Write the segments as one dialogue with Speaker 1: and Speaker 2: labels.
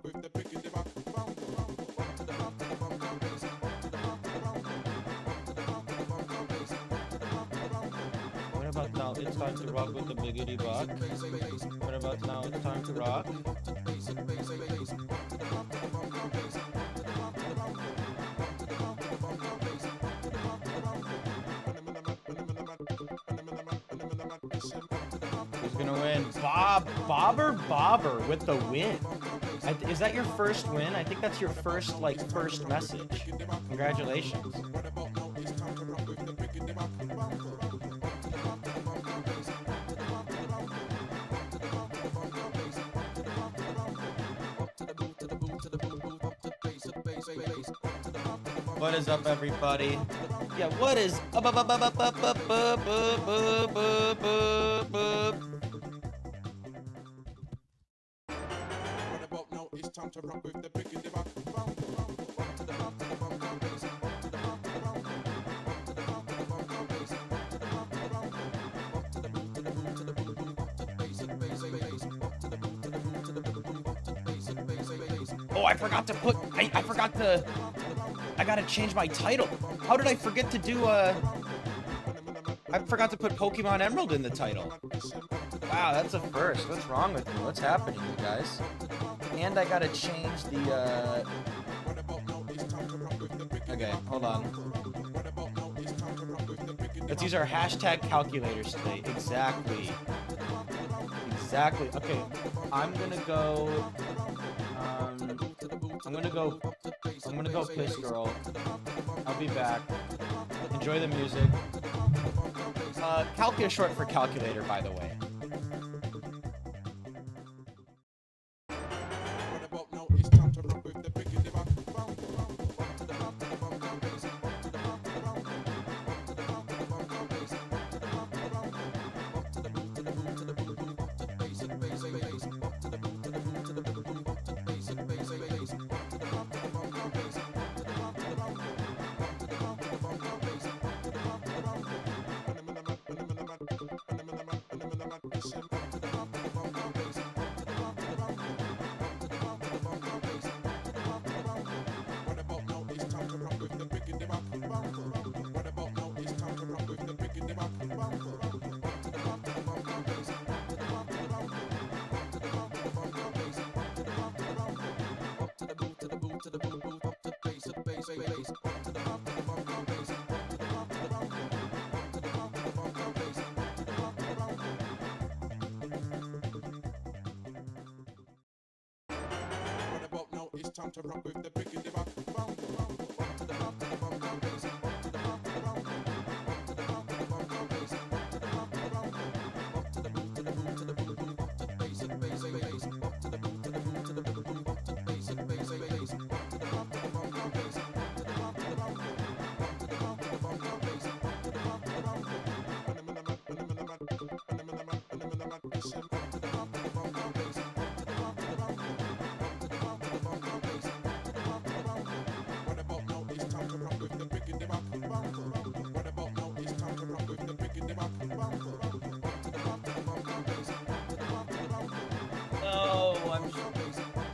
Speaker 1: What about now? It's time to rock with the biggity buck. What about now? It's time to rock. Who's gonna win? Bobber with the win. Is that your first win? I think that's your first, like, first message. Congratulations. What is up, everybody? Yeah, what is up? Oh, I forgot to put, I forgot to, I gotta change my title. How did I forget to do, I forgot to put Pokemon Emerald in the title. Wow, that's a first. What's wrong with me? What's happening, you guys? And I gotta change the, okay, hold on. Let's use our hashtag calculators today. Exactly. Exactly. Okay, I'm gonna go piss girl. I'll be back. Enjoy the music. Calc is short for calculator, by the way. Time to rock with the biggity buck.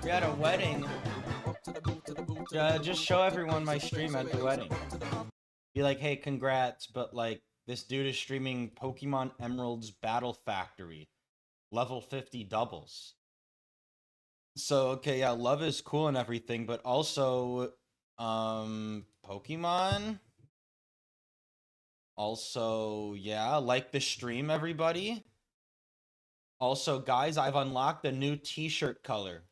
Speaker 1: You're at a wedding. Just show everyone my stream at the wedding. Be like, hey, congrats, but like, this dude is streaming Pokemon Emerald's Battle Factory, level 50 doubles. So, okay, yeah, love is cool and everything, but also, Pokemon? Also, yeah, like the stream, everybody. Also, guys, I've unlocked a new t-shirt color.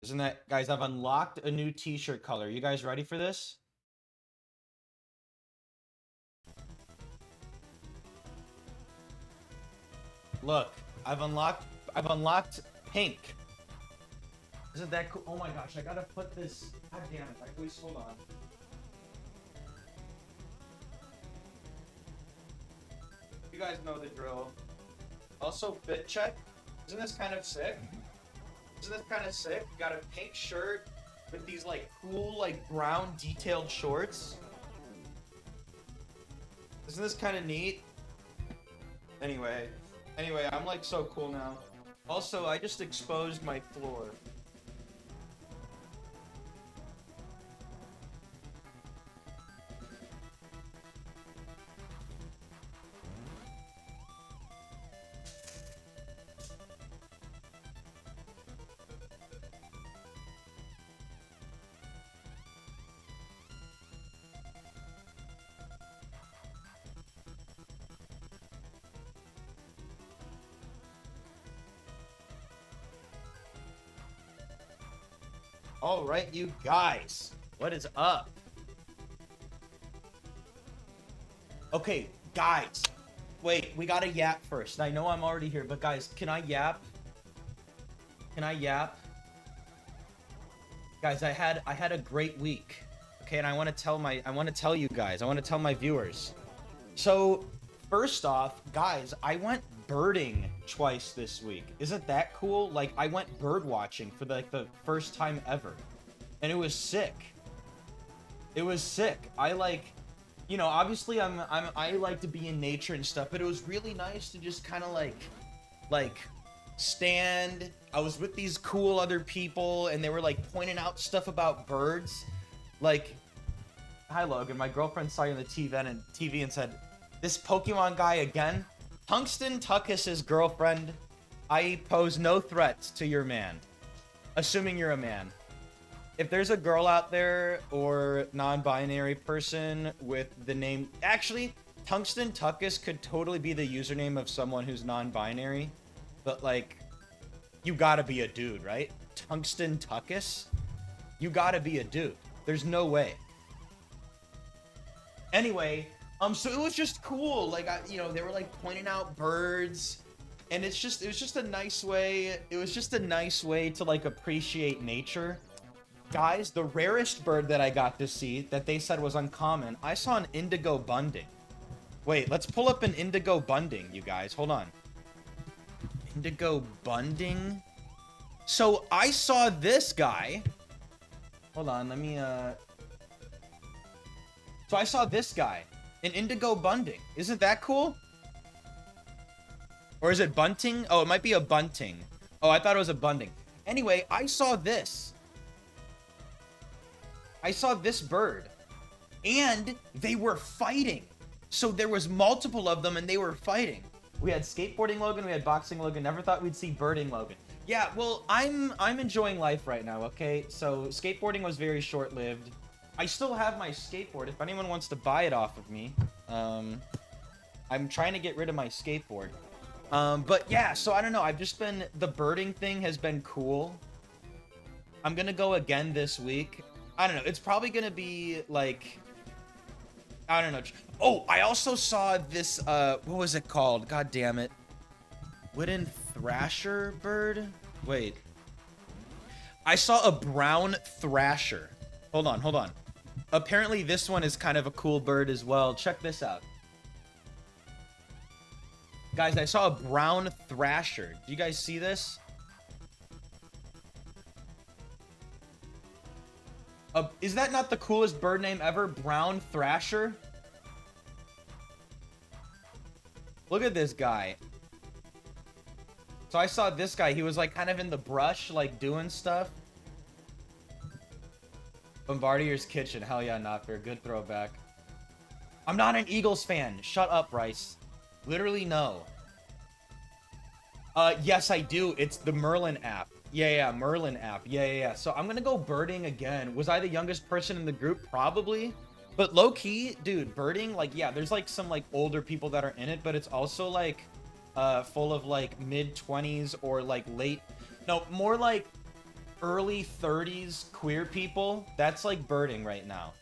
Speaker 1: Isn't that, guys, I've unlocked a new t-shirt color. You guys ready for this? Look, I've unlocked pink. Isn't that cool? Oh my gosh, I gotta put this. God damn it. Please hold on. You guys know the drill. Also, fit check. Isn't this kind of sick? Isn't this kind of sick? You got a pink shirt with these like cool like brown detailed shorts. Isn't this kind of neat? Anyway, I'm like so cool now. Also, I just exposed my floor. All right, you guys, what is up? Okay, guys, wait, we gotta yap first. I know I'm already here, but guys, can I yap? Can I yap? Guys, I had a great week. Okay, and I want to tell you guys, I want to tell my viewers. So, first off, guys, I went birding twice this week. Isn't that cool? Like, I went bird watching for the first time ever. And it was sick. It was sick. I like, you know, obviously I like to be in nature and stuff, but it was really nice to just kind of like stand. I was with these cool other people and they were like pointing out stuff about birds. Like, hi Logan, my girlfriend saw you on the TV and said, this Pokemon guy again? Tungsten Tuckus's girlfriend, I pose no threats to your man. Assuming you're a man. If there's a girl out there or non-binary person with the name... Actually, Tungsten Tuckus could totally be the username of someone who's non-binary. But, like, you gotta be a dude, right? Tungsten Tuckus? You gotta be a dude. There's no way. Anyway, so it was just cool. Like, you know, they were, like, pointing out birds. And it was just a nice way... It was just a nice way to, like, appreciate nature. Guys, the rarest bird that I got to see that they said was uncommon, I saw an indigo bunting. Wait, let's pull up an indigo bunting, you guys. Hold on. Indigo bunting? So, I saw this guy. Hold on, let me, So, I saw this guy. An indigo bunting. Isn't that cool? Or is it bunting? Oh, it might be a bunting. Oh, I thought it was a bunting. Anyway, I saw this. I saw this bird, and they were fighting. So there was multiple of them, and they were fighting. We had skateboarding Logan, we had boxing Logan. Never thought we'd see birding Logan. Yeah, well, I'm enjoying life right now. Okay, so skateboarding was very short-lived. I still have my skateboard. If anyone wants to buy it off of me, I'm trying to get rid of my skateboard. But yeah, so I don't know. The birding thing has been cool. I'm gonna go again this week. I don't know. It's probably going to be, like... I don't know. Oh, I also saw this, what was it called? God damn it. Wooden thrasher bird? Wait. I saw a brown thrasher. Hold on. Apparently, this one is kind of a cool bird as well. Check this out. Guys, I saw a brown thrasher. Do you guys see this? Is that not the coolest bird name ever? Brown Thrasher? Look at this guy. So I saw this guy. He was like kind of in the brush, like doing stuff. Bombardier's Kitchen. Hell yeah, not fair. Good throwback. I'm not an Eagles fan. Shut up, Rice. Literally no. Yes, I do. It's the Merlin app. Yeah, Merlin app. Yeah. So I'm gonna go birding again. Was I the youngest person in the group? Probably. But low-key, dude, birding, like, yeah, there's, like, some, like, older people that are in it, but it's also, like, full of, like, mid-20s or, like, more, like, early 30s queer people. That's, like, birding right now.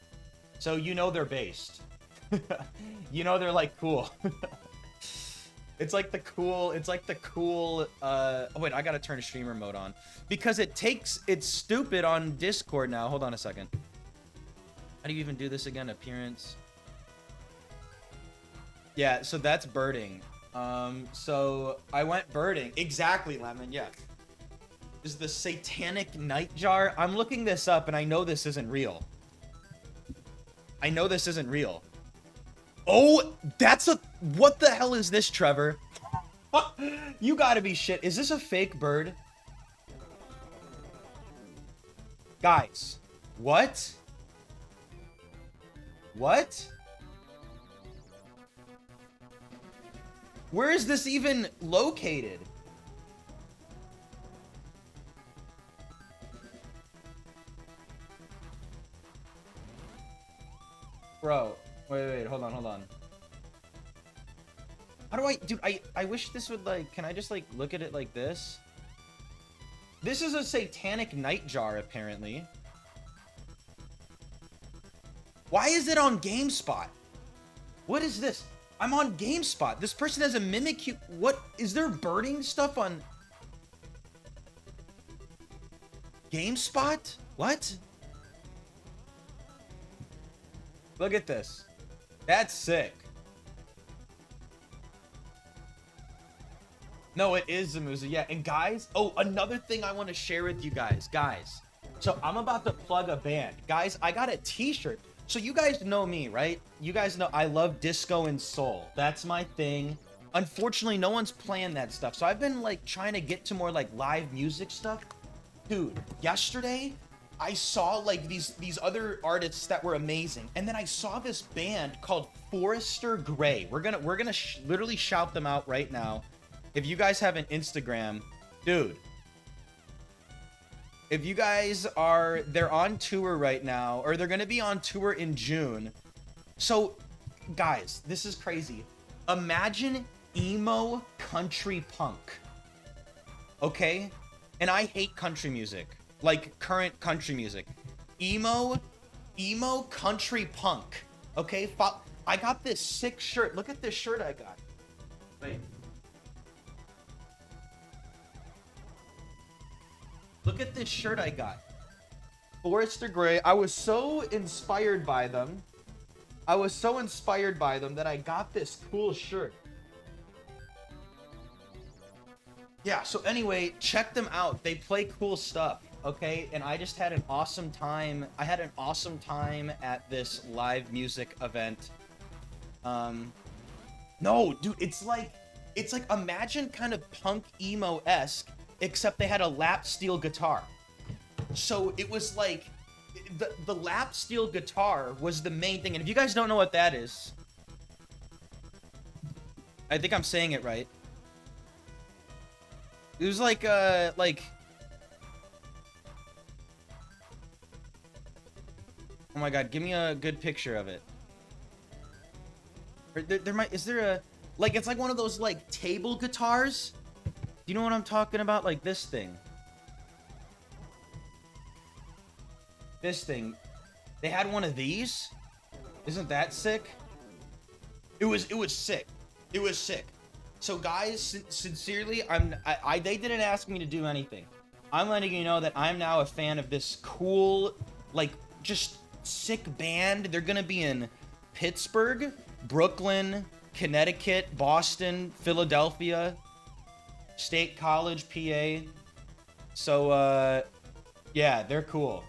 Speaker 1: So, you know they're based. You know they're, like, cool. It's like the cool, oh wait, I gotta turn streamer mode on. Because it's stupid on Discord now. Hold on a second. How do you even do this again? Appearance. Yeah, so that's birding. So I went birding. Exactly, Lemon, yeah. Is the satanic nightjar? I'm looking this up and I know this isn't real. Oh, what the hell is this, Trevor? You gotta be shit. Is this a fake bird? Guys, what? What? Where is this even located? Bro, wait, hold on. How do I, dude, I wish this would, like, can I just, like, look at it like this? This is a satanic nightjar, apparently. Why is it on GameSpot? What is this? I'm on GameSpot. This person has a Mimikyu. What? Is there birding stuff on GameSpot? What? Look at this. That's sick. No, it is Zamuza. Yeah, and guys, oh, another thing I want to share with you guys. So I'm about to plug a band. Guys, I got a t-shirt. So you guys know me, right? You guys know I love disco and soul. That's my thing. Unfortunately, no one's playing that stuff. So I've been, like, trying to get to more, like, live music stuff. Dude, yesterday, I saw, like, these other artists that were amazing. And then I saw this band called Forrester Gray. We're gonna literally shout them out right now. If you guys have an Instagram, dude, if you guys they're on tour right now, or they're gonna be on tour in June. So, guys, this is crazy. Imagine emo country punk, okay? And I hate country music, like current country music. Emo country punk, okay? I got this sick shirt. Look at this shirt I got. Wait. Look at this shirt I got. Forrester Gray. I was so inspired by them. That I got this cool shirt. Yeah, so anyway, check them out. They play cool stuff, okay? And I just had an awesome time. I had an awesome time at this live music event. No, dude, it's like imagine kind of punk emo-esque, except they had a lap steel guitar. So it was like, the lap steel guitar was the main thing. And if you guys don't know what that is, I think I'm saying it right. It was like, oh my god, give me a good picture of it. Is there a, like, it's like one of those, like, table guitars? You know what I'm talking about? Like this thing. This thing. They had one of these. Isn't that sick? It was sick. It was sick. So guys, sincerely, they didn't ask me to do anything. I'm letting you know that I'm now a fan of this cool, like, just sick band. They're gonna be in Pittsburgh, Brooklyn, Connecticut, Boston, Philadelphia, State College, PA. So, yeah, they're cool.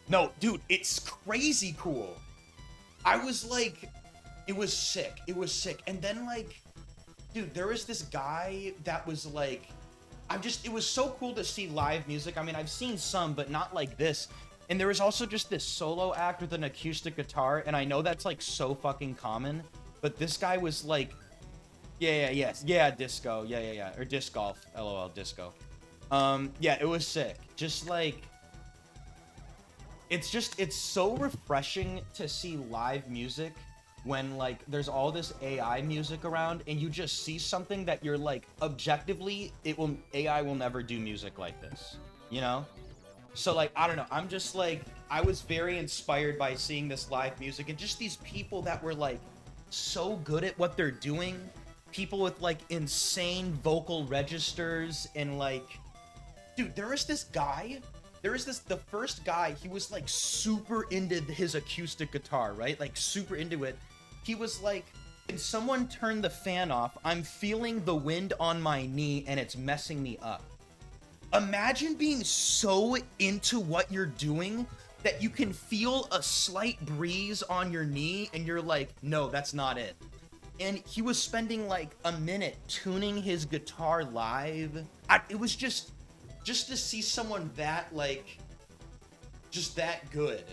Speaker 1: No, dude, it's crazy cool. I was like, it was sick. It was sick. And then, like, dude, there was this guy that was like, it was so cool to see live music. I mean, I've seen some, but not like this. And there was also just this solo act with an acoustic guitar. And I know that's, like, so fucking common. But this guy was like, yeah, disco. Yeah. Or disc golf. LOL, disco. Yeah, it was sick. Just, like, it's so refreshing to see live music when, like, there's all this AI music around and you just see something that you're like, objectively, AI will never do music like this, you know? So, like, I don't know, I'm just like, I was very inspired by seeing this live music and just these people that were, like, so good at what they're doing. People with, like, insane vocal registers and, like, dude, the first guy, he was, like, super into his acoustic guitar, right? Like, super into it. He was like, can someone turn the fan off? I'm feeling the wind on my knee and it's messing me up. Imagine being so into what you're doing that you can feel a slight breeze on your knee and you're like, no, that's not it. and he was spending like a minute tuning his guitar live. It was just to see someone that like just that good.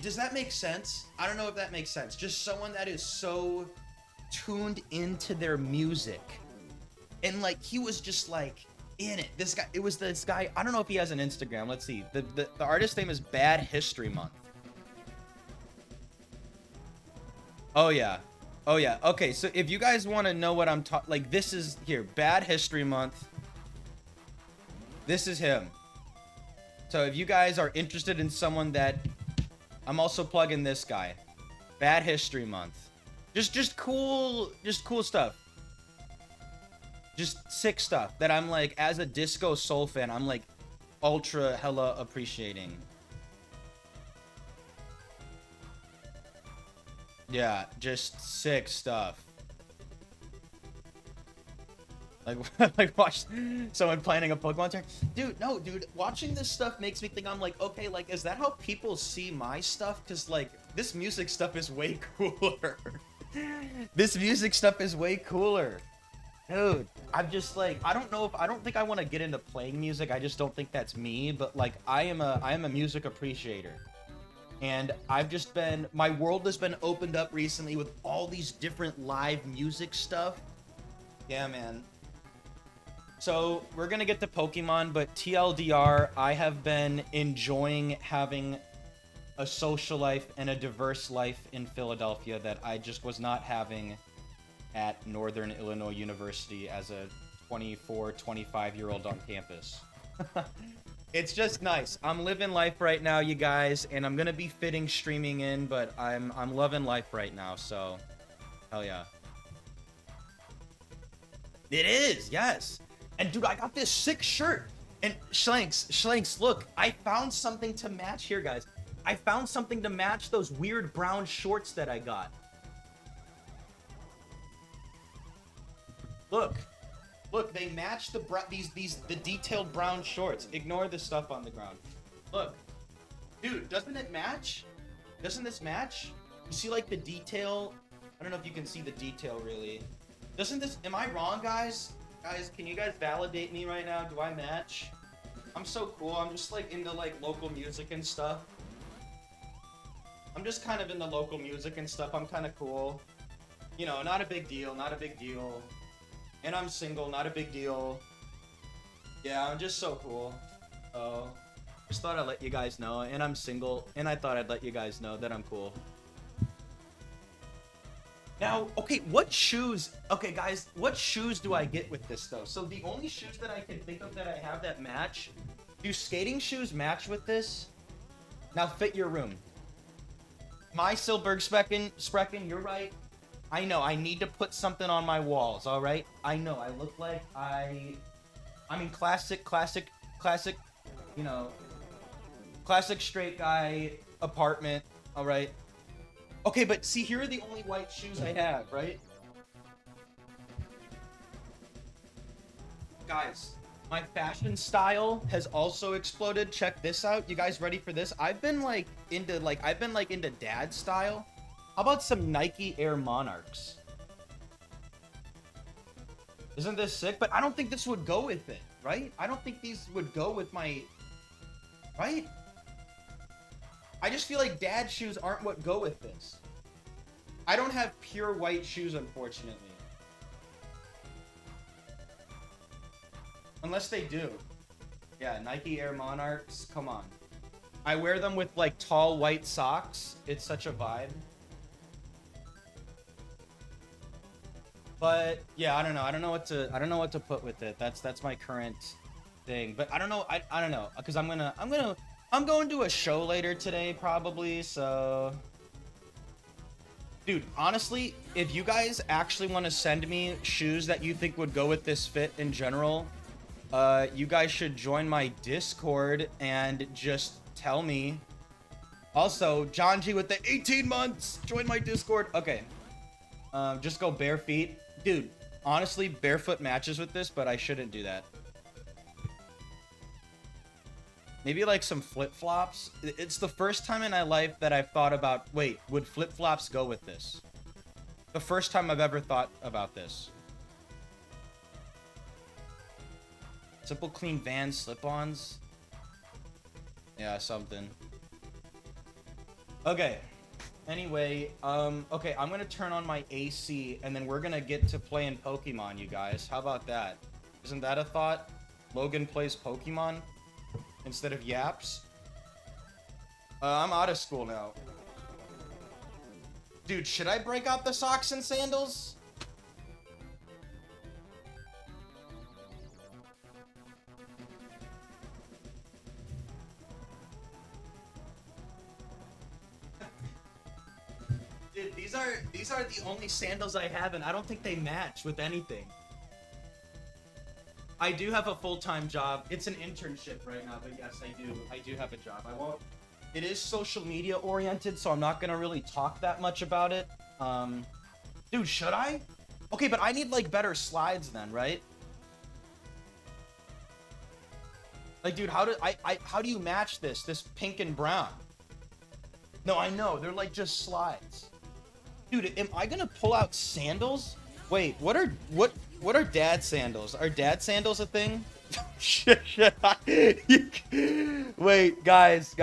Speaker 1: Does that make sense? I don't know if that makes sense. Just someone that is so tuned into their music, and like he was just like in it. This guy. I don't know if he has an Instagram. Let's see. The artist name is Bad History Month. Oh yeah. Oh yeah. Okay, so if you guys want to know what I'm talking, like, this is here, Bad History Month. This is him. So if you guys are interested in someone that, I'm also plugging this guy. Bad History Month. Just cool stuff. Just sick stuff that I'm like, as a disco soul fan, I'm like ultra hella appreciating. Yeah, just sick stuff. Like, like watch someone planning a Pokemon turn. Dude, no, dude, watching this stuff makes me think, I'm like, okay, like, is that how people see my stuff? Because, like, this music stuff is way cooler. This music stuff is way cooler. Dude, I'm just like, I don't think I want to get into playing music. I just don't think that's me. But, like, I am a music appreciator. And I've just been, my world has been opened up recently with all these different live music stuff. Yeah, man. So we're gonna get to Pokemon, but TLDR, I have been enjoying having a social life and a diverse life in Philadelphia that I just was not having at Northern Illinois University as a 24, 25-year-old on campus. It's just nice. I'm living life right now, you guys, and I'm gonna be fitting streaming in, but I'm loving life right now, so hell yeah. It is, yes. And dude, I got this sick shirt. And Schlanks, look, I found something to match here, guys. I found something to match those weird brown shorts that I got. Look, they match the the detailed brown shorts. Ignore the stuff on the ground. Look, dude, doesn't it match? Doesn't this match? You see, like, the detail? I don't know if you can see the detail really. Doesn't this? Am I wrong, guys? Guys, can you guys validate me right now? Do I match? I'm so cool. I'm just like into like local music and stuff. I'm just kind of into local music and stuff. I'm kind of cool. You know, not a big deal. Not a big deal. And I'm single. Not a big deal. Yeah, I'm just so cool. Oh, just thought I'd let you guys know. And I'm single. And I thought I'd let you guys know that I'm cool. Now, okay, what shoes... Okay, guys, what shoes do I get with this, though? So the only shoes that I can think of that I have that match... Do skating shoes match with this? Now, fit your room. My Silberg Sprecken, you're right. I know, I need to put something on my walls, alright? I know, I look like I mean, classic, you know... Classic straight guy apartment, alright? Okay, but see, here are the only white shoes I have, right? Guys, my fashion style has also exploded. Check this out. You guys ready for this? I've been into dad style. How about some Nike Air Monarchs? Isn't this sick? But I don't think this would go with it, right? I don't think these would go with my... Right? I just feel like dad shoes aren't what go with this. I don't have pure white shoes, unfortunately. Unless they do. Yeah, Nike Air Monarchs, come on. I wear them with like tall white socks. It's such a vibe. But yeah, I don't know. I don't know what to put with it. That's my current thing. But I don't know. I don't know, because I'm going to a show later today probably, so... Dude, honestly, if you guys actually want to send me shoes that you think would go with this fit in general, you guys should join my Discord and just tell me. Also, John G with the 18 months, join my Discord. Okay, just go bare feet. Dude, honestly, barefoot matches with this, but I shouldn't do that. Maybe like some flip-flops. It's the first time in my life that I've thought about, wait, would flip-flops go with this? The first time I've ever thought about this. Simple clean Vans slip-ons. Yeah, something. Okay. Anyway, okay, I'm gonna turn on my AC and then we're gonna get to playing Pokemon, you guys. How about that? Isn't that a thought? Logan plays Pokemon instead of Yaps. I'm out of school now. Dude, should I break out the socks and sandals? Dude, these are the only sandals I have, and I don't think they match with anything. I do have a full-time job. It's an internship right now, but yes, I do have a job. I won't. It is social media oriented, so I'm not gonna really talk that much about it. Dude, should I? Okay, but I need like better slides then, right? Like, dude, how do you match this pink and brown? No, I know they're like just slides. Dude, am I gonna pull out sandals? Wait, what are dad sandals? Are dad sandals a thing? Shit. Wait, guys.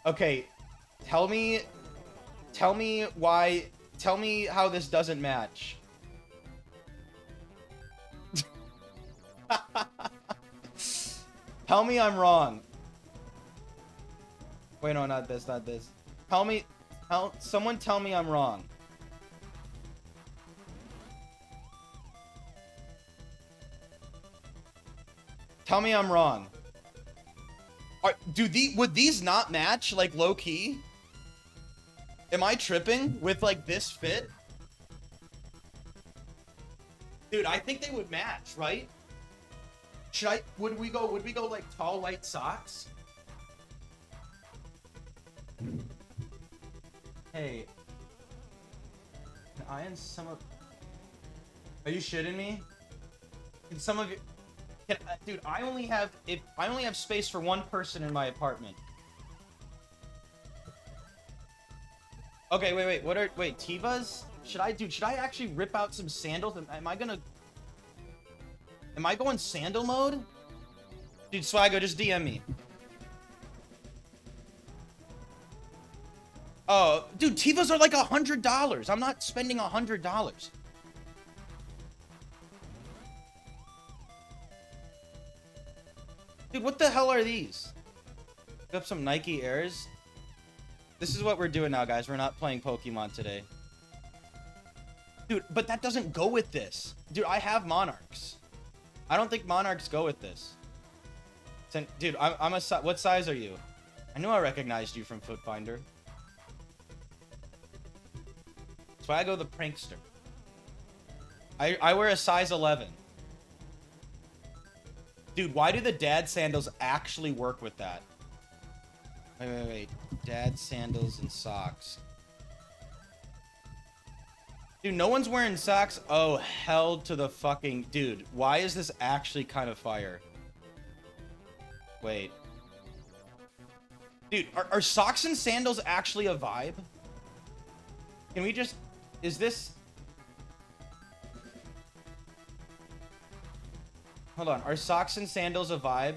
Speaker 1: Okay, tell me how this doesn't match. Tell me I'm wrong. Wait, no, not this. Someone tell me I'm wrong. Tell me I'm wrong. Would these not match, like, low-key? Am I tripping with, like, this fit? Dude, I think they would match, right? Would we go, like, tall white socks? Hey. Can I and some of... Are you shitting me? Can some of you... Dude, I only have space for one person in my apartment. Okay, wait. Wait, Tivas? Should I actually rip out some sandals? Am I going sandal mode? Dude, Swaggo, just DM me. Oh, dude, Tivas are like $100. I'm not spending $100. Dude, what the hell are these? Pick up some Nike Airs. This is what we're doing now, guys. We're not playing Pokemon today. Dude, but that doesn't go with this. Dude, I have Monarchs. I don't think Monarchs go with this. Dude, what size are you? I knew I recognized you from Footfinder. That's why I go the prankster. I wear a size 11. Dude, why do the dad sandals actually work with that? Wait. Dad sandals and socks. Dude, no one's wearing socks. Oh, hell to the fucking... Dude, why is this actually kind of fire? Wait. Dude, are socks and sandals actually a vibe? Can we just... Is this... Hold on. Are socks and sandals a vibe?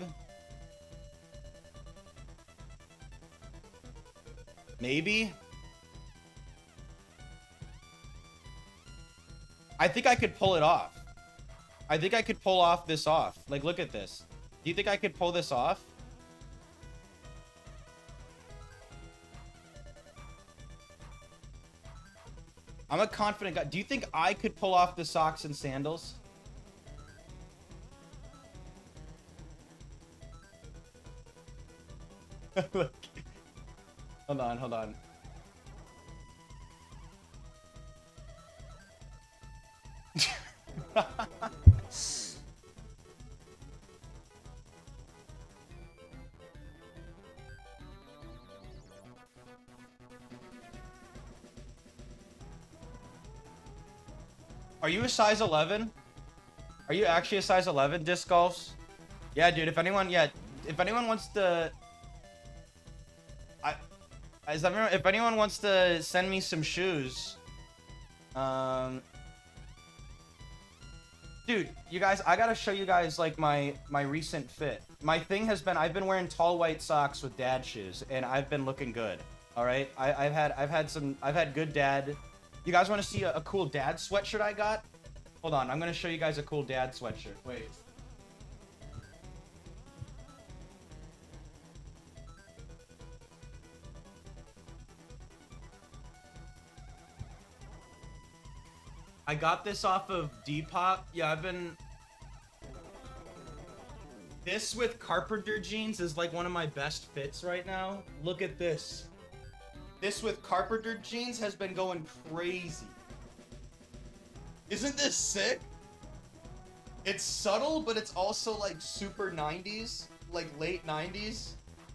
Speaker 1: Maybe? I think I could pull it off. I think I could pull off this off. Like, look at this. Do you think I could pull this off? I'm a confident guy. Do you think I could pull off the socks and sandals? Look. Hold on. Are you a size 11? Are you actually a size 11, disc golfs? Yeah, dude, if anyone wants to... If anyone wants to send me some shoes, dude, you guys, I gotta show you guys like my recent fit. My thing has been I've been wearing tall white socks with dad shoes, and I've been looking good. All right, I've had good dad. You guys want to see a cool dad sweatshirt I got? Hold on, I'm gonna show you guys a cool dad sweatshirt. Wait. I got this off of Depop. Yeah, I've been... This with carpenter jeans is like one of my best fits right now. Look at this. This with carpenter jeans has been going crazy. Isn't this sick? It's subtle, but it's also like super 90s, like late 90s.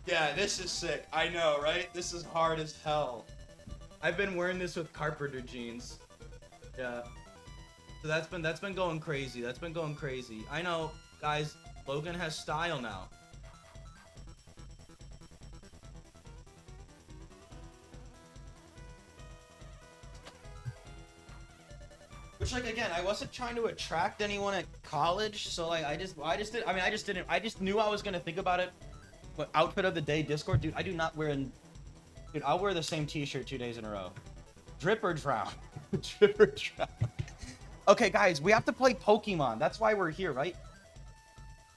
Speaker 1: Yeah, this is sick. I know, right? This is hard as hell. I've been wearing this with carpenter jeans. Yeah. So that's been going crazy. That's been going crazy. I know, guys, Logan has style now. Which, like, again, I wasn't trying to attract anyone at college, so like I just knew I was gonna think about it. But outfit of the day, Discord, dude, I do not wear dude, I'll wear the same t-shirt 2 days in a row. Drip or drown. Drip or drown. Okay, guys, we have to play Pokemon. That's why we're here, right?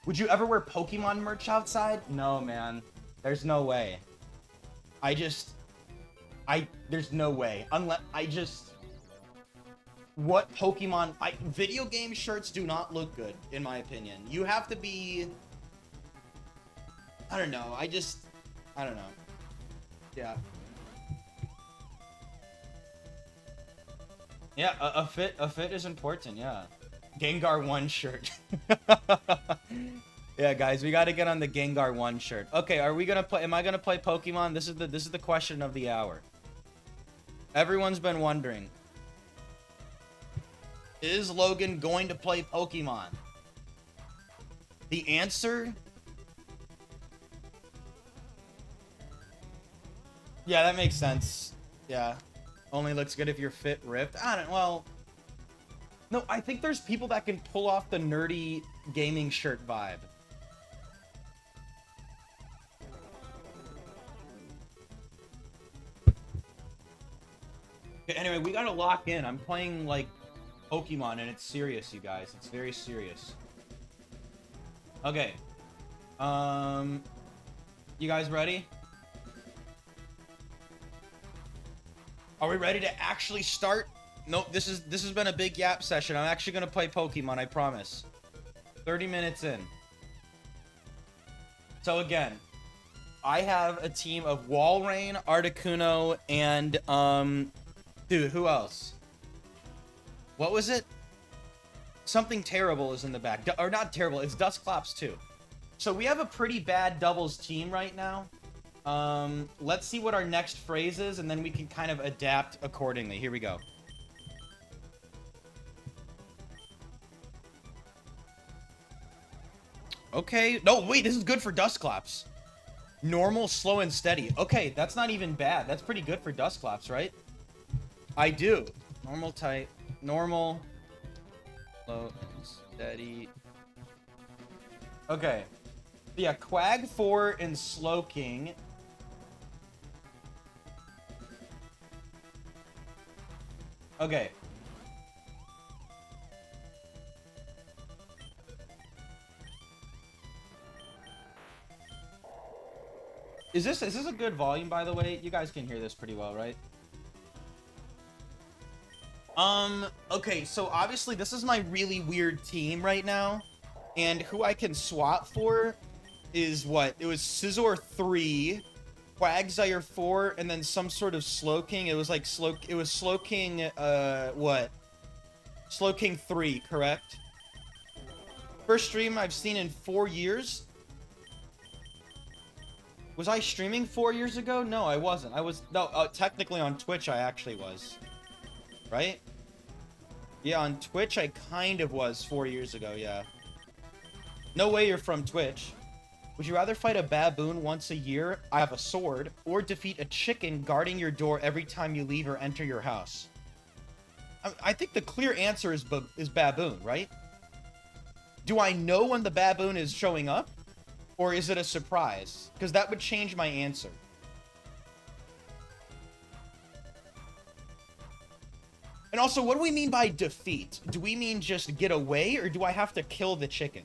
Speaker 1: Would you ever wear Pokemon merch outside? No, man. There's no way. There's no way. What Pokemon... Video game shirts do not look good, in my opinion. You have to be... I don't know. I don't know. Yeah. Yeah, a fit is important, yeah. Gengar 1 shirt. Yeah, guys, we gotta get on the Gengar 1 shirt. Okay, are we gonna play... Am I gonna play Pokemon? This is the question of the hour. Everyone's been wondering. Is Logan going to play Pokemon? The answer... Yeah, that makes sense. Yeah. Only looks good if you're fit ripped. I don't... Well... No, I think there's people that can pull off the nerdy gaming shirt vibe. Okay, anyway, we gotta lock in. I'm playing, like, Pokemon, and it's serious, you guys. It's very serious. Okay. You guys ready? Are we ready to actually start? Nope, this has been a big yap session. I'm actually gonna play Pokemon, I promise. 30 minutes in. So again, I have a team of Walrein, Articuno, and dude, who else? What was it? Something terrible is in the back. Or not terrible, it's Dusclops too. So we have a pretty bad doubles team right now. Let's see what our next phrase is, and then we can kind of adapt accordingly. Here we go. Okay. No, wait, this is good for Dusclops. Normal, slow, and steady. Okay, that's not even bad. That's pretty good for Dusclops, right? I do. Normal, tight. Normal. Slow, and steady. Okay. Yeah, Quag 4 and Slowking. Okay. Is this a good volume, by the way? You guys can hear this pretty well, right? Okay, so obviously this is my really weird team right now. And who I can swap for is what? It was Scizor 3, Quagsire 4, and then some sort of Slowking. It was like Slowking, what? Slowking 3, correct? First stream I've seen in 4 years. Was I streaming 4 years ago? No, I wasn't. No, technically on Twitch I actually was. Right? Yeah, on Twitch I kind of was 4 years ago, yeah. No way you're from Twitch. Would you rather fight a baboon once a year, I have a sword, or defeat a chicken guarding your door every time you leave or enter your house? I think the clear answer is baboon, right? Do I know when the baboon is showing up? Or is it a surprise? Because that would change my answer. And also, what do we mean by defeat? Do we mean just get away, or do I have to kill the chicken?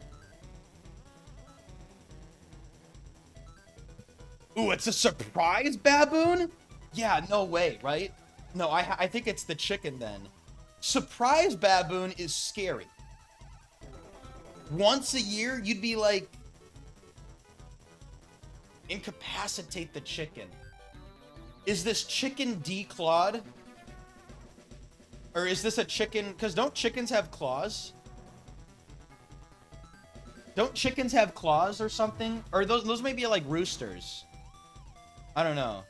Speaker 1: Ooh, it's a surprise baboon? Yeah, no way, right? No, I think it's the chicken then. Surprise baboon is scary. Once a year, you'd be like, incapacitate the chicken. Is this chicken declawed? Or is this a chicken? Because don't chickens have claws? Don't chickens have claws or something? Or those may be like roosters. I don't know.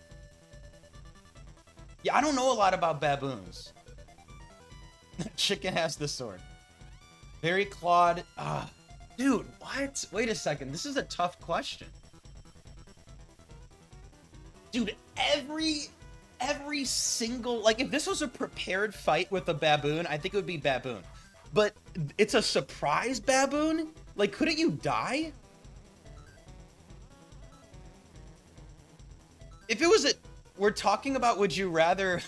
Speaker 1: Yeah, I don't know a lot about baboons. Chicken has the sword. Very clawed. Dude, what? Wait a second. This is a tough question. Dude, every single, like, if this was a prepared fight with a baboon, I think it would be baboon. But it's a surprise baboon? Like, couldn't you die? If it was we're talking about would you rather...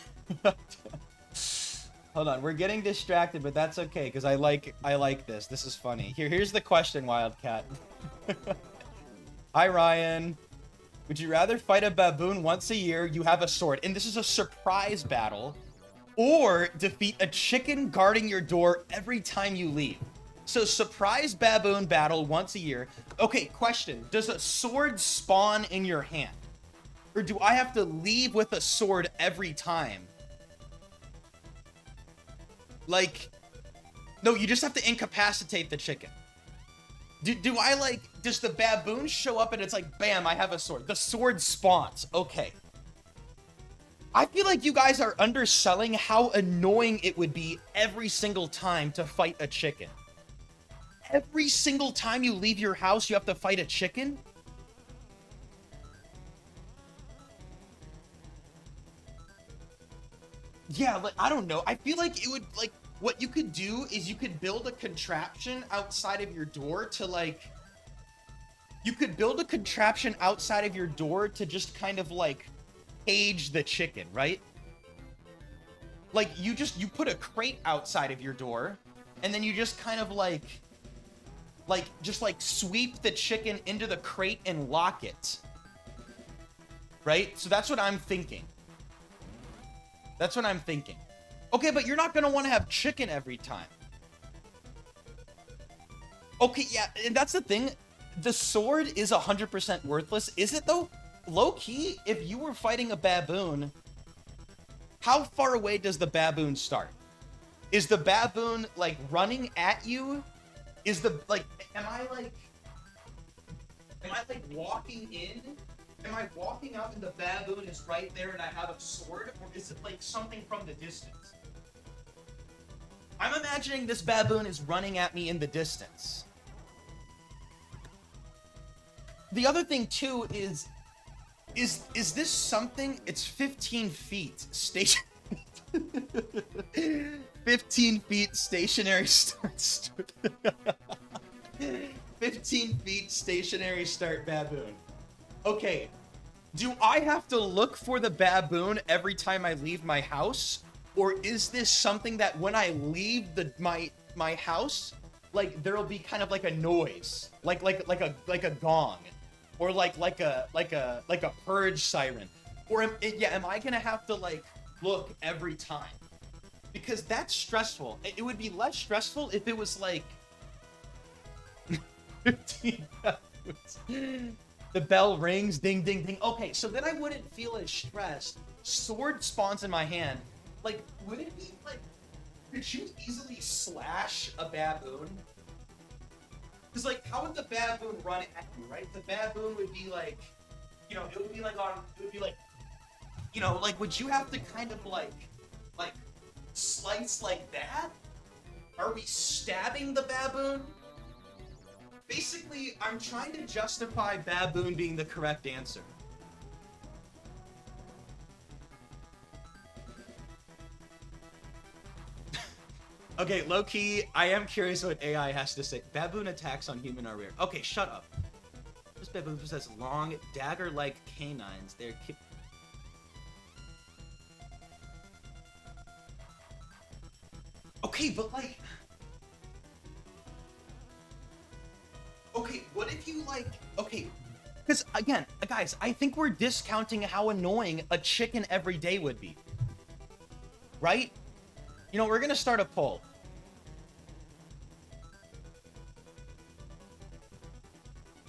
Speaker 1: Hold on, we're getting distracted, but that's okay, because I like this. This is funny. Here's the question, Wildcat. Hi, Ryan. Would you rather fight a baboon once a year, you have a sword, and this is a surprise battle, or defeat a chicken guarding your door every time you leave? So, surprise baboon battle once a year. Okay, question. Does a sword spawn in your hand? Or do I have to leave with a sword every time? Like, no, you just have to incapacitate the chicken. Do I, like, does the baboon show up and it's like, bam, I have a sword. The sword spawns. Okay. I feel like you guys are underselling how annoying it would be every single time to fight a chicken. Every single time you leave your house, you have to fight a chicken? Yeah, like, I don't know. I feel like it would, like, what you could do is you could build a contraption outside of your door to, like... You could build a contraption outside of your door to just kind of, like, cage the chicken, right? Like, you put a crate outside of your door, and then you just kind of, like, sweep the chicken into the crate and lock it. Right? So that's what I'm thinking. That's what I'm thinking. Okay, but you're not going to want to have chicken every time. Okay, yeah, and that's the thing. The sword is 100% worthless. Is it, though? Low-key, if you were fighting a baboon, how far away does the baboon start? Is the baboon, like, running at you? Is the, like, am I, like, walking in? Am I walking up and the baboon is right there and I have a sword? Or is it, like, something from the distance? I'm imagining this baboon is running at me in the distance. The other thing, too, is this something? It's 15 feet. 15 feet stationary start. 15 feet stationary start baboon. Okay, do I have to look for the baboon every time I leave my house? Or is this something that when I leave my house, like, there'll be kind of like a noise, like a gong, or like a purge siren, or am I gonna have to, like, look every time? Because that's stressful. It would be less stressful if it was like 15 baboons. The bell rings, ding, ding, ding. Okay, so then I wouldn't feel as stressed. Sword spawns in my hand. Like, would it be, like, could you easily slash a baboon? Because, like, how would the baboon run at you, right? The baboon would be, like, you know, it would be, like, you know, like, would you have to kind of, like, slice like that? Are we stabbing the baboon? Basically, I'm trying to justify baboon being the correct answer. Okay, low-key, I am curious what AI has to say. Baboon attacks on human are rare. Okay, shut up. This baboon possess long, dagger-like canines. They're okay, but like... Okay, what if you like... Okay, because again, guys, I think we're discounting how annoying a chicken every day would be. Right? You know, we're gonna start a poll.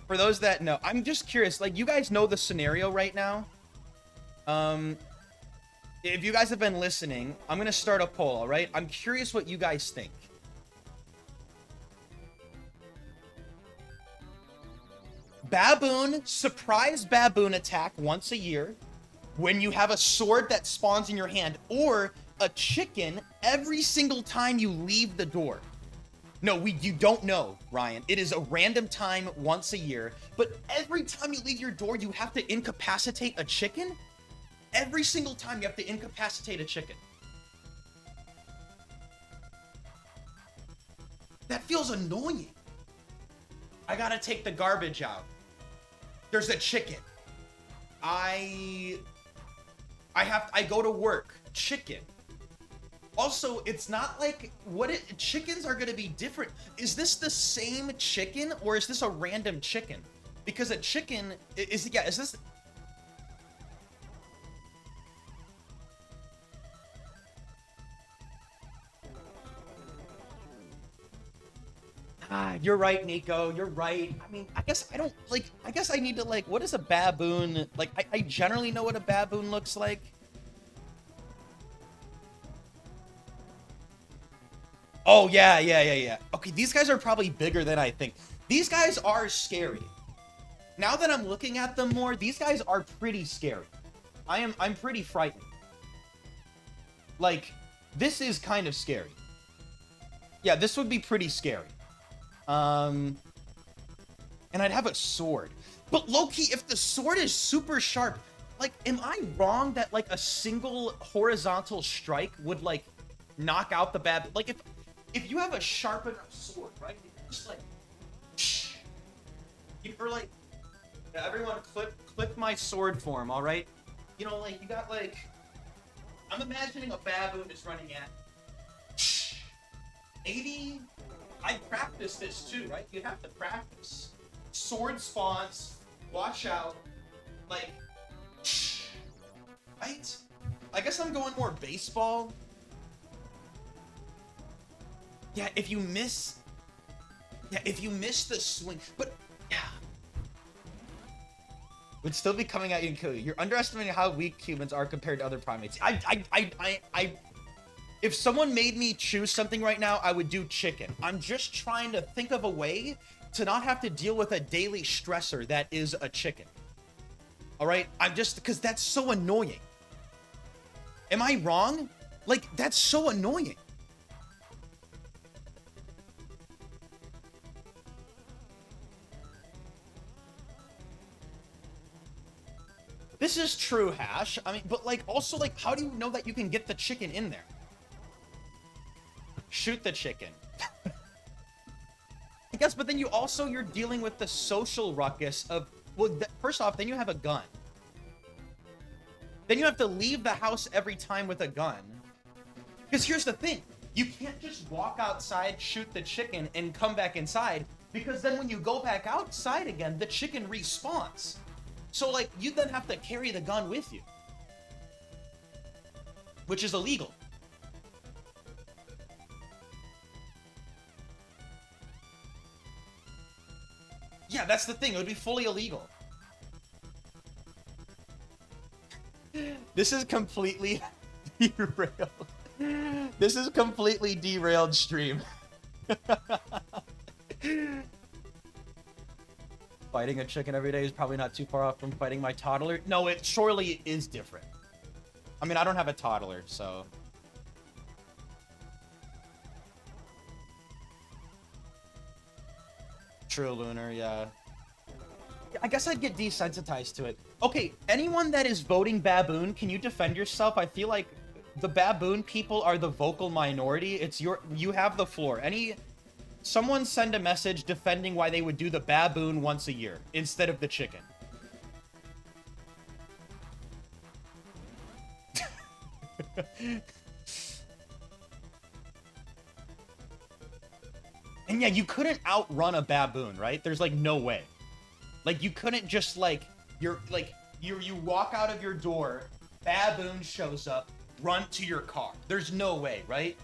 Speaker 1: For those that know, I'm just curious, like, you guys know the scenario right now? If you guys have been listening, I'm gonna start a poll, all right? I'm curious what you guys think. Baboon, surprise baboon attack once a year when you have a sword that spawns in your hand, or a chicken every single time you leave the door. No, you don't know, Ryan. It is a random time once a year, but every time you leave your door, you have to incapacitate a chicken? Every single time you have to incapacitate a chicken. That feels annoying. I gotta take the garbage out. There's a chicken. I go to work. Chicken. Also, it's not like chickens are gonna be different. Is this the same chicken or is this a random chicken? Because a chicken is this? You're right, Nico. You're right. I mean, I guess I need to like, what is a baboon? Like, I generally know what a baboon looks like. Oh, yeah. Okay, these guys are probably bigger than I think. These guys are scary. Now that I'm looking at them more, these guys are pretty scary. I'm pretty frightened. Like, this is kind of scary. Yeah, this would be pretty scary. And I'd have a sword. But low-key, if the sword is super sharp, like, am I wrong that, like, a single horizontal strike would, like, knock out the bad... Like, if you have a sharp enough sword, right? Just, like... Or, like... Yeah, everyone, clip my sword form, alright? You know, like, you got, like... I'm imagining a baboon is running at... 80... I practice this too, right? You have to practice. Sword spawns. Watch out. Like, right? I guess I'm going more baseball. Yeah, if you miss the swing, but yeah, would still be coming at you and kill you. You're underestimating how weak humans are compared to other primates. If someone made me choose something right now, I would do chicken. I'm just trying to think of a way to not have to deal with a daily stressor that is a chicken. All right? Because that's so annoying. Am I wrong? Like, that's so annoying. This is true, Hash. I mean, but like, also, like, how do you know that you can get the chicken in there? Shoot the chicken. I guess, but then you're dealing with the social ruckus of, well, first off, then you have a gun. Then you have to leave the house every time with a gun. Because here's the thing. You can't just walk outside, shoot the chicken, and come back inside. Because then when you go back outside again, the chicken respawns. So, like, you then have to carry the gun with you. Which is illegal. Yeah, that's the thing. It would be fully illegal. This is completely derailed. This is completely derailed stream. Fighting a chicken every day is probably not too far off from fighting my toddler. No, it surely is different. I mean, I don't have a toddler, so... True, Lunar, yeah. I guess I'd get desensitized to it. Okay, anyone that is voting baboon, can you defend yourself? I feel like the baboon people are the vocal minority. You have the floor. Someone send a message defending why they would do the baboon once a year instead of the chicken. And yeah, you couldn't outrun a baboon, right? There's like no way. Like you couldn't just like you walk out of your door, baboon shows up, run to your car. There's no way, right?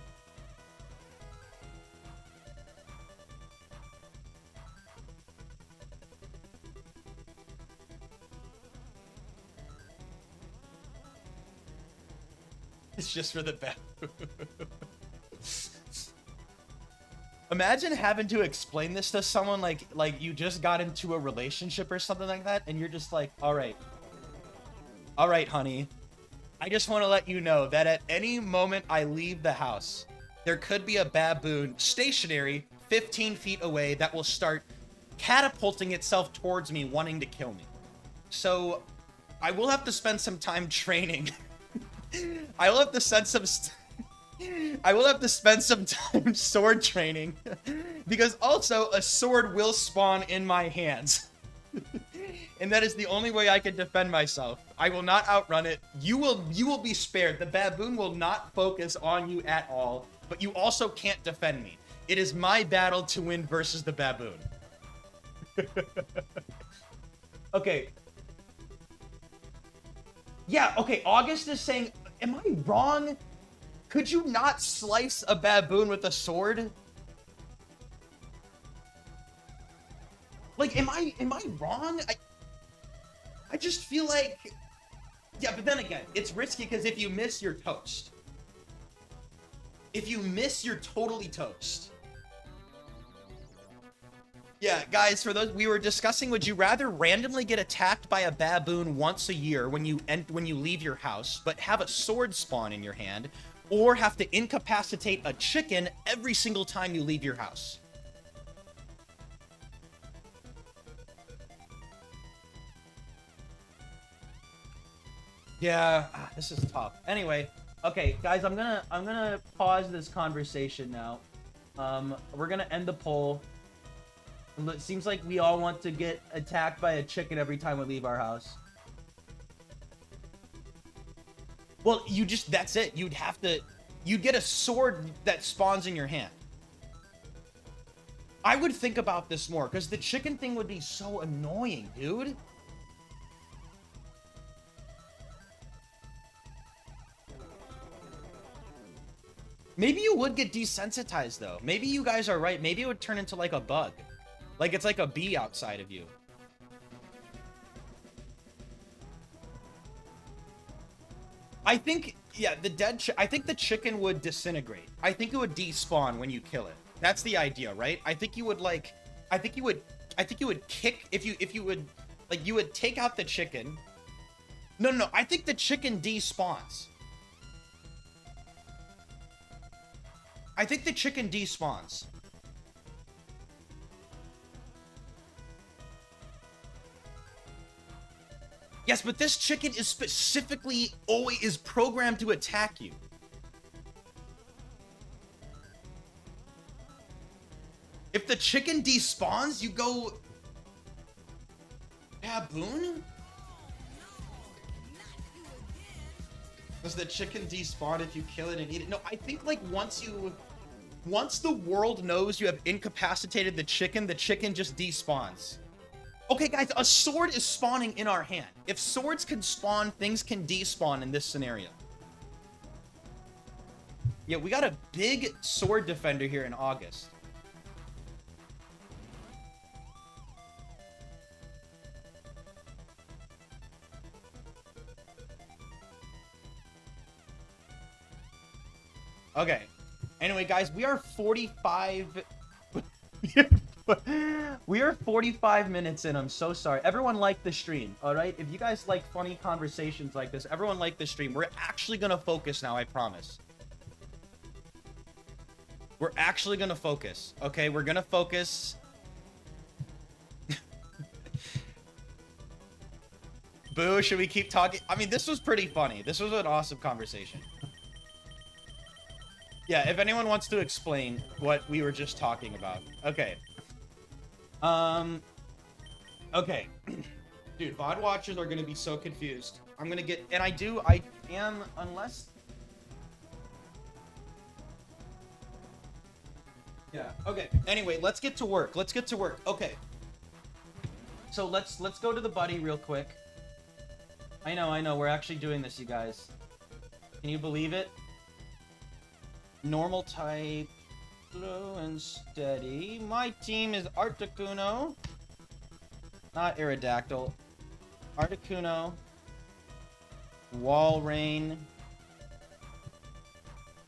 Speaker 1: It's just for the baboon. Imagine having to explain this to someone like you just got into a relationship or something like that, and you're just like, all right, honey, I just want to let you know that at any moment I leave the house, there could be a baboon stationary 15 feet away that will start catapulting itself towards me, wanting to kill me. So I will have to spend some time training. I will have to spend some time sword training, because also a sword will spawn in my hands. And that is the only way I can defend myself. I will not outrun it. You will be spared. The baboon will not focus on you at all, but you also can't defend me. It is my battle to win versus the baboon. Okay. Yeah, okay, August is saying, am I wrong? Could you not slice a baboon with a sword? Like, am I wrong? I just feel like... Yeah, but then again, it's risky because if you miss, you're toast. If you miss, you're totally toast. Yeah, guys, for those, we were discussing, would you rather randomly get attacked by a baboon once a year when you leave your house, but have a sword spawn in your hand, or have to incapacitate a chicken every single time you leave your house? Yeah, this is tough. Anyway, okay, guys, I'm gonna pause this conversation now. We're gonna end the poll. It seems like we all want to get attacked by a chicken every time we leave our house. Well, that's it. You'd get a sword that spawns in your hand. I would think about this more, because the chicken thing would be so annoying, dude. Maybe you would get desensitized, though. Maybe you guys are right. Maybe it would turn into, like, a bug. Like, it's like a bee outside of you. I think, yeah, I think the chicken would disintegrate. I think it would despawn when you kill it. That's the idea, right? I think you would, like, I think you would kick, if you would, like, you would take out the chicken. No, I think the chicken despawns. I think the chicken despawns. Yes, but this chicken is specifically always programmed to attack you. If the chicken despawns, you go... Baboon? Does the chicken despawn if you kill it and eat it? No, I think, like, once the world knows you have incapacitated the chicken just despawns. Okay, guys, a sword is spawning in our hand. If swords can spawn, things can despawn in this scenario. Yeah, we got a big sword defender here in August. Okay. Anyway, guys, we are 45... We are 45 minutes in. I'm so sorry. Everyone like the stream, all right? If you guys like funny conversations like this, everyone like the stream. We're actually going to focus now, I promise. We're actually going to focus, okay? We're going to focus. Boo, should we keep talking? I mean, this was pretty funny. This was an awesome conversation. Yeah, if anyone wants to explain what we were just talking about. Okay. Okay. Dude, VOD watchers are gonna be so confused. I'm gonna get, and I am, unless... Yeah, okay. Anyway, let's get to work. Let's get to work. Okay. So let's go to the buddy real quick. I know, we're actually doing this, you guys. Can you believe it? Normal type, slow and steady. My team is Articuno. Not Aerodactyl. Articuno. Walrein.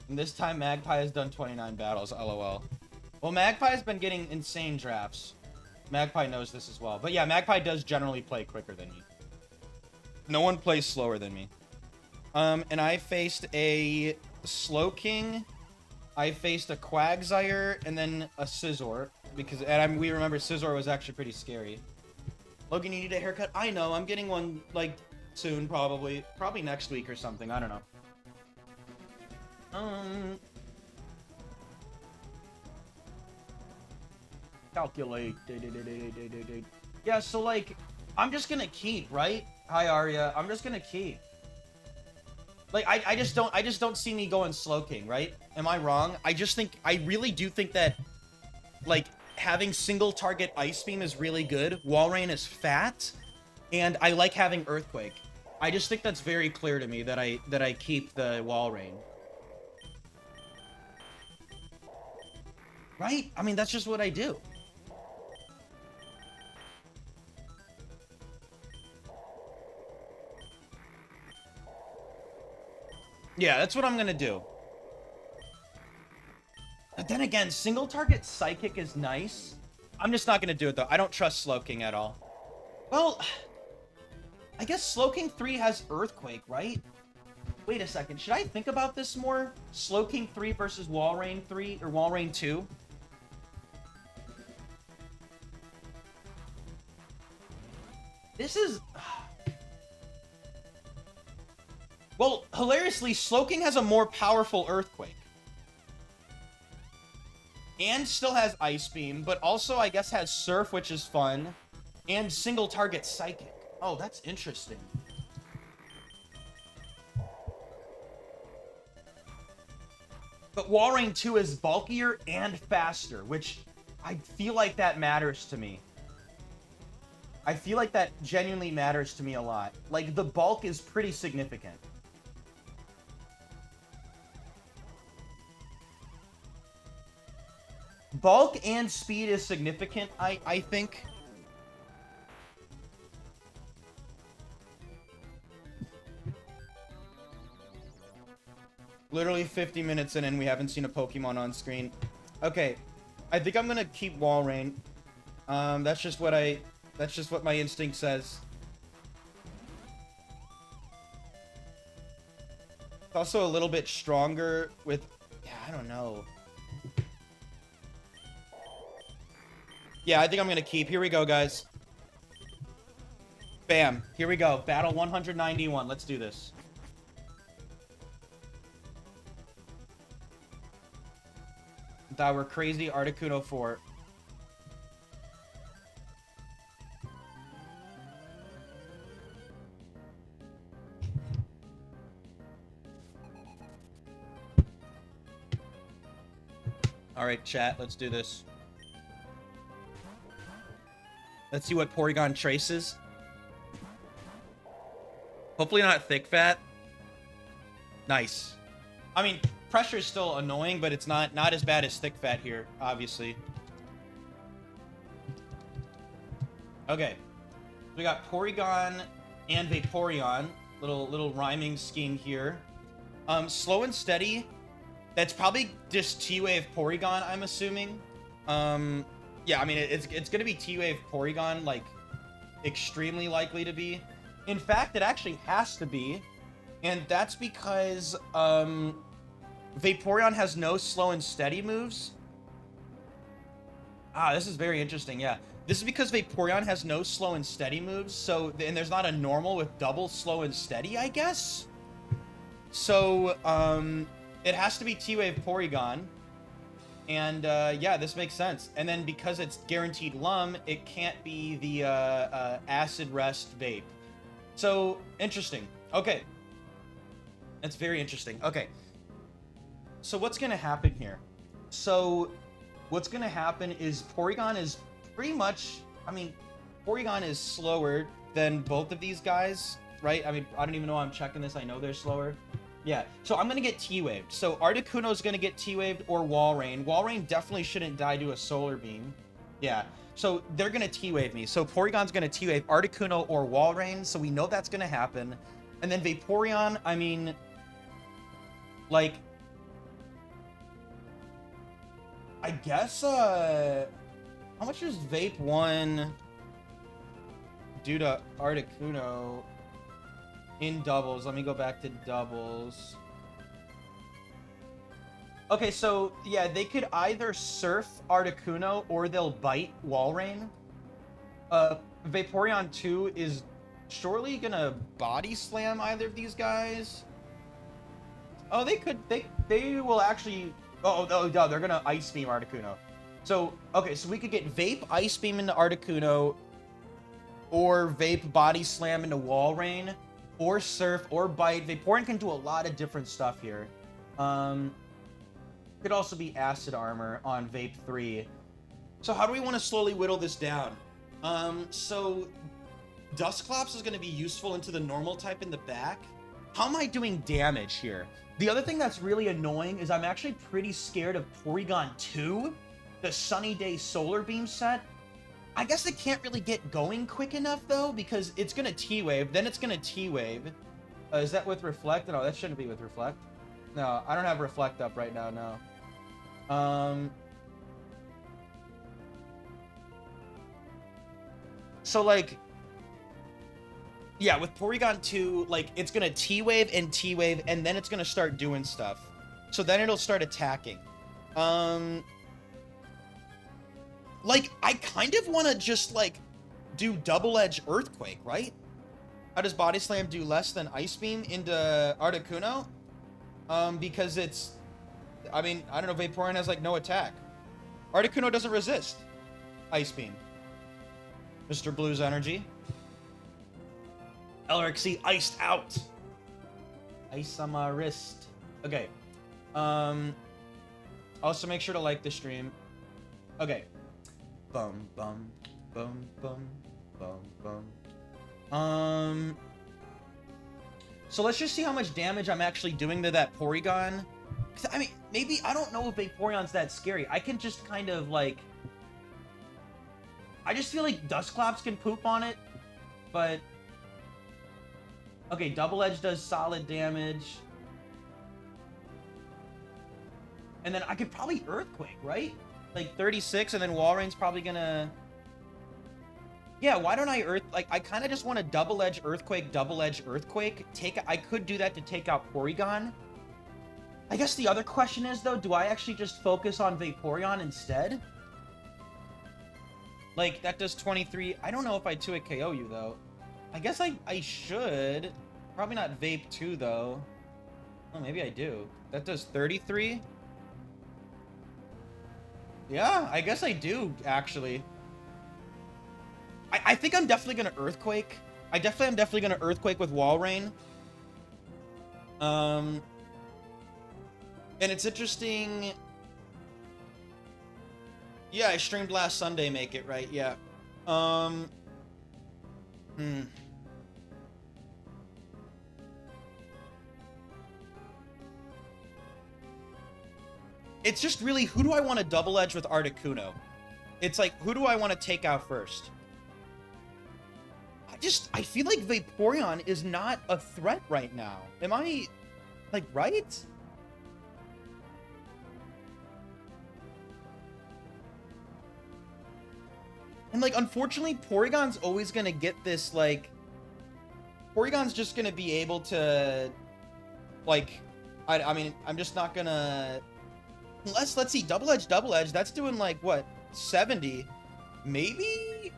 Speaker 1: And this time Magpie has done 29 battles, lol. Well, Magpie's been getting insane drafts. Magpie knows this as well. But yeah, Magpie does generally play quicker than me. No one plays slower than me. And I faced a Slowking, I faced a Quagsire, and then a Scizor. Because, we remember Scizor was actually pretty scary. Logan, you need a haircut? I know, I'm getting one, like, soon, probably. Probably next week or something, I don't know. Calculate. Yeah, so, like, I'm just gonna keep, right? Hi, Arya. I'm just gonna keep. Like, I just don't see me going Slowking, right? Am I wrong? I really do think that, like, having single target Ice Beam is really good. Walrein is fat, and I like having Earthquake. I just think that's very clear to me that I keep the Walrein. Right? I mean, that's just what I do. Yeah, that's what I'm gonna do. But then again, single target Psychic is nice. I'm just not gonna do it, though. I don't trust Slowking at all. Well, I guess Slowking 3 has Earthquake, right? Wait a second. Should I think about this more? Slowking 3 versus Walrein 3, or Walrein 2? This is... Well, hilariously, Slowking has a more powerful Earthquake. And still has Ice Beam, but also, I guess, has Surf, which is fun. And single target Psychic. Oh, that's interesting. But Walrein 2 is bulkier and faster, which I feel like that matters to me. I feel like that genuinely matters to me a lot. Like, the bulk is pretty significant. Bulk and speed is significant, I think. Literally 50 minutes in and we haven't seen a Pokemon on screen. Okay, I think I'm gonna keep Walrein. That's just what my instinct says. It's also a little bit stronger with, yeah, I don't know. Yeah, I think I'm gonna keep. Here we go, guys. Bam. Here we go. Battle 191. Let's do this. That were crazy Articuno 4. Alright, chat, let's do this. Let's see what Porygon traces. Hopefully not thick fat. Nice. I mean, pressure is still annoying, but it's not as bad as thick fat here, obviously. Okay. We got Porygon and Vaporeon. Little rhyming scheme here. Slow and steady. That's probably just T-Wave Porygon, I'm assuming. Yeah, I mean, it's gonna be T-Wave Porygon, like, extremely likely to be. In fact, it actually has to be. And that's because, Vaporeon has no slow and steady moves. Ah, this is very interesting, yeah. This is because Vaporeon has no slow and steady moves, so, and there's not a normal with double slow and steady, I guess? So, it has to be T-Wave Porygon. And, yeah, this makes sense. And then because it's guaranteed Lum, it can't be the, Acid Rest Vape. So, interesting. Okay. That's very interesting. Okay. So what's going to happen here? So what's going to happen is Porygon is pretty much, I mean, Porygon is slower than both of these guys, right? I mean, I don't even know why I'm checking this. I know they're slower. Yeah, so I'm going to get T-Waved. So Articuno's going to get T-Waved or Walrein. Walrein definitely shouldn't die to a Solar Beam. Yeah, so they're going to T-Wave me. So Porygon's going to T-Wave Articuno or Walrein, so we know that's going to happen. And then Vaporeon, I mean, like, I guess, how much does Vape 1 do to Articuno in doubles? Let me go back to doubles. Okay, so, yeah, they could either Surf Articuno or they'll Bite Walrein. Vaporeon 2 is surely gonna Body Slam either of these guys. Oh, they could, they will actually... Oh, they're gonna Ice Beam Articuno. So, okay, so we could get Vape Ice Beam into Articuno, or Vape Body Slam into Walrein, or Surf, or Bite. Vaporeon can do a lot of different stuff here. Could also be Acid Armor on Vape 3. So how do we want to slowly whittle this down? So Dusclops is going to be useful into the normal type in the back. How am I doing damage here? The other thing that's really annoying is I'm actually pretty scared of Porygon 2, the Sunny Day Solar Beam set. I guess it can't really get going quick enough, though, because it's going to T-Wave, then it's going to T-Wave. Is that with Reflect? No, that shouldn't be with Reflect. No, I don't have Reflect up right now, no. So, like... Yeah, with Porygon 2, like, it's gonna T-Wave, and then it's gonna start doing stuff. So then it'll start attacking. Like, I kind of want to just, like, do Double Edge Earthquake, right? How does Body Slam do less than Ice Beam into Articuno? Because it's... I mean, I don't know, Vaporeon has, like, no attack. Articuno doesn't resist Ice Beam. Mr. Blue's energy. LRXC iced out. Ice on my wrist. Okay. Also make sure to like the stream. Okay. Bum bum bum bum bum bum. So let's just see how much damage I'm actually doing to that Porygon. I mean, maybe I don't know if Vaporeon's that scary. I can just kind of like... I just feel like Dusclops can poop on it, but... Okay, Double Edge does solid damage. And then I could probably Earthquake, right? Like 36, and then Walrein's probably gonna... Yeah, why don't I Like, I kind of just want to Double Edge Earthquake, Double Edge Earthquake. I could do that to take out Porygon. I guess the other question is, though, do I actually just focus on Vaporeon instead? Like, that does 23... I don't know if I 2-hit KO you, though. I guess I should. Probably not Vape 2, though. Oh, maybe I do. That does 33? Yeah, I guess I do, actually. I think I'm definitely going to Earthquake. I'm definitely going to Earthquake with Walrein. And it's interesting... Yeah, I streamed last Sunday, make it, right? Yeah. It's just really, who do I want to Double Edge with Articuno? It's like, who do I want to take out first? I feel like Vaporeon is not a threat right now. Am I, like, right? And, like, unfortunately, Porygon's always gonna get this, like... Porygon's just gonna be able to... Like... I mean, I'm just not gonna... Unless, let's see, Double Edge, that's doing, like, what? 70. Maybe?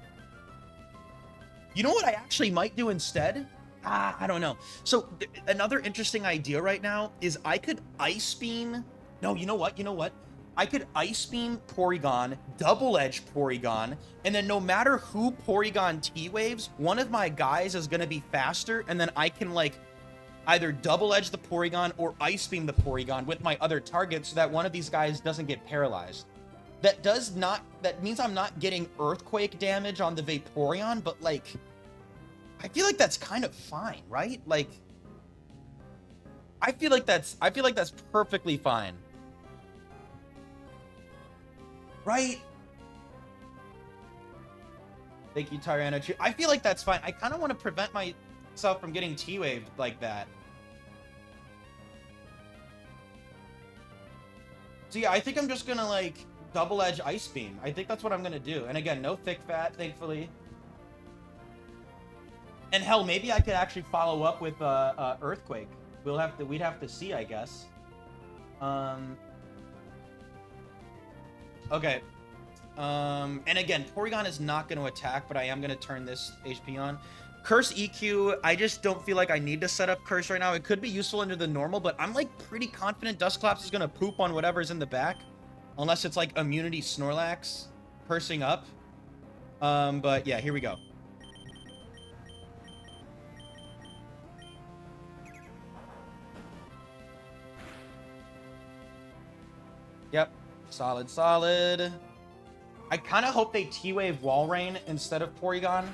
Speaker 1: You know what I actually might do instead? I don't know. So another interesting idea right now is I could Ice Beam. No, you know what? You know what? I could Ice Beam Porygon, Double Edge Porygon, and then no matter who Porygon T-Waves, one of my guys is going to be faster, and then I can, like, either Double Edge the Porygon or Ice Beam the Porygon with my other target so that one of these guys doesn't get paralyzed. That means I'm not getting Earthquake damage on the Vaporeon, but, like, I feel like that's kind of fine, right? Like, I feel like that's perfectly fine. Right? Thank you, Tyranno. I feel like that's fine. I kind of want to prevent myself from getting T-Waved like that. So yeah, I think I'm just gonna, like, Double Edge Ice Beam. I think that's what I'm gonna do. And again, no Thick Fat, thankfully. And hell, maybe I could actually follow up with Earthquake. We'd have to see, I guess. Okay. And again, Porygon is not going to attack, but I am going to turn this HP on. Curse EQ, I just don't feel like I need to set up Curse right now. It could be useful under the normal, but I'm, like, pretty confident Dusclops is going to poop on whatever's in the back. Unless it's, like, Immunity Snorlax cursing up. But yeah, here we go. Yep. Solid, solid. I kind of hope they T-Wave Walrein instead of Porygon.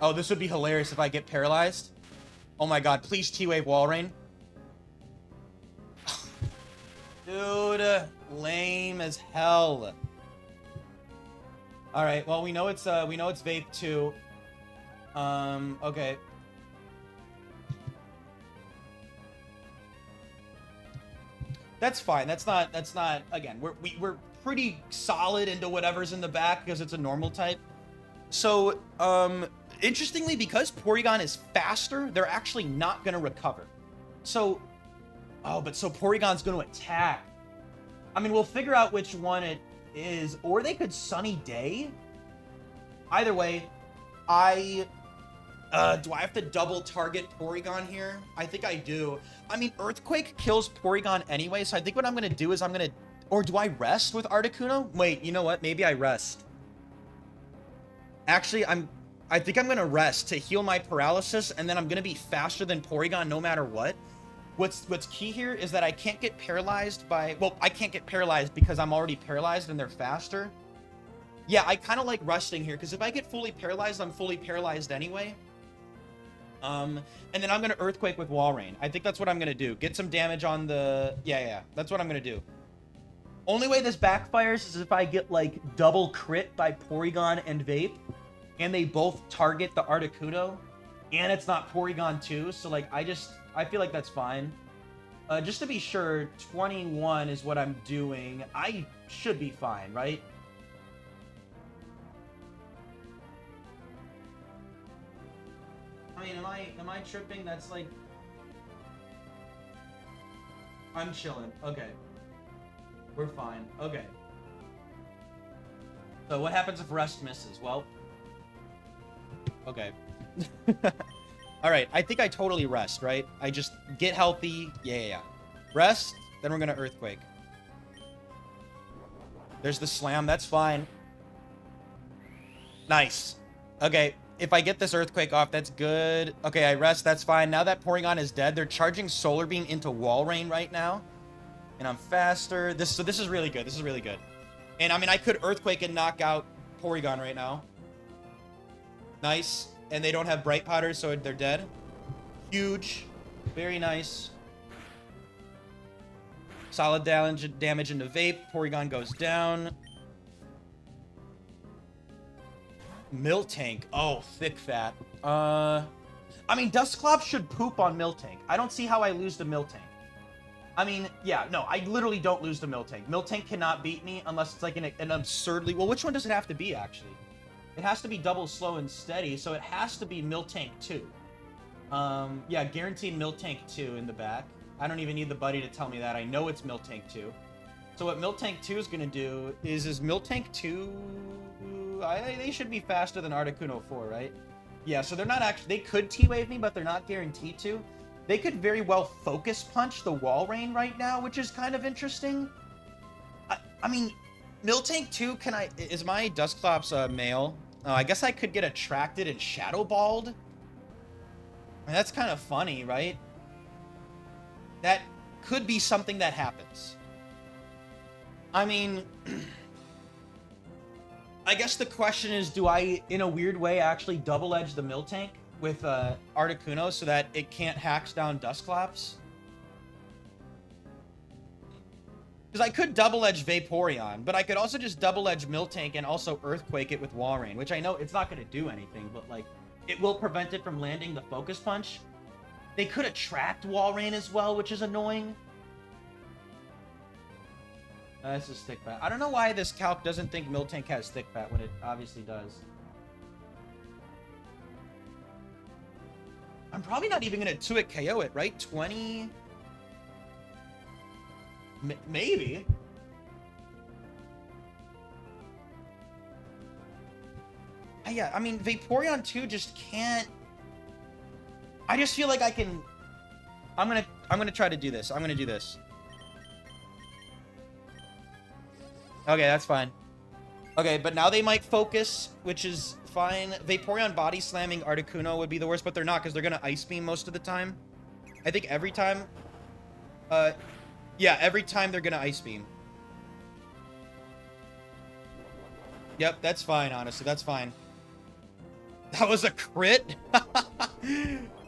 Speaker 1: Oh, this would be hilarious if I get paralyzed. Oh my god, please T-Wave Walrein. Dude, lame as hell. Alright, well, we know it's Vape 2. Okay. That's fine. That's not, again, we're pretty solid into whatever's in the back because it's a normal type. So, interestingly, because Porygon is faster, they're actually not going to recover. So, so Porygon's going to attack. I mean, we'll figure out which one it is, or they could Sunny Day. Either way, do I have to double target Porygon here? I think I do. I mean, Earthquake kills Porygon anyway, so I think what I'm going to do is or do I rest with Articuno? Wait, you know what? Maybe I rest. Actually, I think I'm going to rest to heal my paralysis, and then I'm going to be faster than Porygon no matter what. What's key here is that I can't get paralyzed by... Well, I can't get paralyzed because I'm already paralyzed and they're faster. Yeah, I kind of like resting here, because if I get fully paralyzed, I'm fully paralyzed anyway. And then I'm going to Earthquake with Walrein. I think that's what I'm going to do. Get some damage on the... Yeah, that's what I'm going to do. Only way this backfires is if I get, like, double crit by Porygon and Vape, and they both target the Articuno, and it's not Porygon 2, so, like, I feel like that's fine. Just to be sure, 21 is what I'm doing. I should be fine, right? I mean, am I tripping? That's like... I'm chilling. Okay. We're fine. Okay. So what happens if rest misses? Well... Okay. Alright, I think I totally rest, right? I just get healthy. Yeah. Rest, then we're gonna Earthquake. There's the Slam, that's fine. Nice. Okay. If I get this Earthquake off, that's good. Okay, I rest, that's fine. Now that Porygon is dead, they're charging Solar Beam into Walrein right now. And I'm faster. So this is really good. This is really good. And, I mean, I could Earthquake and knock out Porygon right now. Nice. And they don't have Bright Powder, so they're dead. Huge. Very nice. Solid damage into Vape. Porygon goes down. Miltank. Oh, Thick Fat. I mean, Dusclops should poop on Miltank. I don't see how I lose to Miltank. I mean, yeah, no, I literally don't lose to Miltank. Miltank cannot beat me unless it's like an absurdly... Well, which one does it have to be, actually? It has to be double slow and steady, so it has to be Miltank 2. Yeah, guaranteed Miltank 2 in the back. I don't even need the buddy to tell me that. I know it's Miltank 2. So what Miltank 2 is going to do is Miltank 2... they should be faster than Articuno 4, right? Yeah, so they're not actually... They could T-Wave me, but they're not guaranteed to. They could very well Focus Punch the Wall Rain right now, which is kind of interesting. I mean, Miltank 2, is my Dusclops male? Oh, I guess I could get attracted and Shadow Balled. I mean, that's kind of funny, right? That could be something that happens. I mean, I guess the question is, do I, in a weird way, actually double-edge the Miltank with Articuno so that it can't hacks down Dusclops? Because I could double-edge Vaporeon, but I could also just double-edge Miltank and also Earthquake it with Wall Rain, which I know it's not going to do anything, but, like, it will prevent it from landing the Focus Punch. They could attract Wall Rain as well, which is annoying. This is Thick Bat. I don't know why this calc doesn't think Miltank has Thick Bat when it obviously does. I'm probably not even going to 2-hit KO it, right? 20... maybe. Yeah, I mean, Vaporeon 2 just can't... I just feel like I can... I'm gonna try to do this. I'm gonna do this. Okay, that's fine. Okay, but now they might focus, which is fine. Vaporeon body slamming Articuno would be the worst, but they're not, because they're gonna Ice Beam most of the time. I think every time... yeah, every time they're gonna Ice Beam. Yep, that's fine, honestly. That's fine. That was a crit?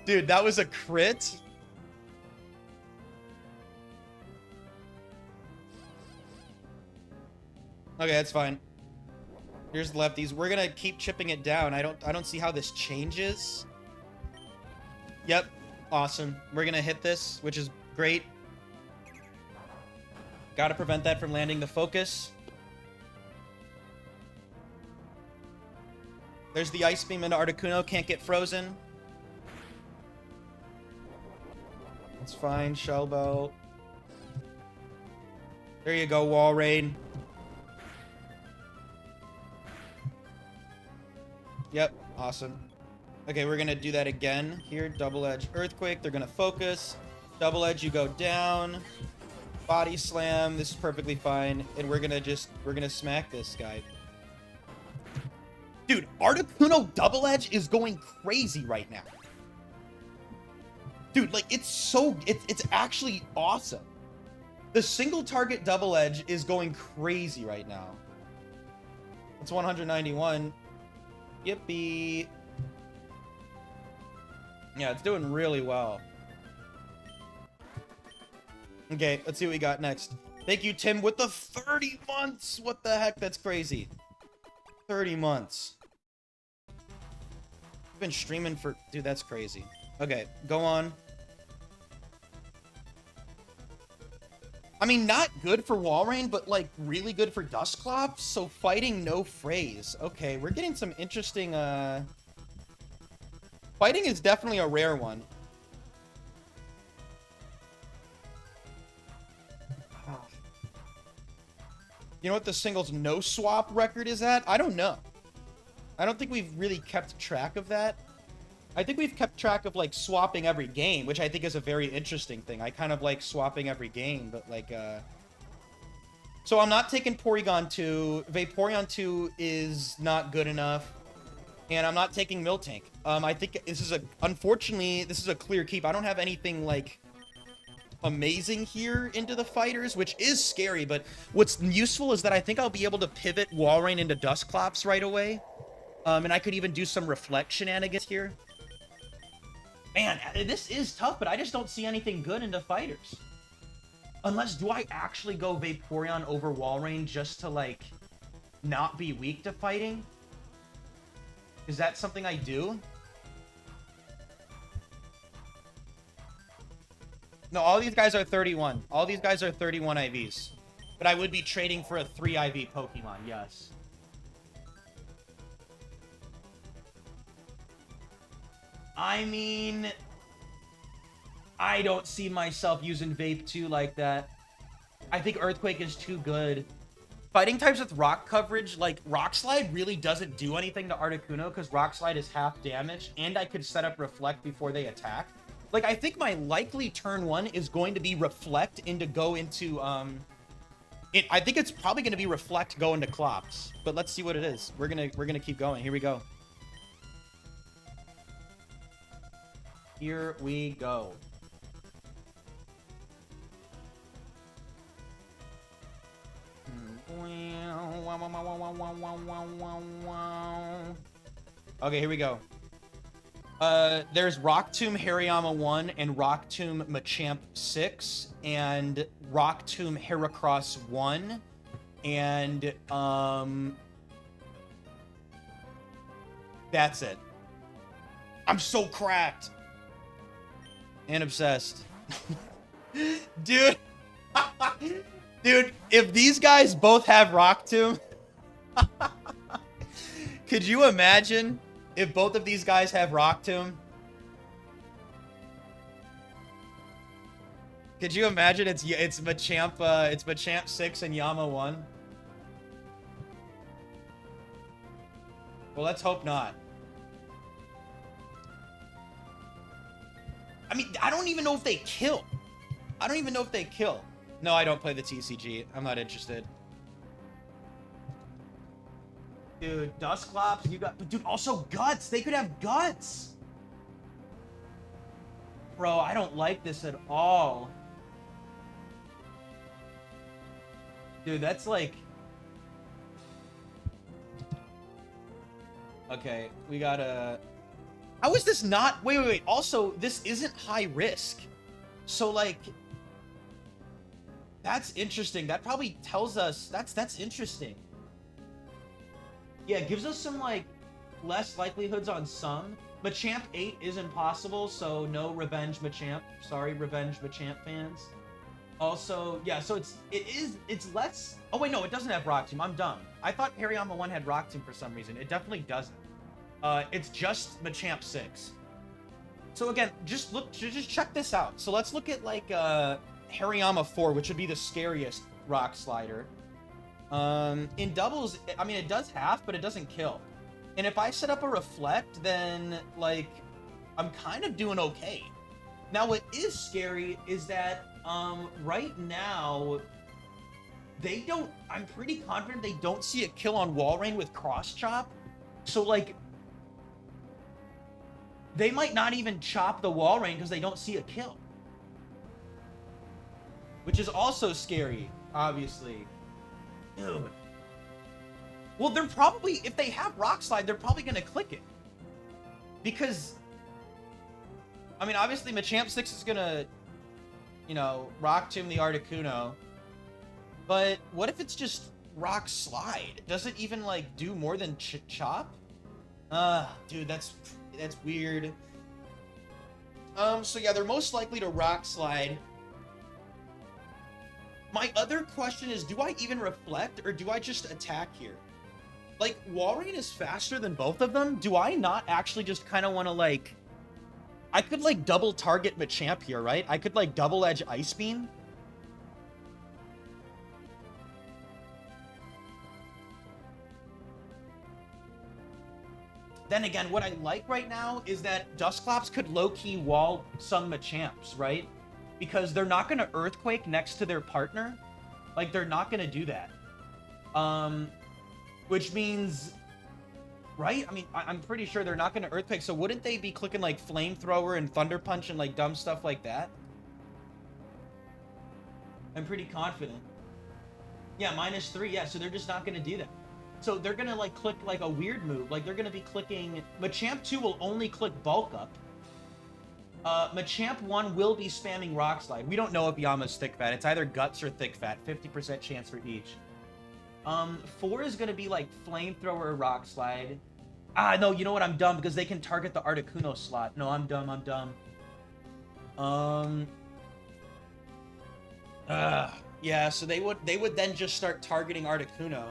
Speaker 1: Dude, that was a crit? Okay, that's fine. Here's lefties. We're gonna keep chipping it down. I don't see how this changes. Yep. Awesome. We're gonna hit this, which is great. Gotta prevent that from landing the focus. There's the Ice Beam into Articuno. Can't get frozen. That's fine. Shell Belt. There you go, Wall Rain. Yep, awesome. Okay, we're gonna do that again here. Double Edge Earthquake. They're gonna focus. Double Edge, you go down. Body Slam. This is perfectly fine. And we're gonna smack this guy. Dude, Articuno Double Edge is going crazy right now. Dude, like, it's actually awesome. The single target Double Edge is going crazy right now. It's 191. Yippee. Yeah, it's doing really well. Okay, let's see what we got next. Thank you, Tim, with the 30 months. What the heck? That's crazy. 30 months. I've been streaming for... Dude, that's crazy. Okay, go on. I mean, not good for Wall Rain, but, like, really good for Dusclops. So, fighting no phrase. Okay, we're getting some interesting, Fighting is definitely a rare one. You know what the singles no swap record is at? I don't know. I don't think we've really kept track of that. I think we've kept track of, like, swapping every game, which I think is a very interesting thing. I kind of like swapping every game, but, like, So I'm not taking Porygon 2. Vaporeon 2 is not good enough. And I'm not taking Miltank. I think this is unfortunately, this is a clear keep. I don't have anything, like, amazing here into the fighters, which is scary, but what's useful is that I think I'll be able to pivot Wall Rain into Dusclops right away. And I could even do some Reflect shenanigans here. Man, this is tough, but I just don't see anything good into fighters. Unless, do I actually go Vaporeon over Wall Rain just to, like, not be weak to fighting? Is that something I do? No, all these guys are 31. All these guys are 31 IVs. But I would be trading for a 3 IV Pokemon, yes. I mean, I don't see myself using Vape 2 like that. I think Earthquake is too good. Fighting types with rock coverage, like Rock Slide really doesn't do anything to Articuno because Rock Slide is half damage, and I could set up Reflect before they attack. Like, I think my likely turn 1 is going to be Reflect into go into, I think it's probably going to be Reflect go into Clops, but let's see what it is. We're gonna keep going. Here we go. Here we go. Okay, here we go. There's Rock Tomb Hariyama 1 and Rock Tomb Machamp 6 and Rock Tomb Heracross 1 and that's it. I'm so cracked and obsessed. Dude. Dude, if these guys both have Rock Tomb, could you imagine if both of these guys have Rock Tomb? Could you imagine it's Machamp 6 and Yama 1? Well, let's hope not. I mean, I don't even know if they kill. I don't even know if they kill. No, I don't play the TCG. I'm not interested. Dude, Dusclops, you got... Dude, also Guts. They could have Guts. Bro, I don't like this at all. Dude, that's like... Okay, we gotta... How is this not... Wait. Also, this isn't high risk. So, like... That's interesting. That probably tells us... That's interesting. Yeah, it gives us some, like, less likelihoods on some. Machamp 8 is impossible, so no Revenge Machamp. Sorry, Revenge Machamp fans. Also, yeah, so it's less... Oh, wait, no, it doesn't have Rock Tomb. I'm dumb. I thought Hariyama 1 had Rock Tomb for some reason. It definitely doesn't. It's just Machamp 6. So again, just check this out. So let's look at, like, Hariyama 4, which would be the scariest rock slider. In doubles, I mean, it does half, but it doesn't kill. And if I set up a Reflect, then, like, I'm kind of doing okay. Now, what is scary is that, right now, they don't... I'm pretty confident they don't see a kill on Walrein with Cross Chop. So, like, they might not even chop the Walrein because they don't see a kill. Which is also scary, obviously. Dude. Well, they're probably... If they have Rock Slide, they're probably going to click it. Because... I mean, obviously, Machamp 6 is going to, you know, Rock Tomb the Articuno. But what if it's just Rock Slide? Does it even, like, do more than chop? Dude, that's weird. So yeah, they're most likely to Rock Slide. My other question is, do I even Reflect, or do I just attack here? Like, Walrein is faster than both of them. Do I not actually just kind of want to, like... I could, like, double target Machamp here, right? I could, like, double edge Ice Beam. Then again, what I like right now is that Dusclops could low-key wall some Machamps, right? Because they're not going to Earthquake next to their partner. Like, they're not going to do that. Which means... Right? I mean, I'm pretty sure they're not going to Earthquake, so wouldn't they be clicking, like, Flamethrower and Thunder Punch and, like, dumb stuff like that? I'm pretty confident. Yeah, -3, yeah, so they're just not going to do that. So they're going to, like, click, like, a weird move. Like, they're going to be clicking... Machamp 2 will only click Bulk Up. Machamp 1 will be spamming Rock Slide. We don't know if Yama's Thick Fat. It's either Guts or Thick Fat. 50% chance for each. 4 is going to be, like, Flamethrower or Rock Slide. Ah, no, you know what? I'm dumb because they can target the Articuno slot. No, I'm dumb. Yeah, so they would then just start targeting Articuno.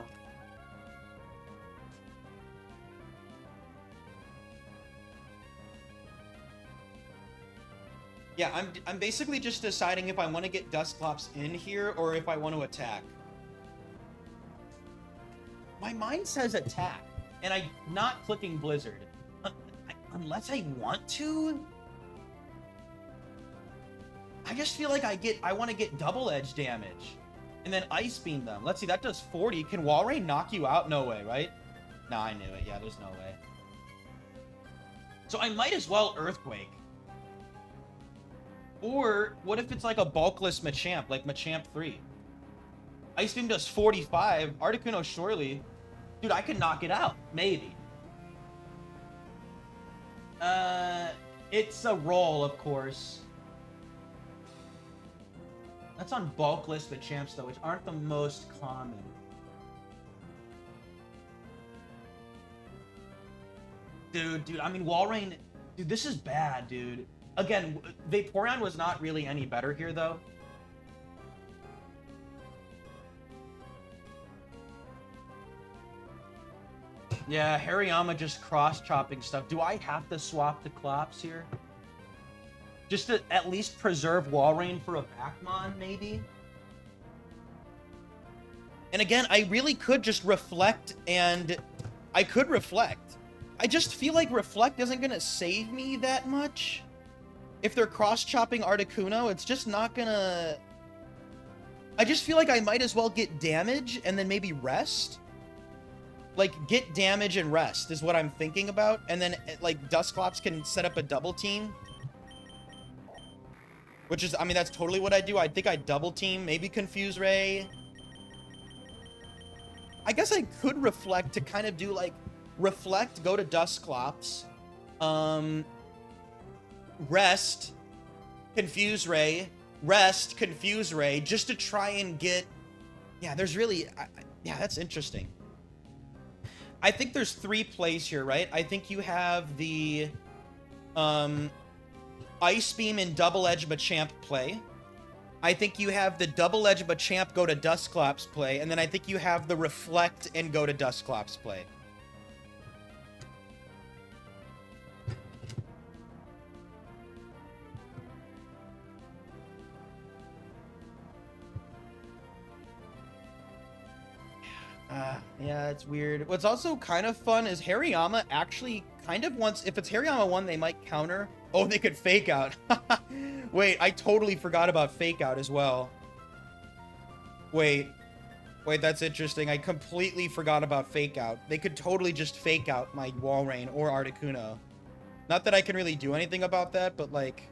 Speaker 1: Yeah, I'm basically just deciding if I want to get Dusclops in here or if I want to attack. My mind says attack, and I'm not clicking Blizzard. Unless I want to? I just feel like I want to get double edge damage. And then Ice Beam them. Let's see, that does 40. Can Walrein knock you out? No way, right? Nah, I knew it. Yeah, there's no way. So I might as well Earthquake. Or, what if it's like a bulkless Machamp, like Machamp 3? Ice Beam does 45. Articuno surely. Dude, I could knock it out. Maybe. It's a roll, of course. That's on bulkless Machamps, though, which aren't the most common. Dude, I mean, Walrein... Dude, this is bad, dude. Again, Vaporeon was not really any better here, though. Yeah, Hariyama just cross-chopping stuff. Do I have to swap the Clops here? Just to at least preserve Walrein for a Backmon, maybe? And again, I really could just Reflect, and I could Reflect. I just feel like Reflect isn't going to save me that much. If they're cross-chopping Articuno, it's just not going to... I just feel like I might as well get damage and then maybe rest. Like, get damage and rest is what I'm thinking about. And then, like, Dusclops can set up a double team. Which is, I mean, that's totally what I do. I think I double team, maybe Confuse Ray. I guess I could Reflect to kind of do, like, Reflect, go to Dusclops. Rest, Confuse Ray. Rest, Confuse Ray, just to try and get... Yeah, there's really... yeah, that's interesting. I think there's 3 plays here, right? I think you have the Ice Beam and Double Edge Machamp play. I think you have the Double Edge Machamp go to Dusclops play. And then I think you have the Reflect and go to Dusclops play. Yeah, it's weird. What's also kind of fun is Hariyama actually kind of wants... If it's Hariyama 1, they might counter. Oh, they could Fake Out. Wait, I totally forgot about Fake Out as well. Wait, that's interesting. I completely forgot about Fake Out. They could totally just Fake Out my Walrein or Articuno. Not that I can really do anything about that, but like...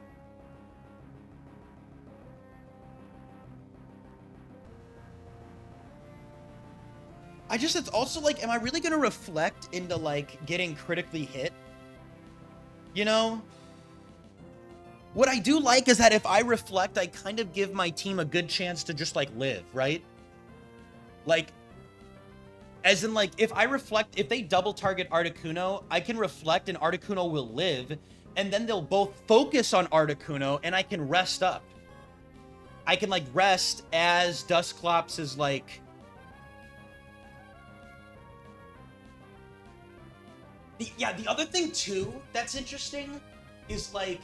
Speaker 1: it's also like, am I really gonna Reflect into like getting critically hit? You know? What I do like is that if I Reflect, I kind of give my team a good chance to just like live, right? Like, as in like, if I Reflect, if they double target Articuno, I can Reflect and Articuno will live, and then they'll both focus on Articuno and I can rest up. I can like rest as Dusclops is like... Yeah, the other thing, too, that's interesting is, like...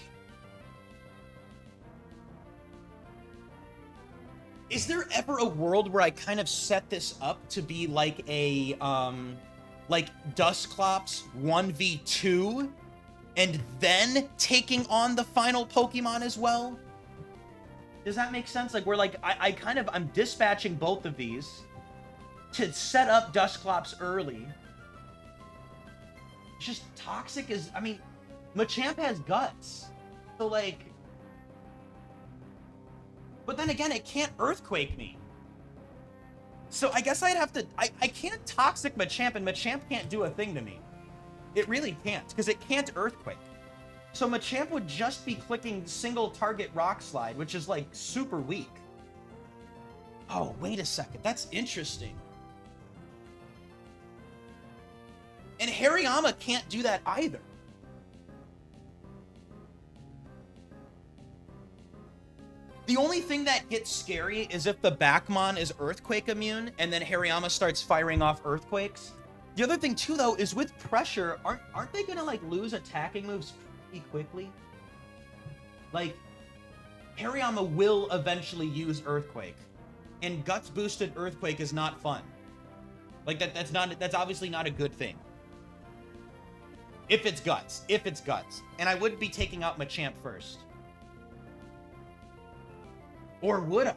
Speaker 1: Is there ever a world where I kind of set this up to be, like, a, like, Dusclops 1v2, and then taking on the final Pokemon as well? Does that make sense? Like, where, like, I'm dispatching both of these to set up Dusclops early. Just Toxic is... I mean, Machamp has guts. So, like... But then again, it can't Earthquake me. So I guess I'd have to... I can't Toxic Machamp, and Machamp can't do a thing to me. It really can't, because it can't Earthquake. So Machamp would just be clicking single target Rock Slide, which is, like, super weak. Oh, wait a second. That's interesting. And Hariyama can't do that either. The only thing that gets scary is if the Backmon is Earthquake immune, and then Hariyama starts firing off Earthquakes. The other thing, too, though, is with pressure, aren't they gonna, like, lose attacking moves pretty quickly? Like, Hariyama will eventually use Earthquake. And Guts boosted Earthquake is not fun. Like that's obviously not a good thing. If it's Guts. And I would be taking out Machamp first. Or would I?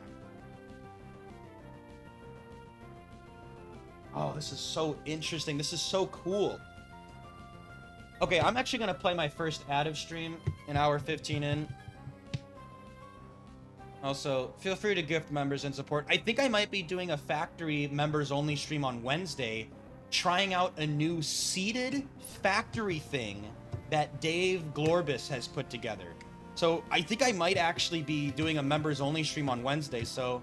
Speaker 1: Oh, this is so interesting. This is so cool. Okay, I'm actually going to play my first additive stream, an hour 15 in. Also, feel free to gift members and support. I think I might be doing a factory members only stream on Wednesday, trying out a new seeded factory thing that Dave Glorbus has put together. So I think I might actually be doing a members only stream on Wednesday. So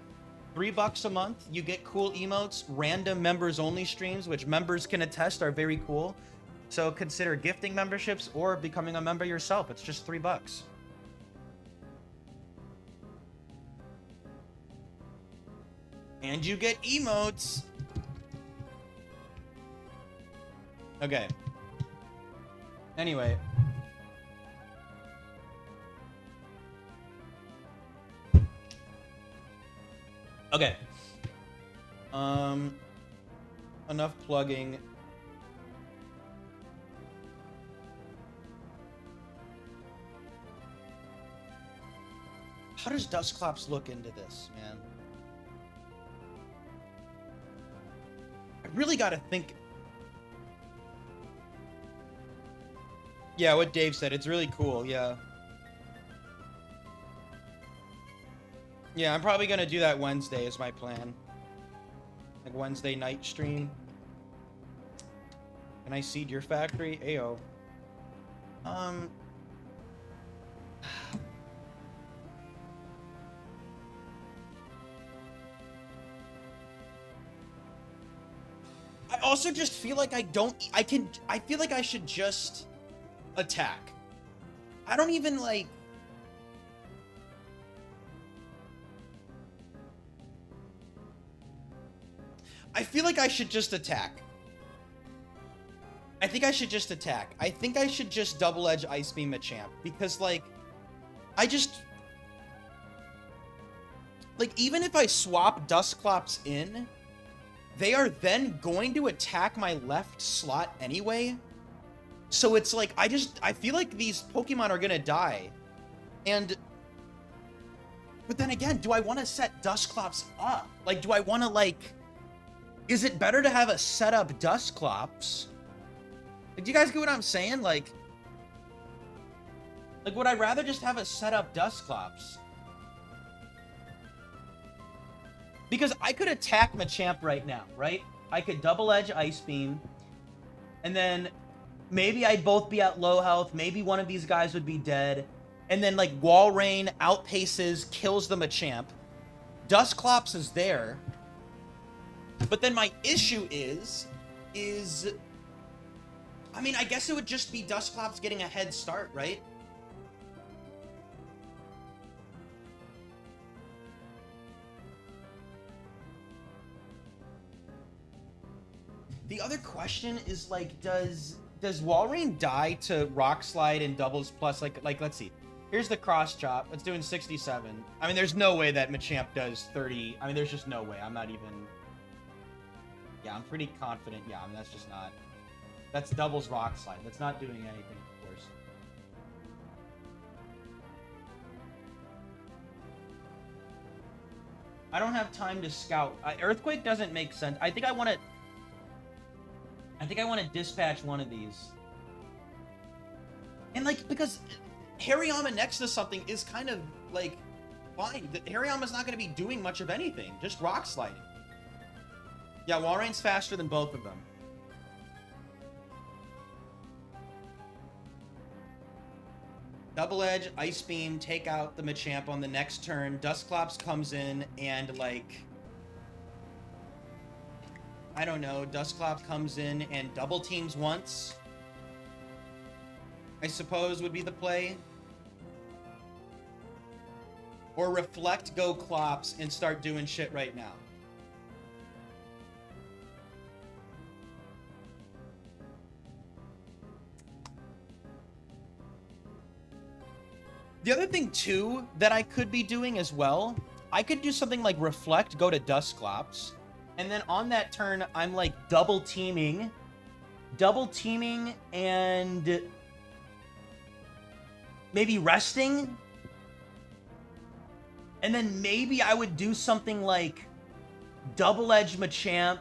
Speaker 1: $3 a month, you get cool emotes, random members only streams, which members can attest are very cool. So consider gifting memberships or becoming a member yourself. It's just $3. And you get emotes. Okay. Anyway. Okay. Enough plugging. How does Dustclops look into this, man? I really gotta think. Yeah, what Dave said, it's really cool, yeah. Yeah, I'm probably gonna do that Wednesday is my plan. Like Wednesday night stream. Can I seed your factory? Ayo. I also just feel like I feel like I should just attack. I don't even like... I feel like I should just attack. I think I should just attack. I think I should just double edge Ice Beam Machamp because like I just like even if I swap Dusclops in, they are then going to attack my left slot anyway. So it's like I feel like these Pokemon are gonna die. But then again, do I want to set Dusclops up? Like, do I want to like... Is it better to have a setup Dusclops? Like, do you guys get what I'm saying? Like, would I rather just have a setup Dusclops? Because I could attack Machamp right now, right? I could double edge Ice Beam, and then maybe I'd both be at low health. Maybe one of these guys would be dead, and then like Wall Rain outpaces, kills the Machamp. Dusclops is there. But then my issue is... I mean, I guess it would just be Dusclops getting a head start, right? The other question is, like, does Walrein die to Rock Slide and Doubles Plus? Like, let's see. Here's the Cross Chop. It's doing 67. I mean, there's no way that Machamp does 30. I mean, there's just no way. I'm not even... Yeah, I'm pretty confident. Yeah, I mean, that's just not... That's Doubles Rock Slide. That's not doing anything, of course. I don't have time to scout. Earthquake doesn't make sense. I think I want to dispatch one of these. And, like, because Hariyama next to something is kind of, like, fine. Hariyama's not going to be doing much of anything. Just Rock Sliding. Yeah, Walrein's faster than both of them. Double Edge, Ice Beam, take out the Machamp on the next turn. Dusclops comes in and, like... I don't know. Dusclops comes in and double teams once. I suppose would be the play. Or Reflect, go Clops, and start doing shit right now. The other thing, too, that I could be doing as well, I could do something like Reflect, go to Dusclops, and then on that turn, I'm, like, double teaming, and maybe resting, and then maybe I would do something like Double Edge Machamp.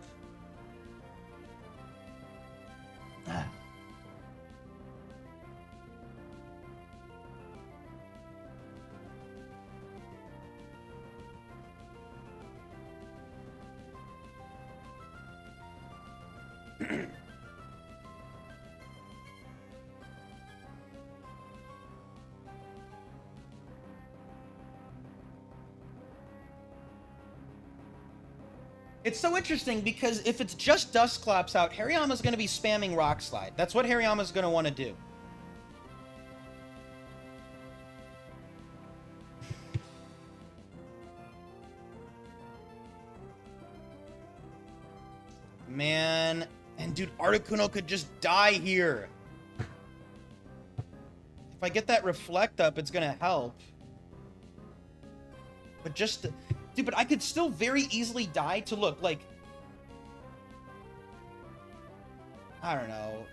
Speaker 1: It's so interesting because if it's just Dusclops out, Hariyama's going to be spamming Rock Slide. That's what Hariyama's going to want to do. Man, and dude, Articuno could just die here. If I get that Reflect up, it's going to help. But just... Dude, but I could still very easily die to look, like... I don't know.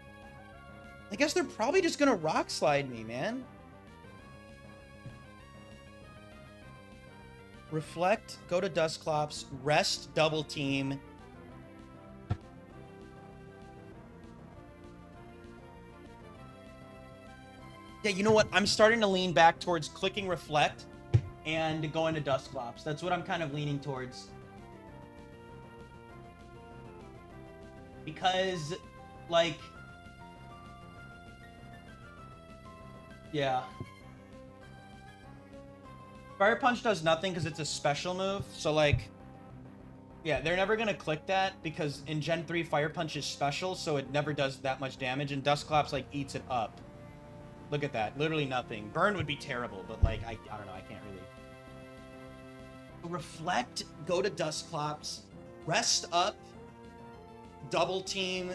Speaker 1: I guess they're probably just gonna Rock Slide me, man. Reflect, go to Dusclops, rest, double team. Yeah, you know what? I'm starting to lean back towards clicking Reflect and going to Dusclops. That's what I'm kind of leaning towards. Because, like... Yeah. Fire Punch does nothing because it's a special move. So, like... Yeah, they're never going to click that because in Gen 3, Fire Punch is special, so it never does that much damage, and Dusclops, like, eats it up. Look at that. Literally nothing. Burn would be terrible, but, like, I don't know. I can't really... Reflect, go to Dusclops, rest up, double team,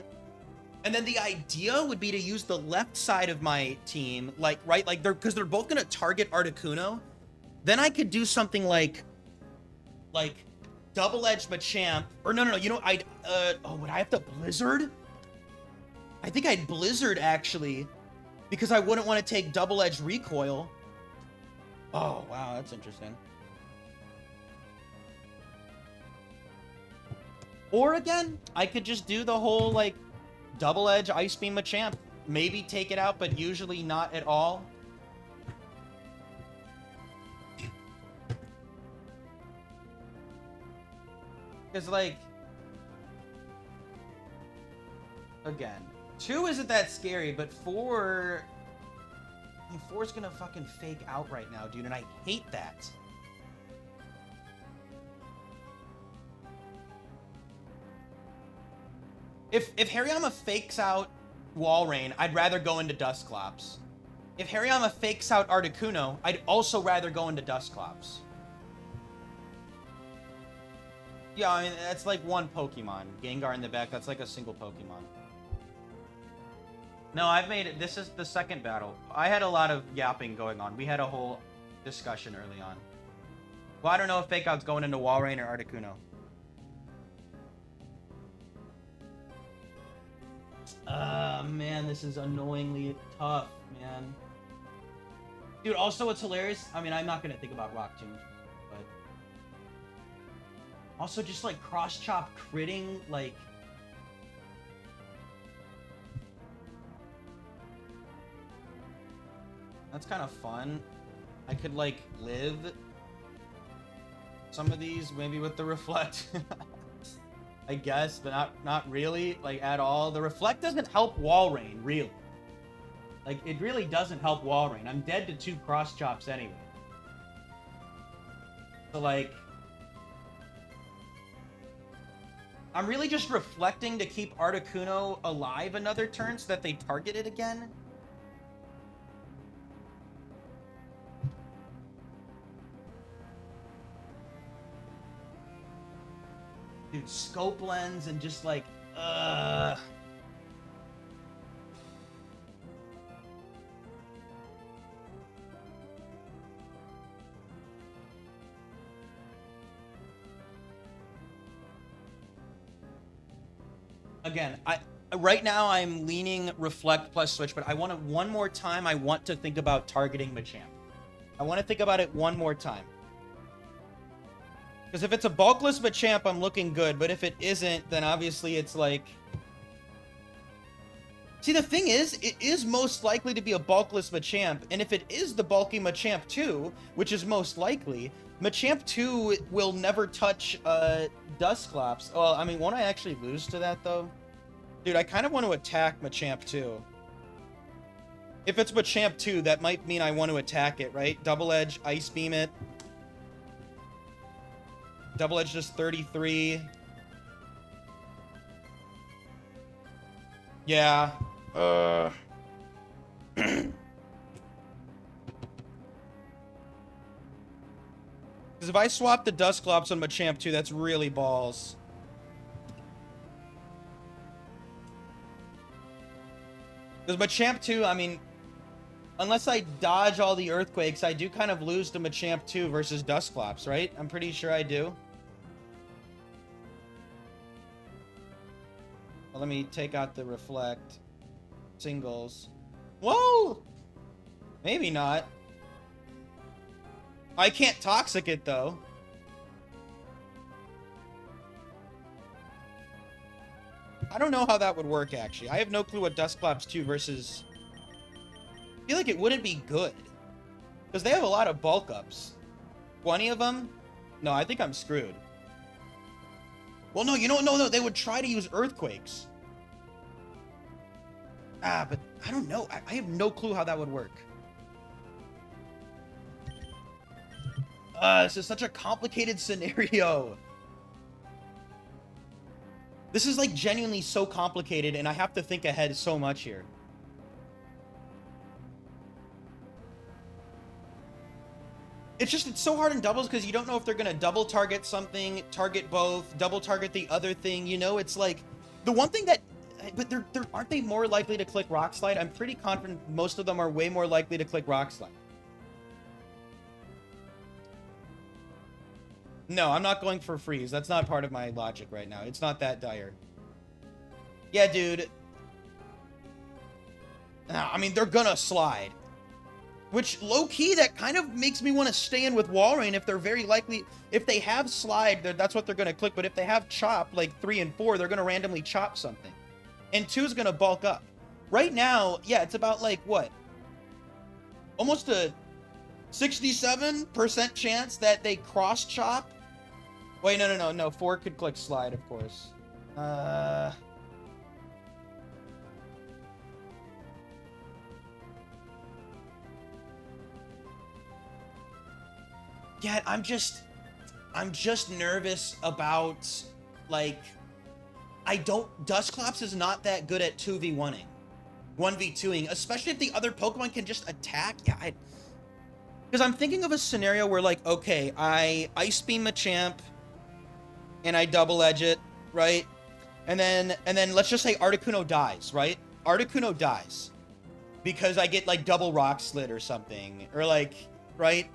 Speaker 1: and then the idea would be to use the left side of my team, like, right, like, because they're both going to target Articuno. Then I could do something like Double Edge Machamp, or no, you know, would I have to Blizzard? I think I'd Blizzard, actually, because I wouldn't want to take Double Edge Recoil. Oh, wow, that's interesting. Or again, I could just do the whole, like, Double Edge Ice Beam Machamp. Maybe take it out, but usually not at all. Because, like... Again, 2 isn't that scary, but 4... I mean, 4's gonna fucking fake out right now, dude, and I hate that. If Hariyama fakes out Walrein, I'd rather go into Dusclops. If Hariyama fakes out Articuno, I'd also rather go into Dusclops. Yeah, I mean, that's like one Pokemon. Gengar in the back, that's like a single Pokemon. No, I've made it. This is the second battle. I had a lot of yapping going on. We had a whole discussion early on. Well, I don't know if fake out's going into Walrein or Articuno. Man, this is annoyingly tough, man. Dude, also what's hilarious, I mean, I'm not gonna think about Rock Tomb, but... Also, just, like, cross-chop critting, like... That's kind of fun. I could, like, live some of these, maybe with the Reflect. I guess, but not really, like, at all. The Reflect doesn't help Walrein, really. Like, it really doesn't help Walrein. I'm dead to 2 cross-chops anyway. So, like... I'm really just reflecting to keep Articuno alive another turn so that they target it again. Dude, scope lens and just like, Again, right now I'm leaning reflect plus switch, but I want to one more time. I want to think about targeting Machamp. I want to think about it one more time. Because if it's a bulkless Machamp, I'm looking good. But if it isn't, then obviously it's like... See, the thing is, it is most likely to be a bulkless Machamp. And if it is the bulky Machamp 2, which is most likely, Machamp 2 will never touch Dusclops. Well, I mean, won't I actually lose to that, though? Dude, I kind of want to attack Machamp 2. If it's Machamp 2, that might mean I want to attack it, right? Double Edge, Ice Beam it. Double Edge just 33. Yeah. Because if I swap the Dusclops on Machamp 2, that's really balls. Because Machamp 2, I mean, unless I dodge all the Earthquakes, I do kind of lose to Machamp 2 versus Dusclops, right? I'm pretty sure I do. Well, let me take out the Reflect. Singles. Whoa! Maybe not. I can't Toxic it, though. I don't know how that would work, actually. I have no clue what Dusclops 2 versus... I feel like it wouldn't be good. Because they have a lot of bulk ups. 20 of them? No, I think I'm screwed. Well, no, you know, no, they would try to use Earthquakes. Ah, but I don't know. I have no clue how that would work. This is such a complicated scenario. This is like genuinely so complicated, and I have to think ahead so much here. It's so hard in doubles because you don't know if they're going to double target something, target both, double target the other thing. You know, it's like the one thing that, but aren't they more likely to click Rock Slide? I'm pretty confident most of them are way more likely to click Rock Slide. No, I'm not going for Freeze. That's not part of my logic right now. It's not that dire. Yeah, dude. I mean, they're gonna slide. Which, low-key, that kind of makes me want to stay in with Walrein if they're very likely... If they have Slide, that's what they're going to click. But if they have Chop, like 3 and 4, they're going to randomly chop something. And 2 is going to bulk up. Right now, yeah, it's about, like, what? Almost a 67% chance that they cross-chop. Wait, no. 4 could click Slide, of course. Yeah, I'm just nervous about, like, Dusclops is not that good at 2v1ing. 1v2ing, especially if the other Pokemon can just attack. Yeah, because I'm thinking of a scenario where, like, okay, I Ice Beam Machamp, and I Double Edge it, right? And then let's just say Articuno dies, right? Articuno dies. Because I get, like, double Rock Slid or something. Or, like, right?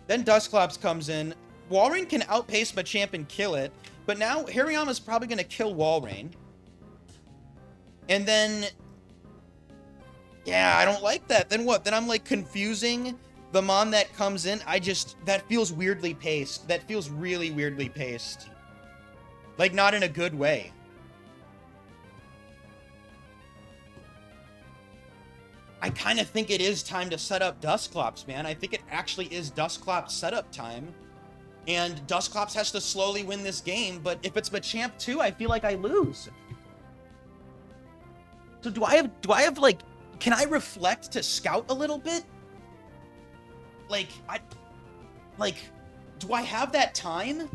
Speaker 1: Then Dusclops comes in. Walrein can outpace Machamp and kill it. But now Hariyama's probably going to kill Walrein. And then... yeah, I don't like that. Then what? Then I'm, like, confusing the Mon that comes in. That feels weirdly paced. That feels really weirdly paced. Like, not in a good way. I kind of think it is time to set up Dusclops, man. I think it actually is Dusclops setup time. And Dusclops has to slowly win this game, but if it's Machamp 2, I feel like I lose. So do I have, like, can I reflect to scout a little bit? Like, do I have that time?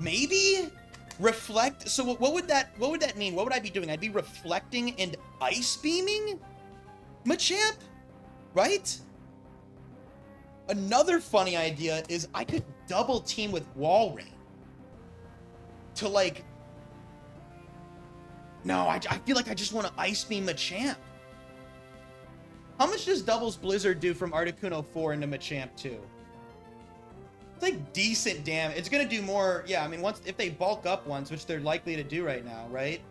Speaker 1: Maybe? Reflect? So what would that mean? What would I be doing? I'd be reflecting and Ice Beaming Machamp, right? Another funny idea is I could double team with Walrein to, like... No, I feel like I just want to Ice Beam Machamp. How much does Doubles Blizzard do from Articuno 4 into Machamp 2? It's like decent damage. It's going to do more... yeah, I mean, if they bulk up once, which they're likely to do right now, right?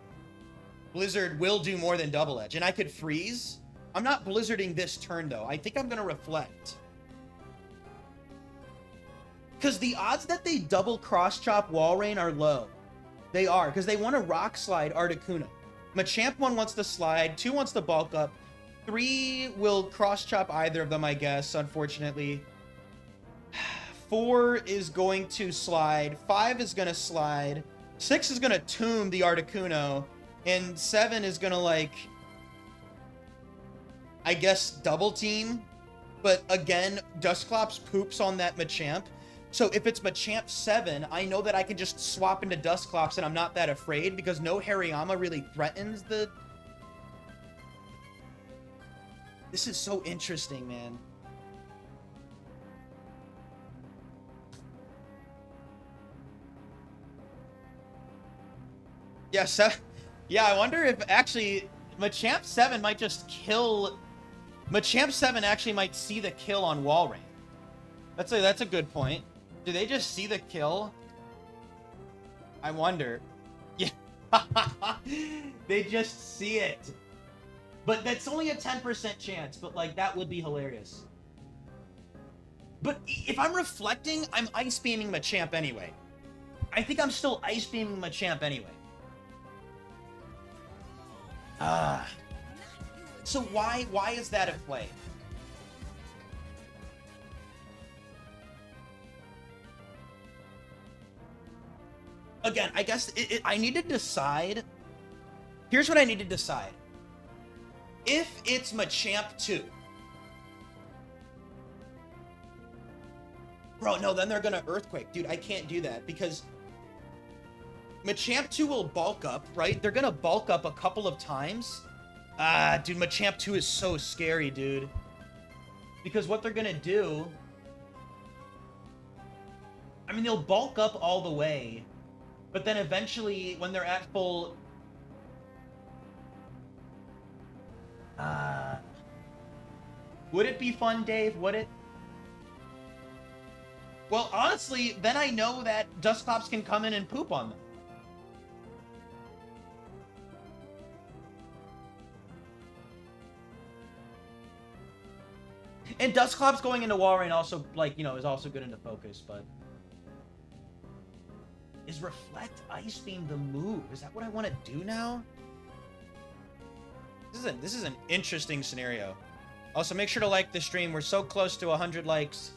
Speaker 1: Blizzard will do more than double edge. And I could freeze. I'm not blizzarding this turn, though. I think I'm going to reflect. Because the odds that they double cross-chop Wall Rain are low. They are, because they want to rock slide Articuno. Machamp 1 wants to slide, 2 wants to bulk up, 3 will cross-chop either of them, I guess, unfortunately. 4 is going to slide, 5 is going to slide, 6 is going to tomb the Articuno, and 7 is going to, like, I guess, double team. But again, Dusclops poops on that Machamp. So if it's Machamp 7, I know that I can just swap into Dusclops and I'm not that afraid because no Hariyama really threatens the... This is so interesting, man. Yeah, yeah, I wonder if actually Machamp 7 might just kill... Machamp 7 actually might see the kill on Wall Rain. That's a good point. Do they just see the kill? I wonder. Yeah. They just see it. But that's only a 10% chance, but like that would be hilarious. But if I'm reflecting, I'm ice beaming Machamp anyway. I think I'm still ice beaming Machamp anyway. So why is that at play? Again, I guess I need to decide. Here's what I need to decide. If it's Machamp 2. Bro, no, then they're gonna Earthquake. Dude, I can't do that because Machamp 2 will bulk up, right? They're gonna bulk up a couple of times. Dude, Machamp 2 is so scary, dude. Because what they're gonna do... I mean, they'll bulk up all the way. But then eventually, when they're at full... Would it be fun, Dave? Would it? Well, honestly, then I know that Dusclops can come in and poop on them. And Dusclops going into Wall Rain also, like, you know, is also good into focus, but... Is Reflect Ice Beam the move? Is that what I want to do now? This is an interesting scenario. Also, make sure to like the stream. We're so close to 100 likes.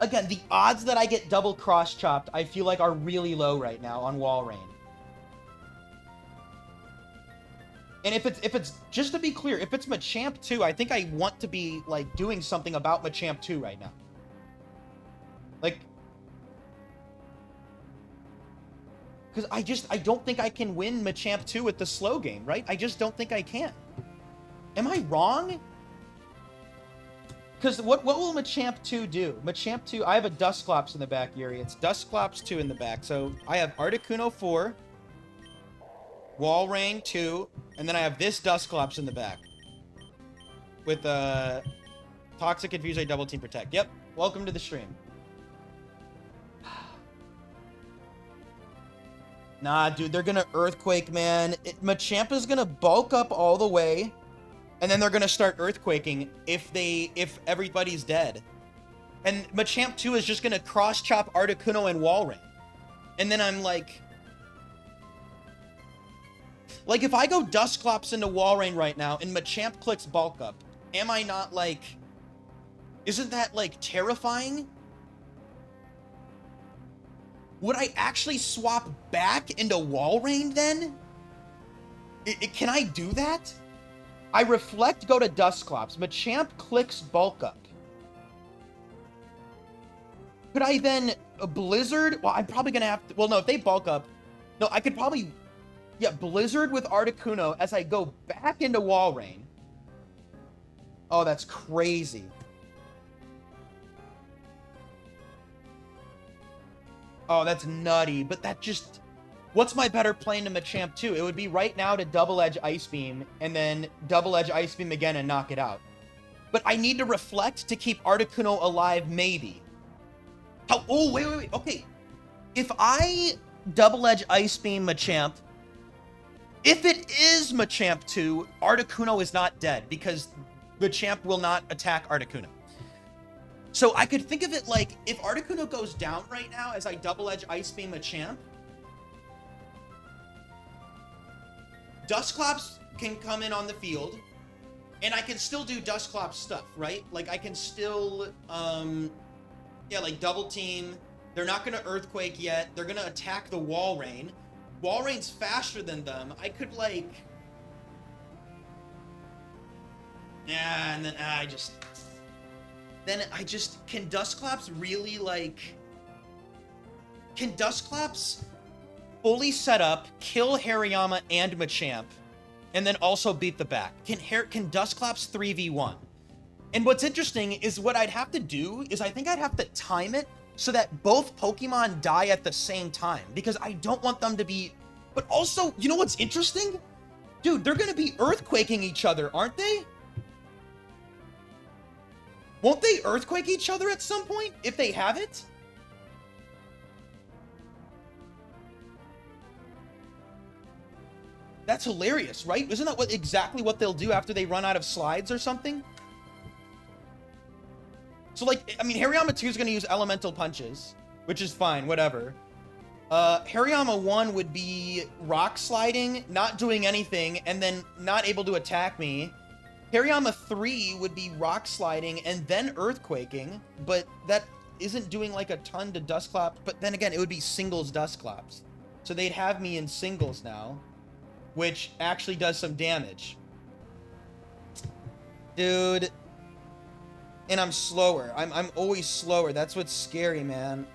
Speaker 1: Again, the odds that I get double cross-chopped, I feel like are really low right now on Wall Rain. And if it's just to be clear, if it's Machamp 2, I think I want to be like doing something about Machamp 2 right now. Like, because I don't think I can win Machamp 2 with the slow game, right? I just don't think I can. Am I wrong? Because what will Machamp 2 do? Machamp 2, I have a Dusclops in the back, Yuri. It's Dusclops 2 in the back. So I have Articuno 4, Wall Rain 2, and then I have this Dusclops in the back. With Toxic Infuse, Double Team Protect. Yep, welcome to the stream. Nah, dude, they're gonna Earthquake, man. Machamp is gonna bulk up all the way. And then they're gonna start Earthquaking if everybody's dead. And Machamp 2 is just gonna cross-chop Articuno and Wall Rain. And then I'm like... Like, if I go Dusclops into Wall Rain right now and Machamp clicks Bulk Up, am I not, like... Isn't that, like, terrifying? Would I actually swap back into Wall Rain, then? Can I do that? I reflect, go to Dusclops. Machamp clicks Bulk Up. Could I then Blizzard? Well, I'm probably going to have to... Well, no, if they Bulk Up... No, I could probably... Yeah, Blizzard with Articuno as I go back into Wall Rain. Oh, that's crazy. Oh, that's nutty. But that just... What's my better play into Machamp 2? It would be right now to Double Edge Ice Beam, and then Double Edge Ice Beam again and knock it out. But I need to Reflect to keep Articuno alive, maybe. How? Oh, wait. Okay. If I Double Edge Ice Beam Machamp, if it is Machamp 2, Articuno is not dead, because Machamp will not attack Articuno. So I could think of it like, if Articuno goes down right now as I Double Edge Ice Beam Machamp, Dusclops can come in on the field, and I can still do Dusclops stuff, right? Like, I can still, yeah, like, double team. They're not going to Earthquake yet. They're going to attack the Wall Rain. Wall Rain's faster than them. I could, like... Yeah, and then Then I just... Can Dusclops really, like... Can Dusclops fully set up, kill Hariyama and Machamp, and then also beat the back? Can Dusclops 3v1? And what's interesting is what I'd have to do is I think I'd have to time it so that both Pokemon die at the same time, because I don't want them to be... But also, you know what's interesting? Dude, they're going to be Earthquaking each other, aren't they? Won't they Earthquake each other at some point, if they have it? That's hilarious, right? Isn't that exactly what they'll do after they run out of slides or something? So, like, I mean, Hariyama 2 is going to use Elemental Punches, which is fine, whatever. Hariyama 1 would be Rock Sliding, not doing anything, and then not able to attack me. Hariyama 3 would be Rock Sliding and then Earthquaking, but that isn't doing, like, a ton to Dusclops. But then again, it would be singles Dusclops. So they'd have me in singles now, which actually does some damage. Dude. And I'm slower. I'm always slower. That's what's scary, man.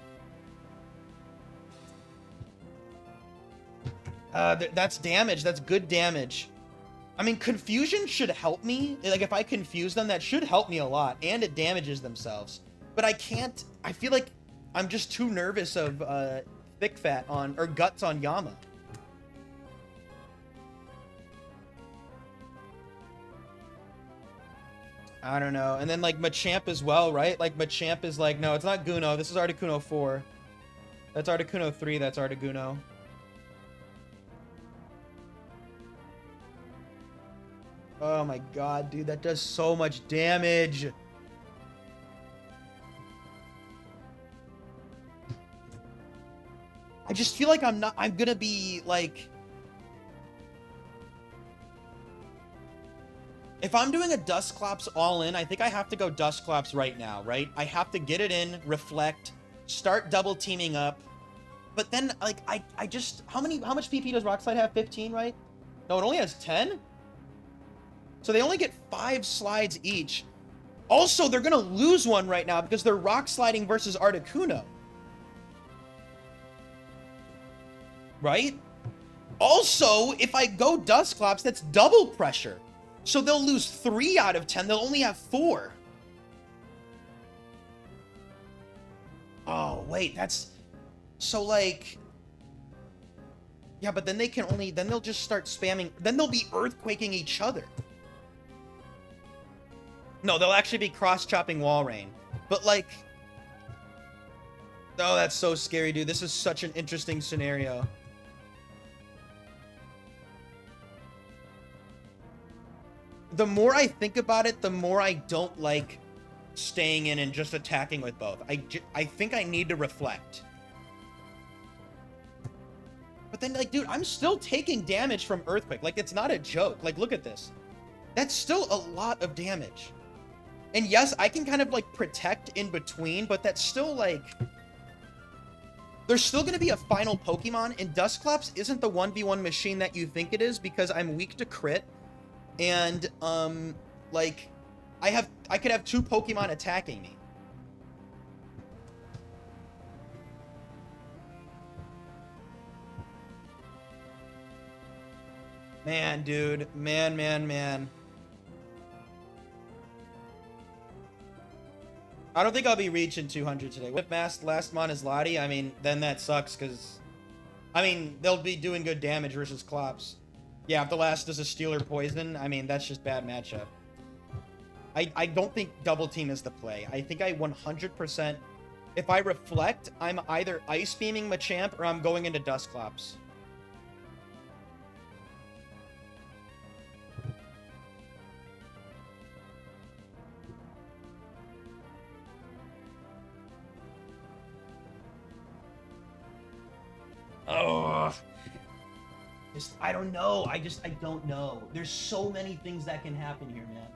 Speaker 1: That's damage. That's good damage. I mean, Confusion should help me. Like, if I confuse them, that should help me a lot. And it damages themselves. But I can't... I feel like I'm just too nervous of Thick Fat on... Or Guts on Yama. I don't know. And then, like, Machamp as well, right? Like, Machamp is like, no, it's not Guno. This is Articuno 4. That's Articuno 3. That's Articuno. Oh my god, dude. That does so much damage. I just feel like I'm gonna be, like... If I'm doing a Dusclops all-in, I think I have to go Dusclops right now, right? I have to get it in, Reflect, start double teaming up. But then, like, I just... How much PP does Rock Slide have? 15, right? No, it only has 10? So they only get 5 slides each. Also, they're gonna lose one right now because they're Rock Sliding versus Articuno. Right? Also, if I go Dusclops, that's double pressure. So they'll lose 3 out of 10. They'll only have 4. Oh, wait, that's... So, like... Yeah, but then they can only... Then they'll just start spamming... Then they'll be Earthquaking each other. No, they'll actually be cross-chopping Wall Rain. But, like... Oh, that's so scary, dude. This is such an interesting scenario. The more I think about it, the more I don't like staying in and just attacking with both. I think I need to Reflect. But then, like, dude, I'm still taking damage from Earthquake. Like, it's not a joke. Like, look at this. That's still a lot of damage. And yes, I can kind of, like, protect in between, but that's still, like... There's still going to be a final Pokemon, and Dusclops isn't the 1v1 machine that you think it is because I'm weak to crit. And, like, I could have 2 Pokemon attacking me. Man, dude. Man. I don't think I'll be reaching 200 today. If last mon is Lottie, I mean, then that sucks, because... I mean, they'll be doing good damage versus Klops. Yeah, if the last is a Stealer Poison, I mean, that's just bad matchup. I don't think double team is the play. I think I 100%... If I reflect, I'm either Ice Beaming Machamp or I'm going into Dusclops. Oh, I don't know. I don't know. There's so many things that can happen here, man.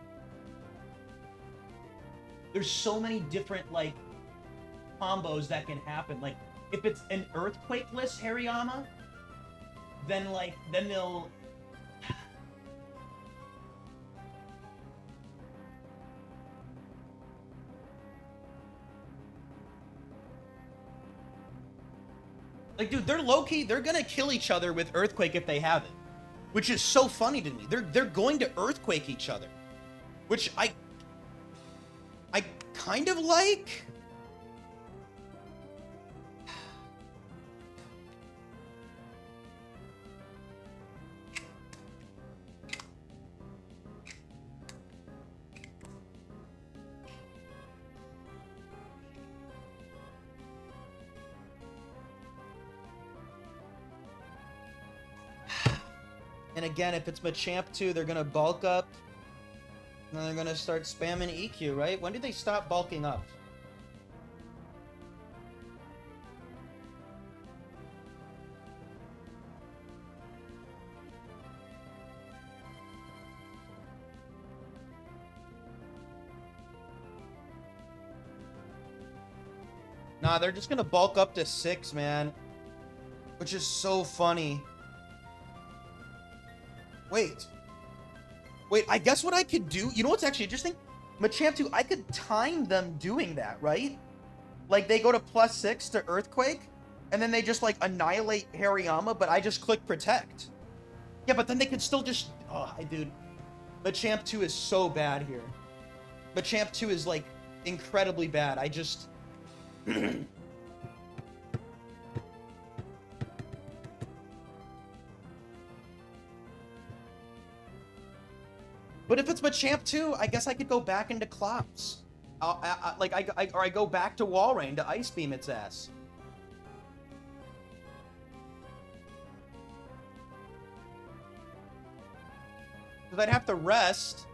Speaker 1: There's so many different, like, combos that can happen. Like, if it's an Earthquake-less Hariyama, then they'll... Like, dude, they're low-key, they're gonna kill each other with Earthquake if they have it. Which is so funny to me. They're going to Earthquake each other. Which I kind of like. And again, if it's Machamp 2, they're gonna bulk up. And then they're gonna start spamming EQ, right? When did they stop bulking up? Nah, they're just gonna bulk up to 6, man. Which is so funny. Wait, I guess what I could do... You know what's actually interesting? Machamp 2, I could time them doing that, right? Like, they go to +6 to Earthquake, and then they just, like, annihilate Hariyama, but I just click Protect. Yeah, but then they could still just... Oh, dude. Machamp 2 is so bad here. Machamp 2 is, like, incredibly bad. I just... But if it's Machamp 2, I guess I could go back into Klops. Or I go back to Walrein to Ice Beam its ass. Because I'd have to rest.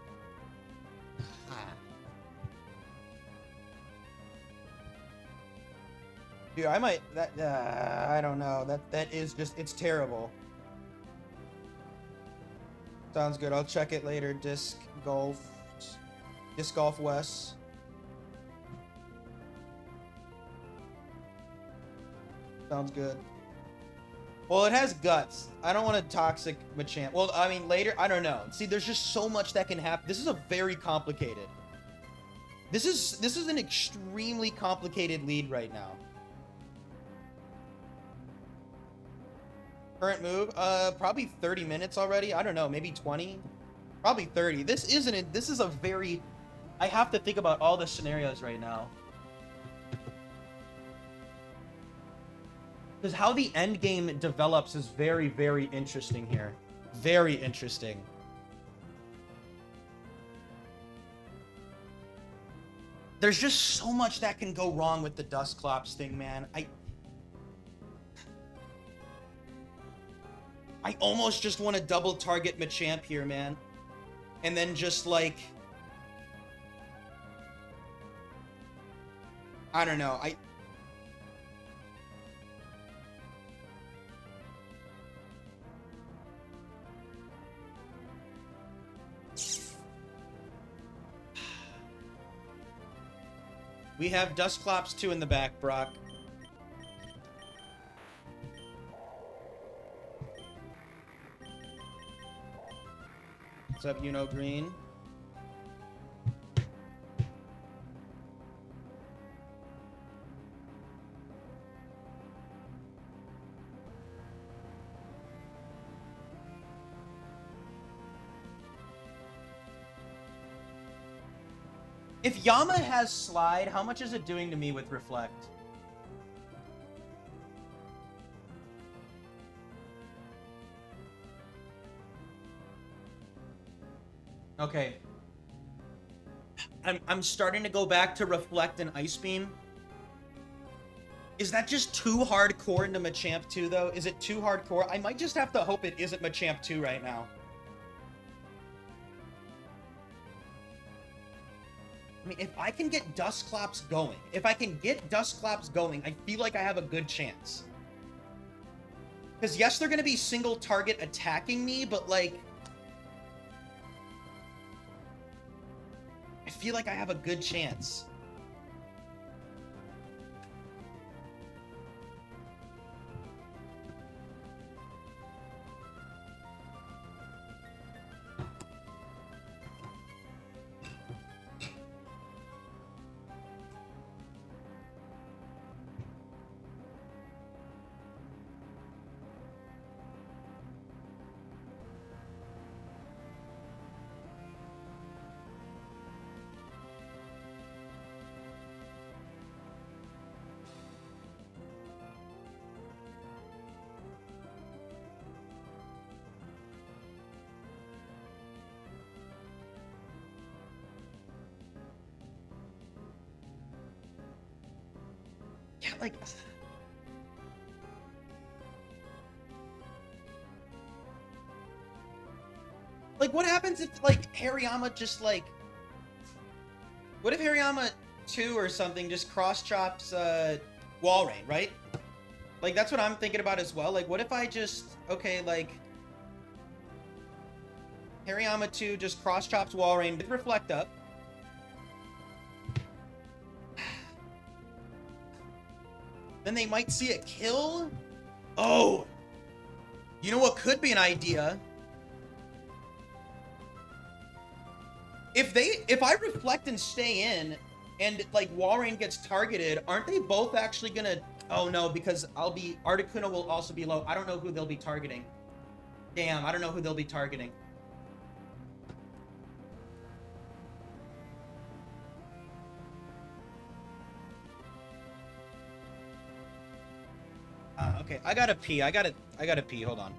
Speaker 1: Dude, I might... I don't know. That is just... It's terrible. Sounds good. I'll check it later. Disc Golf West. Sounds good. Well, it has Guts. I don't want a Toxic Machamp. Well, I mean, later, I don't know. See, there's just so much that can happen. This is a very complicated. This is an extremely complicated lead right now. Current move, probably 30 minutes already. I don't know, maybe 20, probably 30. This is a very, I have to think about all the scenarios right now. Because how the end game develops is very, very interesting here. Very interesting. There's just so much that can go wrong with the Dusclops thing, man. I almost just want to double target Machamp here, man. And then just, like... I don't know. We have Dusclops 2 in the back, Brock. What's up, Green? If Yama has slide, how much is it doing to me with reflect? Okay. I'm starting to go back to reflect and ice beam. Is that just too hardcore into Machamp 2 though? Is it too hardcore? I might just have to hope it isn't Machamp 2 right now. I mean, if I can get Dusclops going, I feel like I have a good chance. Because yes, they're going to be single target attacking me, but like, I feel like I have a good chance. Yeah, like what happens if like Hariyama just like, what if Hariyama 2 or something just cross chops Walrein, right? Like that's what I'm thinking about as well. Like what if I just, okay, like Hariyama 2 just cross chops Walrein with reflect up. Then they might see a kill. Oh, you know what could be an idea? If I reflect and stay in, and like Walrein gets targeted, aren't they both actually gonna? Oh no, because Articuno will also be low. I don't know who they'll be targeting. Damn, I don't know who they'll be targeting. Okay, I gotta pee. I gotta pee. Hold on.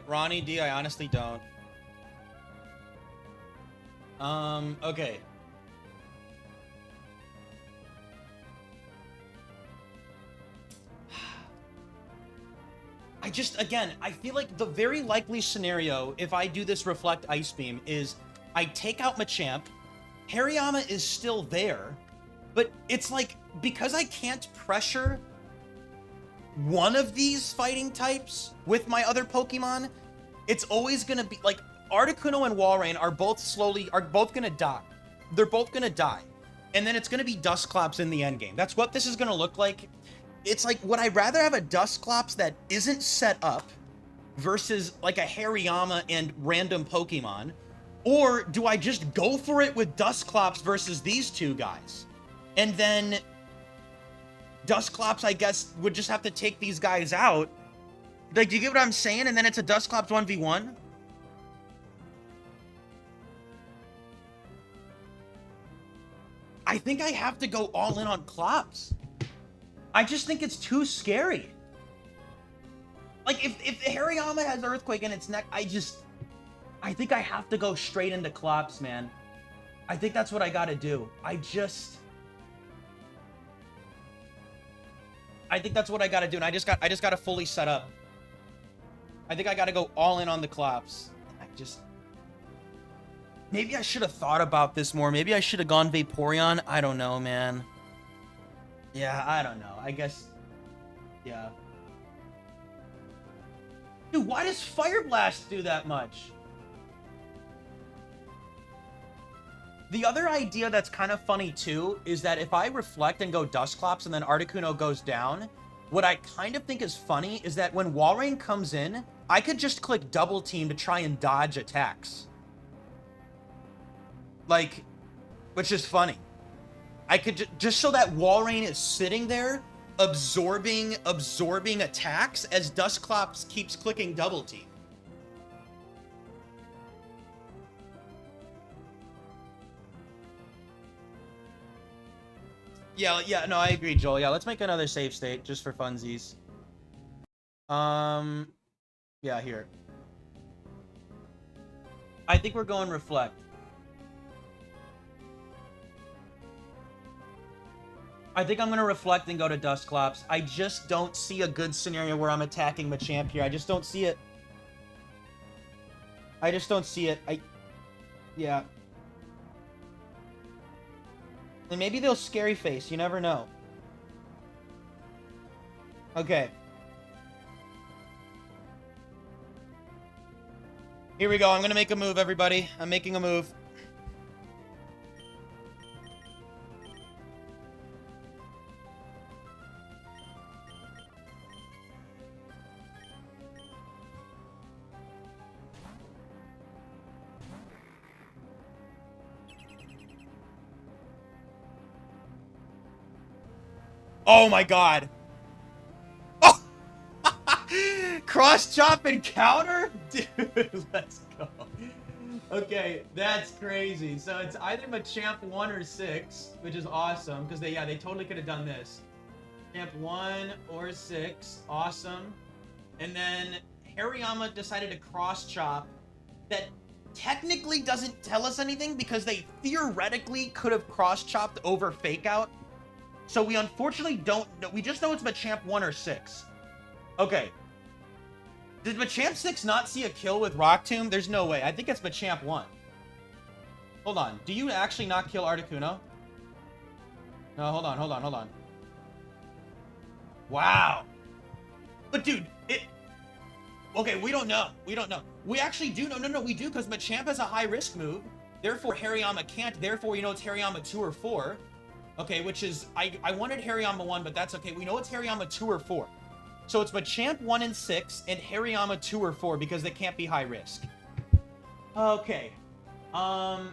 Speaker 1: Ronnie D, I honestly don't. Okay. I feel like the very likely scenario, if I do this Reflect Ice Beam, is I take out Machamp, Hariyama is still there, but it's like, because I can't pressure one of these fighting types with my other Pokemon, it's always gonna be, like, Articuno and Walrein are both gonna die. They're both gonna die. And then it's gonna be Dusclops in the endgame. That's what this is gonna look like. It's like, would I rather have a Dusclops that isn't set up, versus like a Hariyama and random Pokemon? Or do I just go for it with Dusclops versus these two guys? And then Dusclops, I guess, would just have to take these guys out. Like, do you get what I'm saying? And then it's a Dusclops 1v1? I think I have to go all in on Clops. I just think it's too scary. Like, if Hariyama has Earthquake in its neck, I think I have to go straight into Clops, man. I think that's what I gotta do. I think that's what I gotta do, and I just gotta fully set up. I think I gotta go all in on the Clops. Maybe I should have thought about this more. Maybe I should have gone Vaporeon. I don't know, man. Yeah, I don't know. I guess, yeah. Dude, why does Fire Blast do that much? The other idea that's kind of funny, too, is that if I reflect and go Dusclops and then Articuno goes down, what I kind of think is funny is that when Walrein comes in, I could just click Double Team to try and dodge attacks. Like, which is funny. I could just so that Walrein is sitting there absorbing attacks as Dusclops keeps clicking Double Team. Yeah, no, I agree, Joel. Yeah, let's make another save state just for funsies. Yeah, here. I think we're going Reflect. I think I'm going to Reflect and go to Dusclops. I just don't see a good scenario where I'm attacking Machamp here. I just don't see it. Yeah. And maybe they'll Scary Face. You never know. Okay. Here we go. I'm going to make a move, everybody. I'm making a move. Oh my god. Oh! Cross chop and counter? Dude, let's go. Okay, that's crazy. So it's either Machamp 1 or 6, which is awesome, because they totally could have done this. Machamp 1 or 6, awesome. And then Hariyama decided to cross chop. That technically doesn't tell us anything because they theoretically could have cross chopped over Fake Out. So we unfortunately don't know. We just know it's Machamp 1 or 6. Okay. Did Machamp 6 not see a kill with Rock Tomb? There's no way. I think it's Machamp 1. Hold on. Do you actually not kill Articuno? No, hold on. Wow. But dude, okay, we don't know. We actually do know. No, we do, because Machamp has a high risk move. Therefore, Hariyama can't. Therefore, we know it's Hariyama 2 or 4. Okay, which is, I wanted Hariyama 1, but that's okay. We know it's Hariyama 2 or 4. So it's Machamp 1 and 6 and Hariyama 2 or 4 because they can't be high risk. Okay. So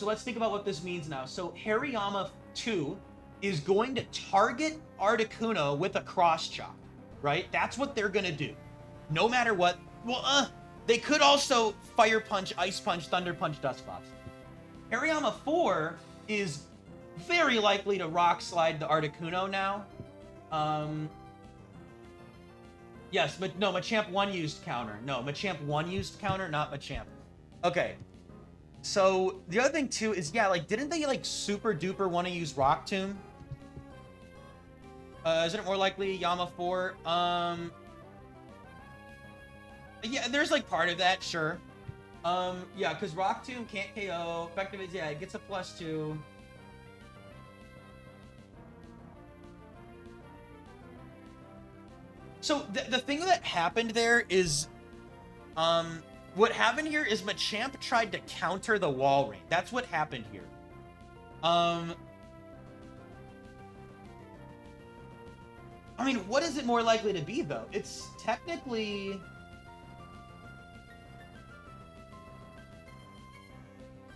Speaker 1: let's think about what this means now. So Hariyama 2 is going to target Articuno with a cross chop, right? That's what they're going to do. No matter what. Well, they could also Fire Punch, Ice Punch, Thunder Punch, Dusclops. Hariyama 4 is very likely to Rock Slide the Articuno now. Yes, but no, Machamp 1 used counter. No, Machamp 1 used counter, not Machamp. Okay. So, the other thing, too, is, yeah, like, didn't they, like, super duper want to use Rock Tomb? Isn't it more likely Yama 4? Yeah, there's, like, part of that, sure. Yeah, because Rock Tomb can't KO. Effective is, yeah, it gets a +2. So the thing that happened there is, what happened here is Machamp tried to counter the Walrein. That's what happened here. I mean, what is it more likely to be, though? It's technically...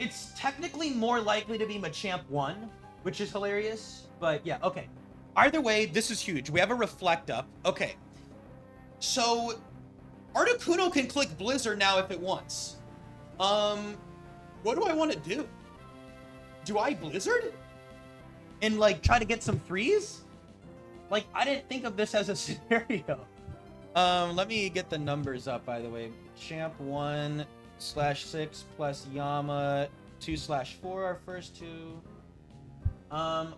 Speaker 1: It's technically more likely to be Machamp 1, which is hilarious. But yeah, okay. Either way, this is huge. We have a Reflect Up. Okay. So, Articuno can click Blizzard now if it wants. What do I want to do? Do I Blizzard? And, like, try to get some freeze? Like, I didn't think of this as a scenario. Let me get the numbers up, by the way. Champ 1/6 plus Yama 2/4, our first two.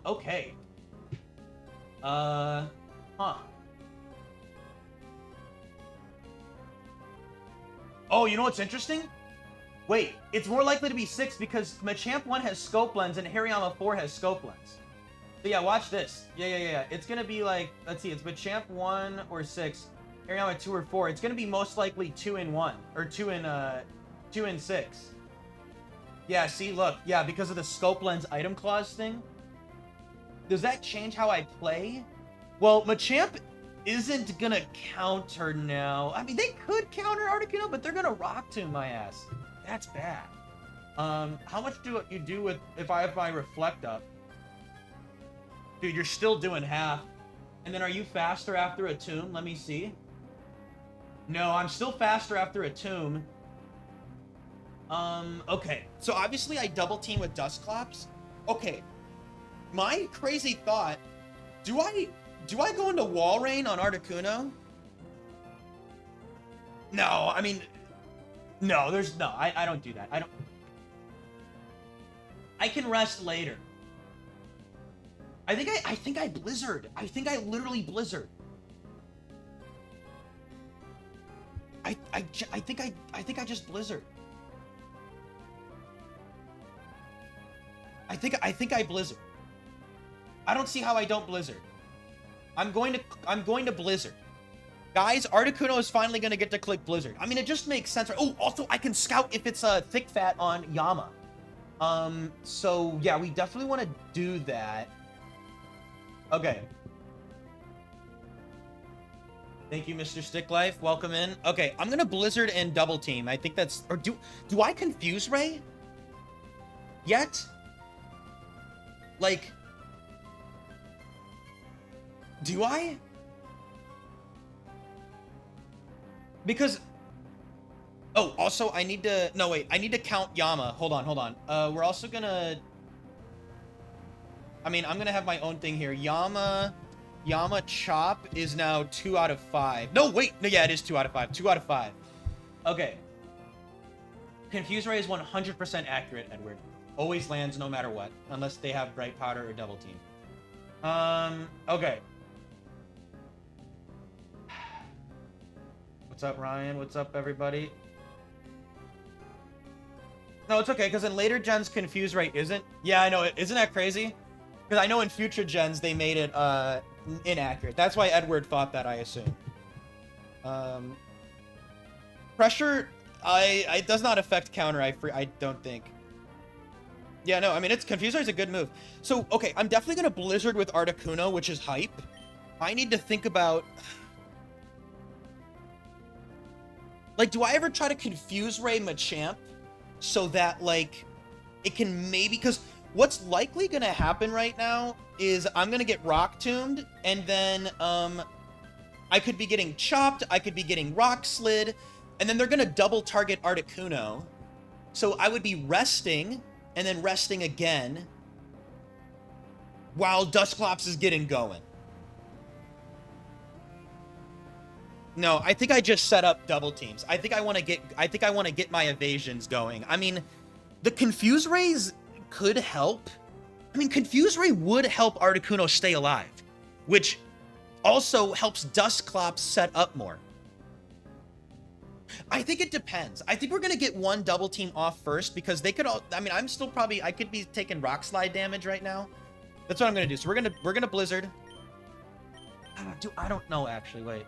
Speaker 1: Okay. Huh. Oh, you know what's interesting? Wait, it's more likely to be 6 because Machamp 1 has Scope Lens and Hariyama 4 has Scope Lens. So yeah, watch this. Yeah. It's gonna be like, let's see, it's Machamp 1 or 6, Hariyama 2 or 4. It's gonna be most likely 2 and 1, or 2 and 6. Yeah, see, look, yeah, because of the Scope Lens item clause thing. Does that change how I play? Well, Machamp isn't gonna counter now. I mean, they could counter Articuno, but they're gonna Rock Tomb my ass. That's bad. How much do you do with if I have my Reflect Up? Dude, you're still doing half. And then are you faster after a Tomb? Let me see. No, I'm still faster after a Tomb. Okay. So obviously I double team with Dusclops. Okay. My crazy thought, do I go into Wall Rain on Articuno? No, I mean, no, I don't do that. I can rest later. I think I Blizzard. I think I literally Blizzard. I think I just Blizzard. I think I Blizzard. I don't see how I don't Blizzard. I'm going to Blizzard. Guys, Articuno is finally going to get to click Blizzard. I mean, it just makes sense. Oh, also, I can scout if it's a Thick Fat on Yama. So, yeah, we definitely want to do that. Okay. Thank you, Mr. Stick Life. Welcome in. Okay, I'm going to Blizzard and double team. I think that's... Or do I Confuse Ray? Yet? Like... Do I? Because... Oh, also, I need to... No, wait. I need to count Yama. Hold on. We're also gonna... I mean, I'm gonna have my own thing here. Yama Chop is now 2 out of 5. No, wait. No, yeah, it is 2 out of 5. 2 out of 5. Okay. Confuse Ray is 100% accurate, Edward. Always lands no matter what. Unless they have Bright Powder or Double Team. Okay. What's up, Ryan? What's up, everybody? No, it's okay, because in later gens, Confuse Ray isn't. Yeah, I know. Isn't that crazy? Because I know in future gens, they made it inaccurate. That's why Edward thought that, I assume. Pressure, it does not affect counter, I don't think. Yeah, no, I mean, Confuse Ray is a good move. So, okay, I'm definitely going to Blizzard with Articuno, which is hype. I need to think about... Like, do I ever try to Confuse Ray Machamp so that, like, it can maybe... Because what's likely going to happen right now is I'm going to get Rock Tombed, and then I could be getting Chopped, I could be getting Rock Slid, and then they're going to double target Articuno. So I would be resting, and then resting again, while Dusclops is getting going. No, I think I just set up double teams. I think I want to get my evasions going. I mean, the Confuse Rays could help. I mean, Confuse Ray would help Articuno stay alive, which also helps Dusclops set up more. I think it depends. I think we're going to get one double team off first because they could all... I mean, I'm still probably... I could be taking Rock Slide damage right now. That's what I'm going to do. So we're gonna Blizzard. I don't know, actually. Wait.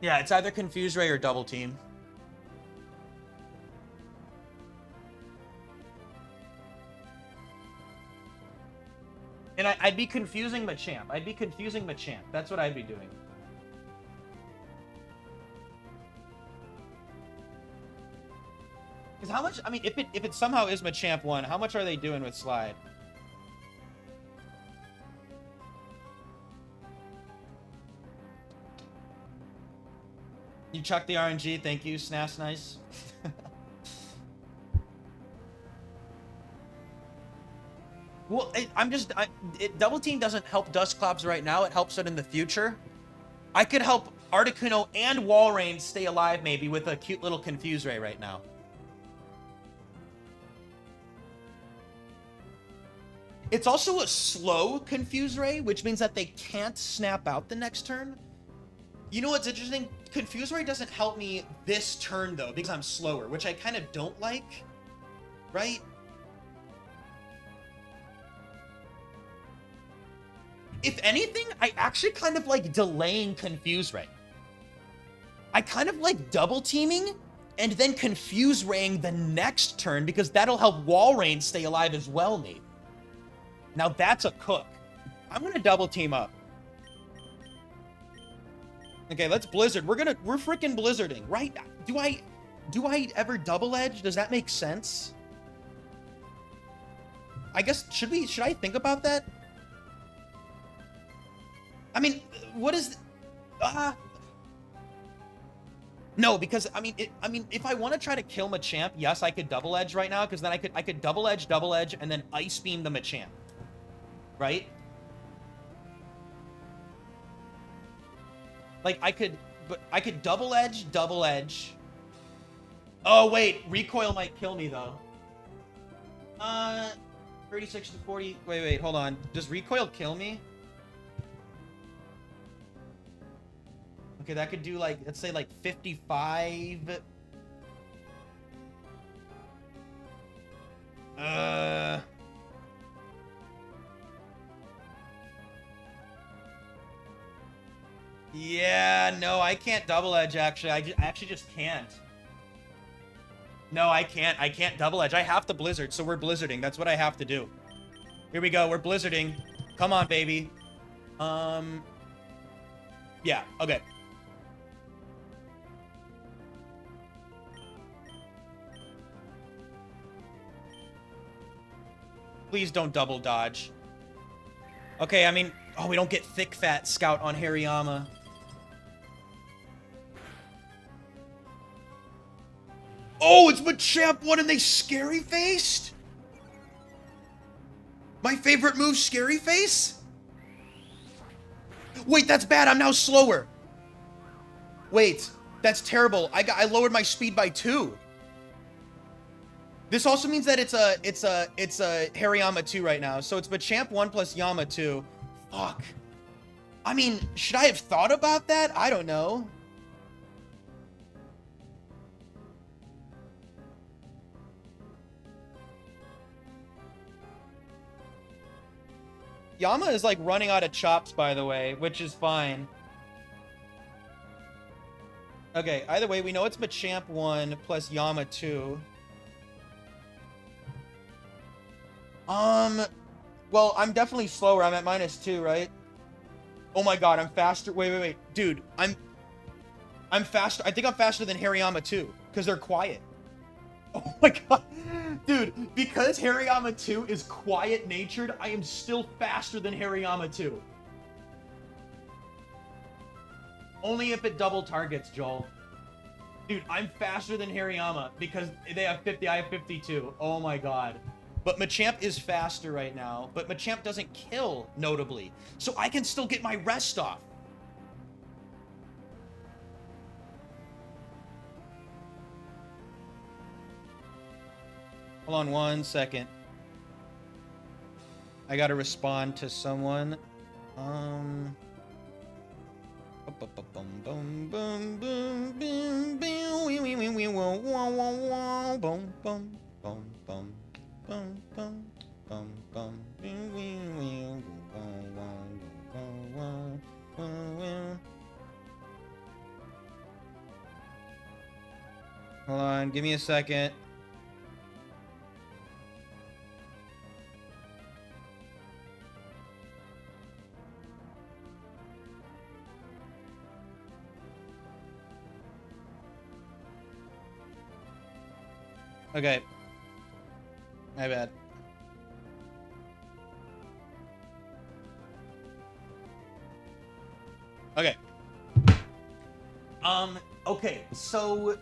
Speaker 1: Yeah, it's either Confuse Ray or double team. And I I'd be confusing Machamp. I'd be confusing Machamp. That's what I'd be doing. Because how much, I mean, if it somehow is Machamp 1, how much are they doing with Slide? You chuck the RNG, thank you, Snass Nice. Well, Double Team doesn't help Dusclops right now. It helps it in the future. I could help Articuno and Walrein stay alive maybe with a cute little Confuse Ray right now. It's also a slow Confuse Ray, which means that they can't snap out the next turn. You know what's interesting? Confuse Ray doesn't help me this turn, though, because I'm slower, which I kind of don't like, right? If anything, I actually kind of like delaying Confuse Ray. I kind of like double teaming and then Confuse Raying the next turn because that'll help Walrein stay alive as well, Nate. Now that's a cook. I'm gonna double team up. Okay, let's Blizzard. We're freaking Blizzarding, right? Do I ever double edge? Does that make sense? I guess, should I think about that? I mean, what is... No, because, I mean, if I want to try to kill Machamp, yes, I could double edge right now, because then I could double edge, and then Ice Beam the Machamp. Right? Like, I could double edge. Oh, wait, recoil might kill me, though. 36 to 40, wait, hold on. Does recoil kill me? Okay, that could do, like, let's say, like, 55. Yeah, no, I can't double edge, actually. I actually just can't. No, I can't. I can't double edge. I have to Blizzard, so we're Blizzarding. That's what I have to do. Here we go. We're Blizzarding. Come on, baby. Yeah, okay. Please don't double dodge. Okay, I mean... Oh, we don't get Thick Fat Scout on Hariyama. Oh, it's Machamp 1 and they Scary Faced? My favorite move, Scary Face? Wait, that's bad. I'm now slower. Wait, that's terrible. I lowered my speed by 2. This also means that it's a Hariyama 2 right now. So it's Machamp 1 plus Yama 2. Fuck. I mean, should I have thought about that? I don't know. Yama is like running out of chops, by the way, which is fine. Okay, either way, we know it's Machamp 1 plus Yama 2. Well, I'm definitely slower. I'm at -2, right? Oh my god, I'm faster. Wait. Dude, I'm faster. I think I'm faster than Hariyama 2, because they're quiet. Oh my god. Dude, because Hariyama 2 is quiet-natured, I am still faster than Hariyama 2. Only if it double targets, Joel. Dude, I'm faster than Hariyama, because they have 50, I have 52. Oh my god. But Machamp is faster right now. But Machamp doesn't kill, notably. So I can still get my rest off. Hold on 1 second. I gotta respond to someone. Hold on, give me a second. Okay. My bad. Okay. Okay, so...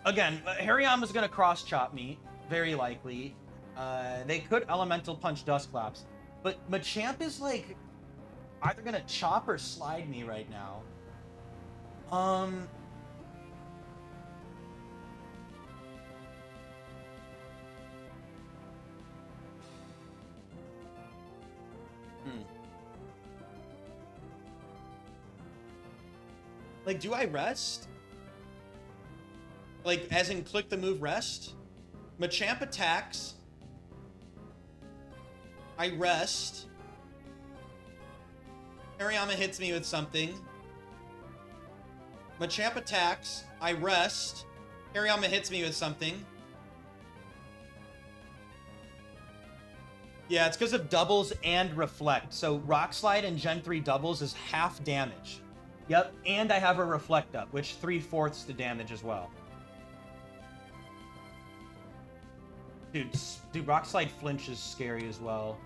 Speaker 1: Again, Hariyama's gonna cross-chop me, very likely. They could Elemental Punch Dusclops. But Machamp is, like, either gonna chop or slide me right now. Like, do I rest? Like, as in click the move rest? Machamp attacks. I rest. Hariyama hits me with something. Machamp attacks. I rest. Hariyama hits me with something. Yeah, it's because of doubles and reflect. So Rock Slide and Gen 3 doubles is half damage. Yep, and I have a reflect up, which 3/4 the damage as well. Dude, Rock Slide flinch is scary as well.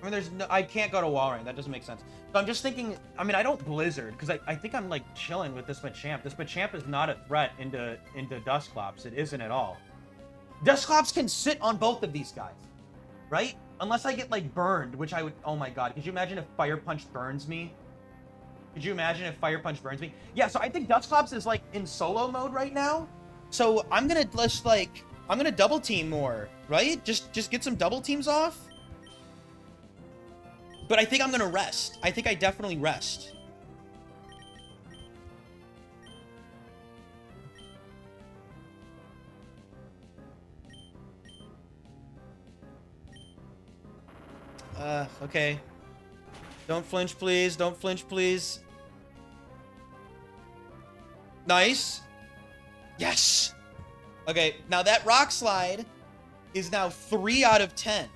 Speaker 1: I mean, I can't go to wall range. That doesn't make sense. So I'm just thinking, I mean, I don't Blizzard, because I think I'm, like, chilling with this Machamp. This Machamp is not a threat into Dusclops. It isn't at all. Dusclops can sit on both of these guys, right? Unless I get, like, burned, which I would... Oh, my God. Could you imagine if Fire Punch burns me? Could you imagine if Fire Punch burns me? Yeah, so I think Dusclops is, like, in solo mode right now. So I'm going to just, like... I'm going to double team more, right? Just get some double teams off. But I think I'm going to rest. I think I definitely rest. Okay. Don't flinch, please. Don't flinch, please. Nice. Yes. Okay, now that Rock Slide is now 3 out of 10.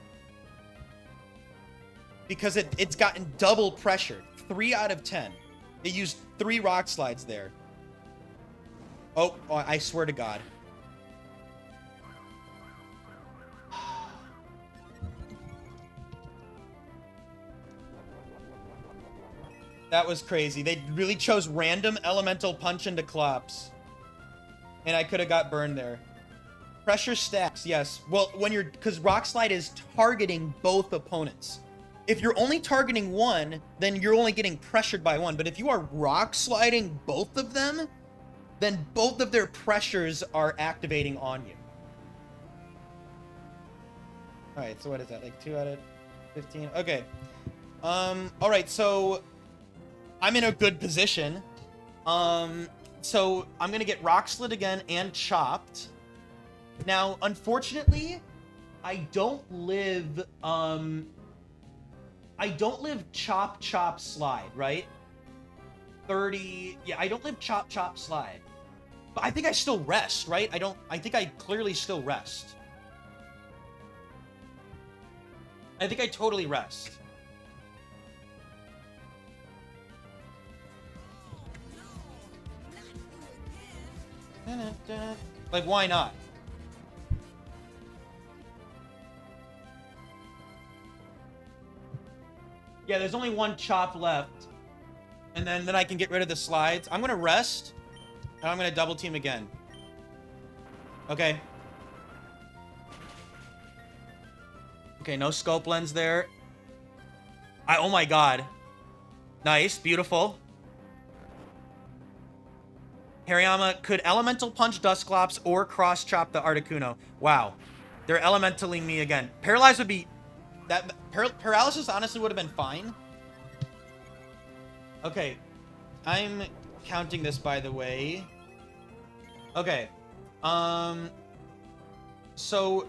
Speaker 1: Because it's gotten double pressured. 3 out of 10. It used 3 Rock Slides there. Oh, I swear to God. That was crazy. They really chose random elemental punch into Clops. And I could have got burned there. Pressure stacks, yes. Well, because Rock Slide is targeting both opponents. If you're only targeting one, then you're only getting pressured by one. But if you are Rock Sliding both of them, then both of their pressures are activating on you. Alright, so what is that? Like 2 out of 15? Okay. Alright, so I'm in a good position. So I'm gonna get Rock Slid again and Chopped. Now, unfortunately, I don't live Chop Chop Slide, right? 30. Yeah, I don't live Chop Chop Slide. But I think I still rest, right? I think I clearly still rest. I think I totally rest. Like, why not? Yeah, there's only one chop left. And then I can get rid of the slides. I'm gonna rest. And I'm gonna double team again. Okay. Okay, no scope lens there. Oh my God. Nice, beautiful. Hariyama could Elemental Punch Dusclops or Cross Chop the Articuno. Wow. They're Elementaling me again. Paralyze would be... Paralysis honestly would have been fine. Okay. I'm counting this, by the way. Okay. So,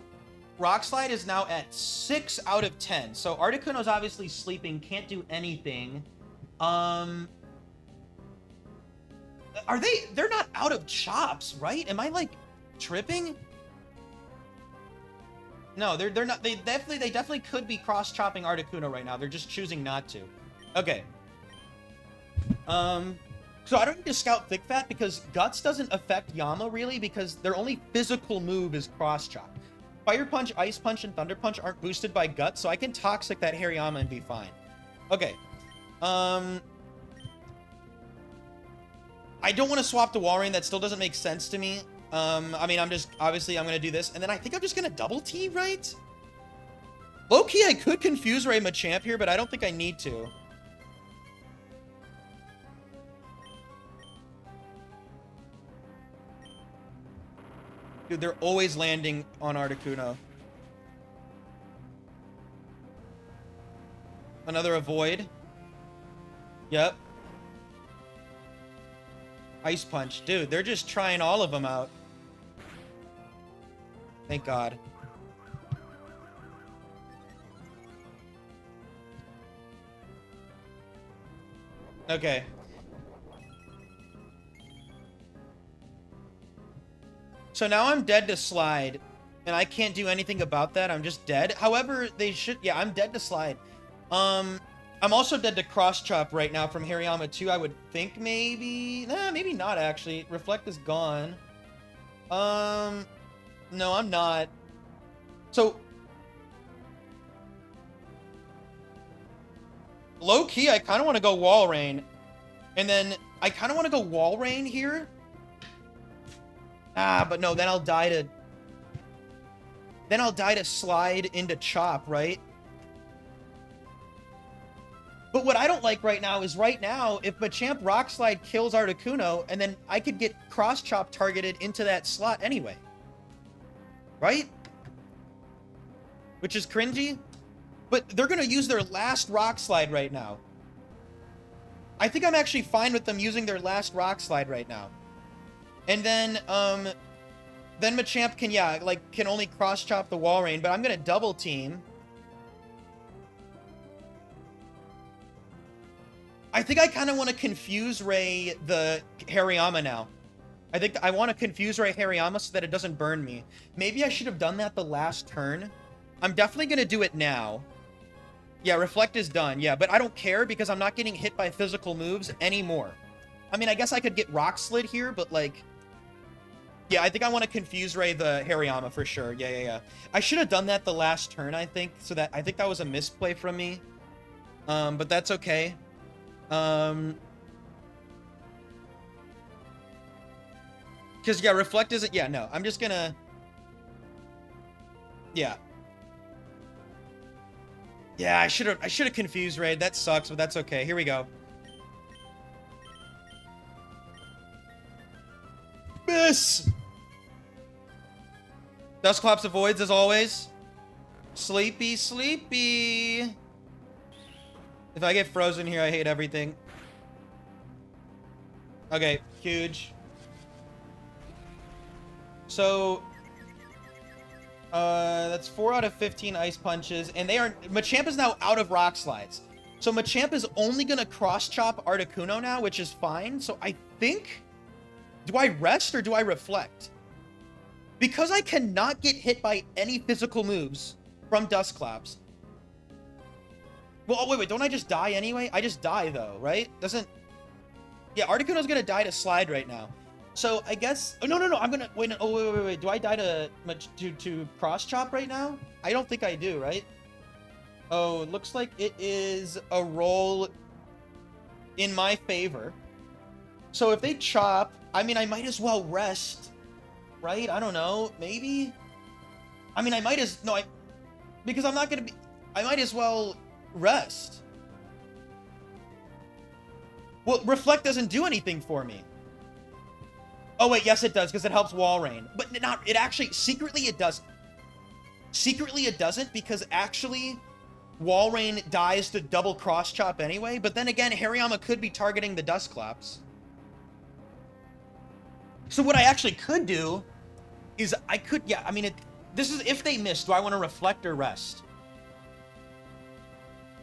Speaker 1: Rock Slide is now at 6 out of 10. So, Articuno's obviously sleeping, can't do anything. They're not out of chops, right? Am I, like, tripping? No, they're not. They definitely could be cross-chopping Articuno right now. They're just choosing not to. Okay. So I don't need to scout Thick Fat because Guts doesn't affect Yama really because their only physical move is Cross Chop. Fire Punch, Ice Punch, and Thunder Punch aren't boosted by Guts, so I can Toxic that Hariyama and be fine. Okay. I don't want to swap to Walrein. That still doesn't make sense to me. I mean, obviously I'm going to do this, and then I think I'm just going to double T, right? Low-key, I could Confuse Ray Machamp here, but I don't think I need to. Dude, they're always landing on Articuno. Another Avoid. Yep. Ice Punch. Dude, they're just trying all of them out. Thank God. Okay. So now I'm dead to Slide, and I can't do anything about that. I'm just dead. However, they should... Yeah, I'm dead to Slide. I'm also dead to Cross Chop right now from Hariyama 2. I would think maybe... Nah, maybe not, actually. Reflect is gone. No, I'm not. So... Low-key, I kind of want to go Walrein. And then I kind of want to go Walrein here. Ah, but no, then I'll die to... Then I'll die to Slide into Chop, right? But what I don't like right now is right now, if Machamp Rock Slide kills Articuno, and then I could get Cross Chop targeted into that slot anyway. Right? Which is cringy. But they're going to use their last Rock Slide right now. I think I'm actually fine with them using their last Rock Slide right now. And then Machamp can, yeah, like, can only Cross Chop the Walrein, but I'm going to double team. I think I kind of want to Confuse Ray the Hariyama now. I think I want to Confuse Ray Hariyama so that it doesn't burn me. Maybe I should have done that the last turn. I'm definitely going to do it now. Yeah, Reflect is done. Yeah, but I don't care because I'm not getting hit by physical moves anymore. I mean, I guess I could get Rock Slid here, but, like... Yeah, I think I want to Confuse Ray the Hariyama for sure. Yeah. I should have done that the last turn, I think. So that... I think that was a misplay from me. But that's okay. Because, yeah, Reflect isn't... Yeah, no. I'm just gonna... Yeah. Yeah, I should have Confused Ray. That sucks, but that's okay. Here we go. Miss! Dustclops avoids as always. Sleepy, sleepy. If I get frozen here, I hate everything. Okay, huge. So... that's 4 out of 15 Ice Punches, and they are... Machamp is now out of Rock Slides. So Machamp is only gonna Cross-Chop Articuno now, which is fine. So I think... Do I Rest or do I Reflect? Because I cannot get hit by any physical moves from Dustclops. Well, oh, wait, don't I just die anyway? I just die, though, right? Doesn't... Yeah, Articuno's gonna die to Slide right now. So, I guess... Oh, no, I'm gonna... Wait, no, oh, wait. Do I die to Cross Chop right now? I don't think I do, right? Oh, looks like it is a roll in my favor. So, if they chop... I mean, I might as well Rest, right? I don't know. Maybe? I mean, I might as... No, because I'm not gonna be... I might as well Rest. Well, Reflect doesn't do anything for me. Oh, wait, yes, it does, because it helps Walrein. But not... It actually... Secretly, it doesn't. Secretly, it doesn't, because actually, Walrein dies to double Cross-Chop anyway. But then again, Hariyama could be targeting the Dustclops. So what I actually could do is I could... Yeah, I mean, this is if they miss. Do I want to Reflect or Rest?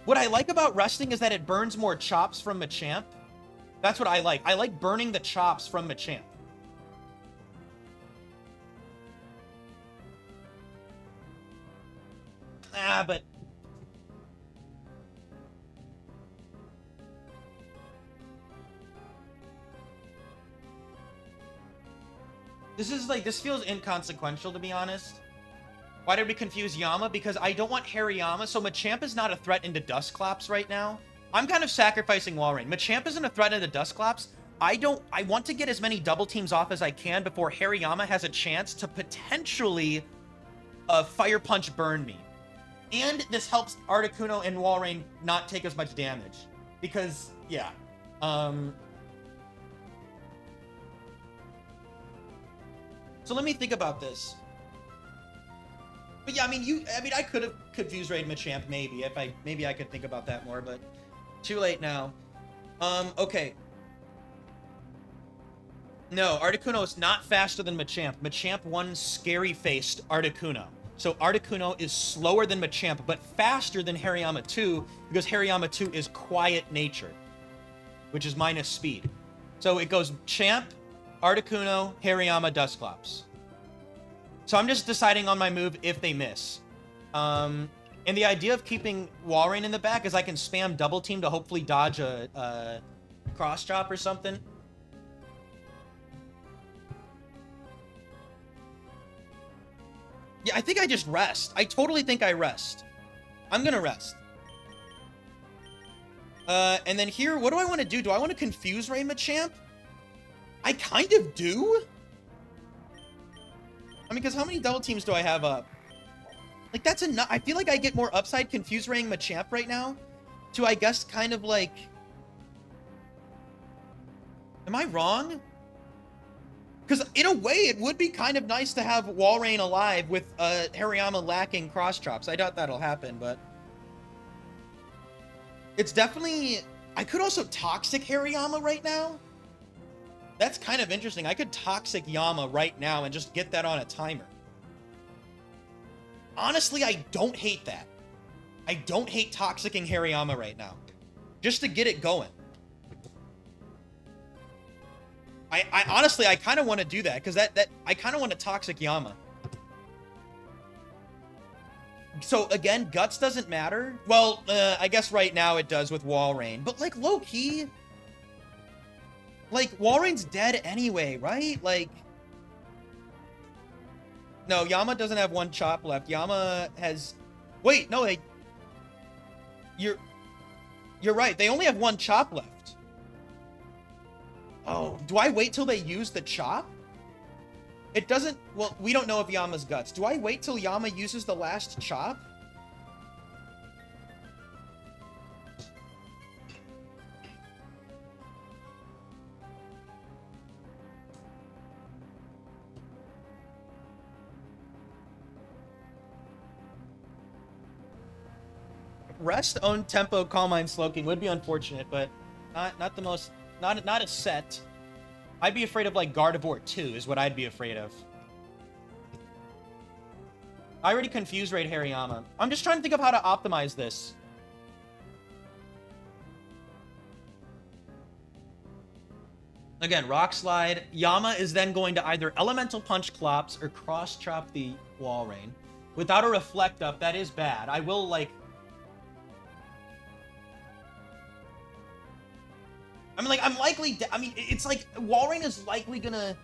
Speaker 1: What I like about resting is that it burns more chops from Machamp. That's what I like. I like burning the chops from Machamp. Ah, but... This feels inconsequential, to be honest. Why did we confuse Yama? Because I don't want Hariyama. So Machamp is not a threat into Dusclops right now. I'm kind of sacrificing Walrein. Machamp isn't a threat into Dusclops. I want to get as many double teams off as I can before Hariyama has a chance to potentially Fire Punch burn me. And this helps Articuno and Walrein not take as much damage. Because, yeah. So let me think about this. But yeah, I mean, I could have confused Raid Machamp maybe maybe I could think about that more, but too late now. Okay. No, Articuno is not faster than Machamp. Machamp won scary-faced Articuno. So Articuno is slower than Machamp, but faster than Hariyama 2, because Hariyama 2 is quiet nature, which is minus speed. So it goes Champ, Articuno, Hariyama, Dusclops. So I'm just deciding on my move if they miss. And the idea of keeping Walrein in the back is I can spam double team to hopefully dodge a cross chop or something. Yeah, I think I just rest. I totally think I rest. I'm gonna rest. And then here, what do I want to do? Do I want to confuse Ray Machamp? I kind of do. I mean, because how many double teams do I have up? Like, that's enough. I feel like I get more upside confuse Raying Machamp right now to, I guess, kind of like... Am I wrong? Because in a way, it would be kind of nice to have Walrein alive with Hariyama lacking cross chops. I doubt that'll happen, but... It's definitely... I could also Toxic Hariyama right now. That's kind of interesting. I could Toxic Yama right now and just get that on a timer. Honestly, I don't hate that. I don't hate Toxicing Hariyama right now. Just to get it going. I honestly, I kind of want to do that, because I kind of want to Toxic Yama. So, again, Guts doesn't matter. Well, I guess right now it does with Walrein. But, like, low-key... Like, Walrein's dead anyway, right? Like... No, Yama doesn't have one chop left. Yama has... Wait, no, You're right. They only have one chop left. Oh, do I wait till they use the chop? It doesn't... Well, we don't know if Yama's Guts. Do I wait till Yama uses the last chop? Rest, own, tempo, Calm Mind, Slowking would be unfortunate, but not the most... Not a set. I'd be afraid of, like, Gardevoir 2 is what I'd be afraid of. I already confused Raid Hariyama. I'm just trying to think of how to optimize this. Again, Rock Slide. Yama is then going to either Elemental Punch Clops or Cross Chop the Walrein. Without a Reflect Up, that is bad. I will, like... I mean, like, I'm likely... I mean, it's like, Walrein is likely gonna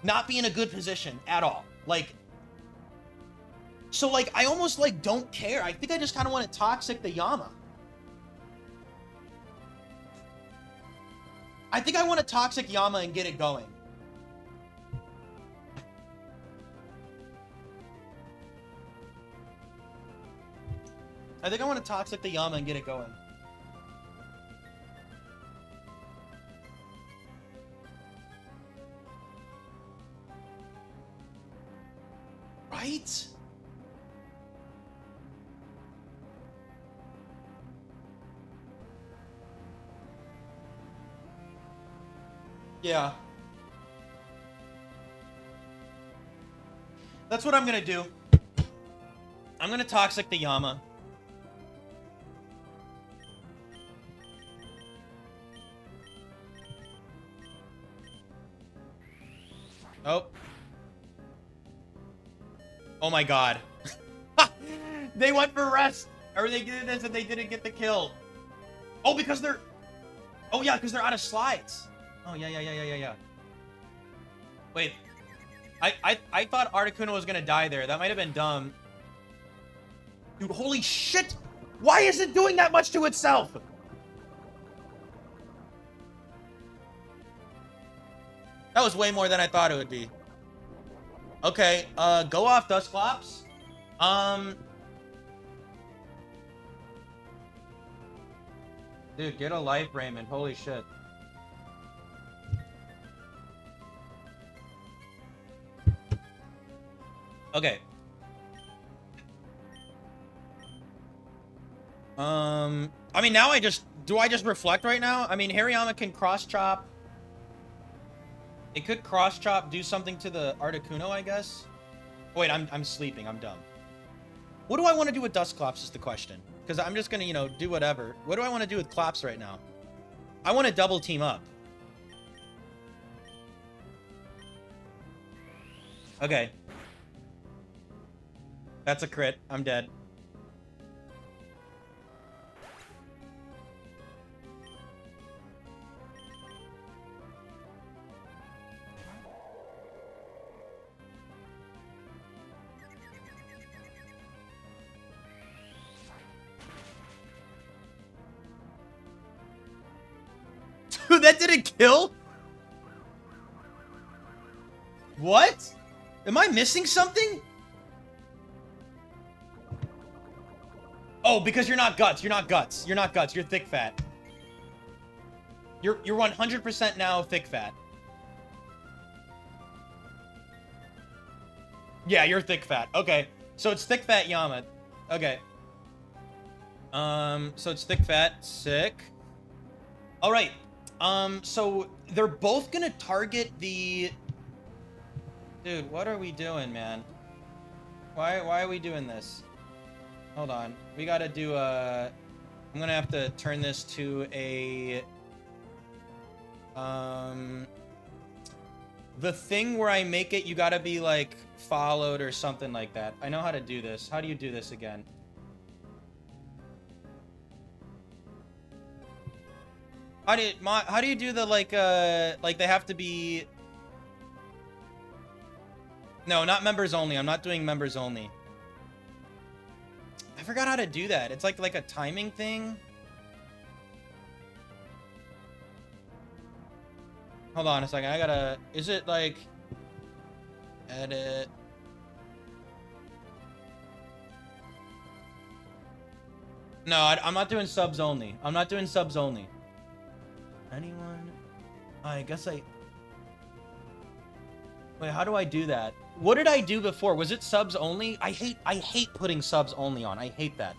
Speaker 1: not be in a good position at all. Like... So, like, I almost, like, don't care. I think I just kind of want to Toxic the Yama. I think I want to Toxic Yama and get it going. I think I want to Toxic the Yama and get it going. Right? Yeah. That's what I'm gonna do. I'm gonna Toxic the Yama. Oh. Oh my god. They went for rest! Or they did this and they didn't get the kill. Oh, because they're... Oh yeah, because they're out of slides. Oh, yeah. Wait. I thought Articuno was gonna die there. That might have been dumb. Dude, holy shit! Why is it doing that much to itself? That was way more than I thought it would be. Okay, go off, Dusclops. Dude, get a life, Raymond. Holy shit. Okay. I mean, now do I just reflect right now? I mean, Hariyama can cross-chop. It could cross-chop, do something to the Articuno, I guess. Wait, I'm sleeping. I'm dumb. What do I want to do with Dusclops is the question. Because I'm just going to, you know, do whatever. What do I want to do with Clops right now? I want to double team up. Okay. That's a crit. I'm dead. Dude, that didn't kill? What? Am I missing something? Oh, because you're not guts. You're not guts. You're not guts. You're thick fat. You're 100% now thick fat. Yeah, you're thick fat. Okay. So it's thick fat Yama. Okay. So it's thick fat. Sick. All right. So they're both gonna target the... Dude, what are we doing, man? Why are we doing this? Hold on. We gotta do a... I'm gonna have to turn this to a... The thing where I make it, you gotta be, like, followed or something like that. I know how to do this. How do you do this again? How do you do the, like they have to be... No, not members only. I'm not doing members only. I forgot how to do that. It's like a timing thing. Hold on a second. I gotta... Is it, like... Edit... No, I'm not doing subs only. I'm not doing subs only. Anyone? I guess I... Wait, how do I do that? What did I do before? Was it subs only? I hate putting subs only on. I hate that.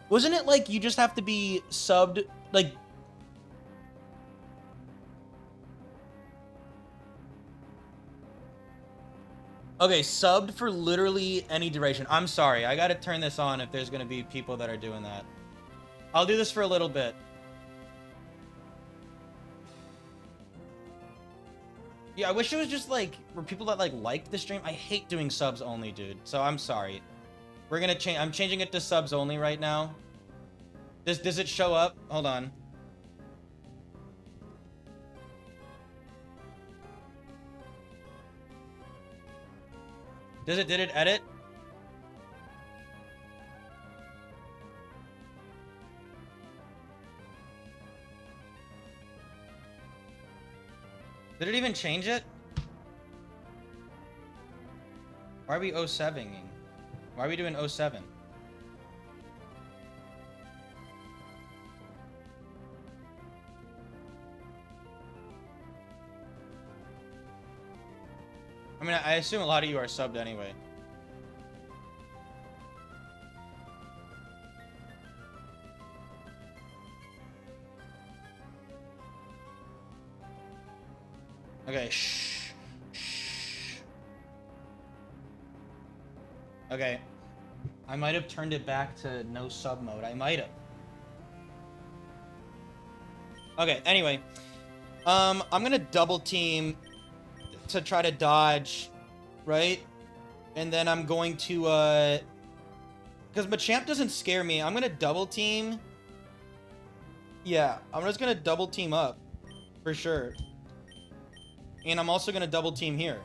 Speaker 1: Wasn't it like you just have to be subbed, like... Okay, subbed for literally any duration. I'm sorry. I gotta turn this on if there's gonna be people that are doing that. I'll do this for a little bit. Yeah, I wish it was just, like, for people that, like, liked the stream. I hate doing subs only, dude. So, I'm sorry. We're gonna change... I'm changing it to subs only right now. Does it show up? Hold on. Did it edit? Did it even change it? Why are we 07ing? Why are we doing 07? I mean, I assume a lot of you are subbed anyway. Okay, shh. Okay. I might have turned it back to no sub mode. I might have. Okay, anyway. I'm gonna double team to try to dodge, right? And then I'm going to, because Machamp doesn't scare me. I'm gonna double team. Yeah, I'm just gonna double team up. For sure. And I'm also gonna double team here.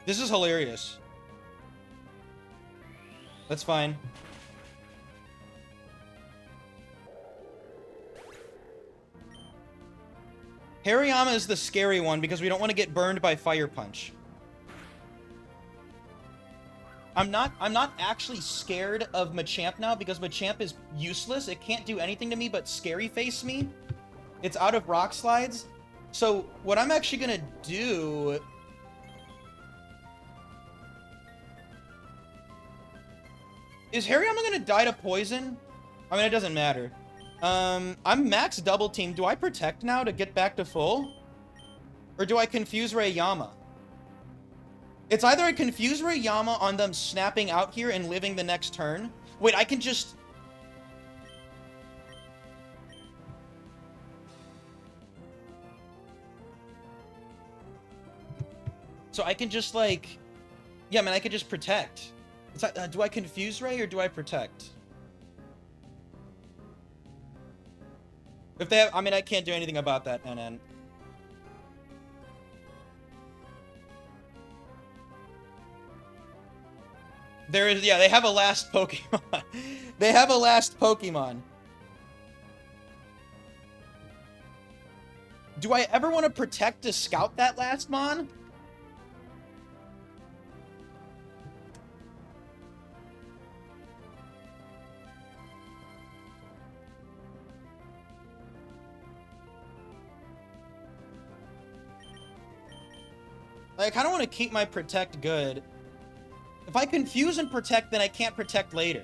Speaker 1: This is hilarious. That's fine. Hariyama is the scary one because we don't want to get burned by Fire Punch. I'm not actually scared of Machamp now because Machamp is useless. It can't do anything to me but scary face me. It's out of Rock Slides. So what I'm actually gonna do... Is Hariyama gonna die to poison? I mean, it doesn't matter. I'm max double team. Do I protect now to get back to full? Or do I confuse Raiyama? It's either I confuse Raiyama on them snapping out here and living the next turn. Wait, I can just... So I can just, like... Yeah, man, I could just protect. It's like, do I confuse Ray or do I protect? If they have... I mean, I can't do anything about that, NN. There is... Yeah, they have a last Pokemon. They have a last Pokemon. Do I ever want to protect to scout that last Mon? Like, I kind of want to keep my protect good. If I confuse and protect, then I can't protect later.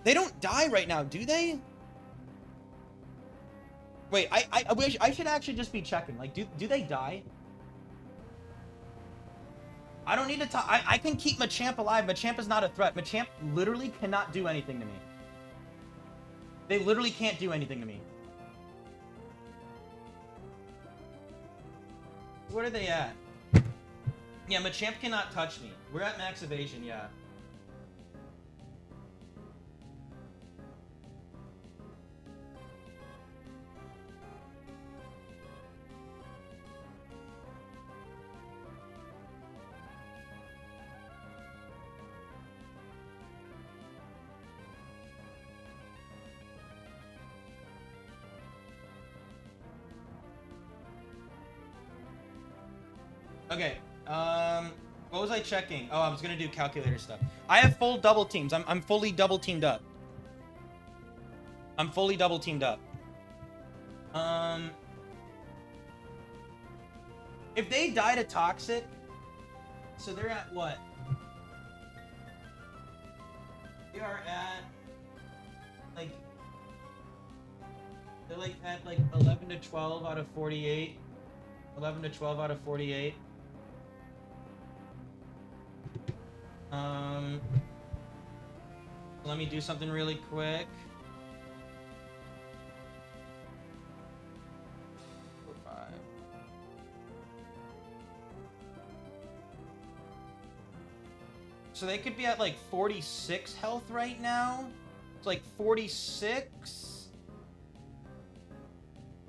Speaker 1: They don't die right now, do they? Wait, I wish I should actually just be checking. Like, do they die? I don't need to talk. I can keep Machamp alive. Machamp is not a threat. Machamp literally cannot do anything to me. They literally can't do anything to me. Where are they at? Yeah, Machamp cannot touch me. We're at max evasion, yeah. Okay, what was I checking? Oh, I was gonna do calculator stuff. I have full double teams. I'm fully double teamed up. I'm fully double teamed up. If they die to Toxic, so they're at what? They are at, like, they're like at like 11 to 12 out of 48. 11 to 12 out of 48. Let me do something really quick. 4, 5. So they could be at like 46 health right now. It's like 46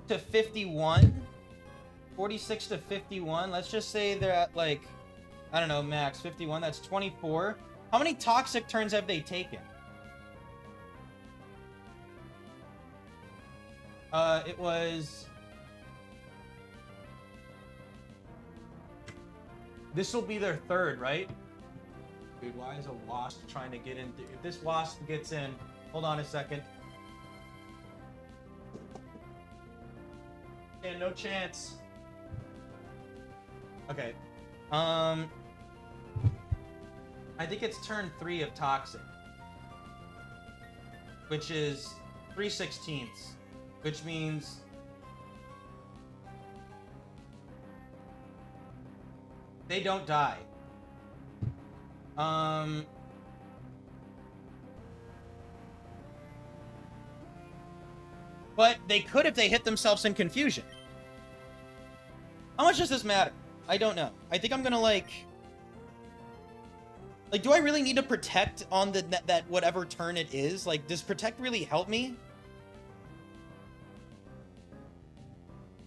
Speaker 1: to 51. 46 to 51. Let's just say they're at like, I don't know, max 51. That's 24. How many Toxic turns have they taken? It was... This will be their third, right? Dude, why is a wasp trying to get in? If this wasp gets in... Hold on a second. Yeah, no chance. Okay. I think it's turn 3 of Toxic. Which is 3/16, which means they don't die. But they could if they hit themselves in confusion. How much does this matter? I don't know. I think I'm gonna like, do I really need to protect on that whatever turn it is? Like, does protect really help me?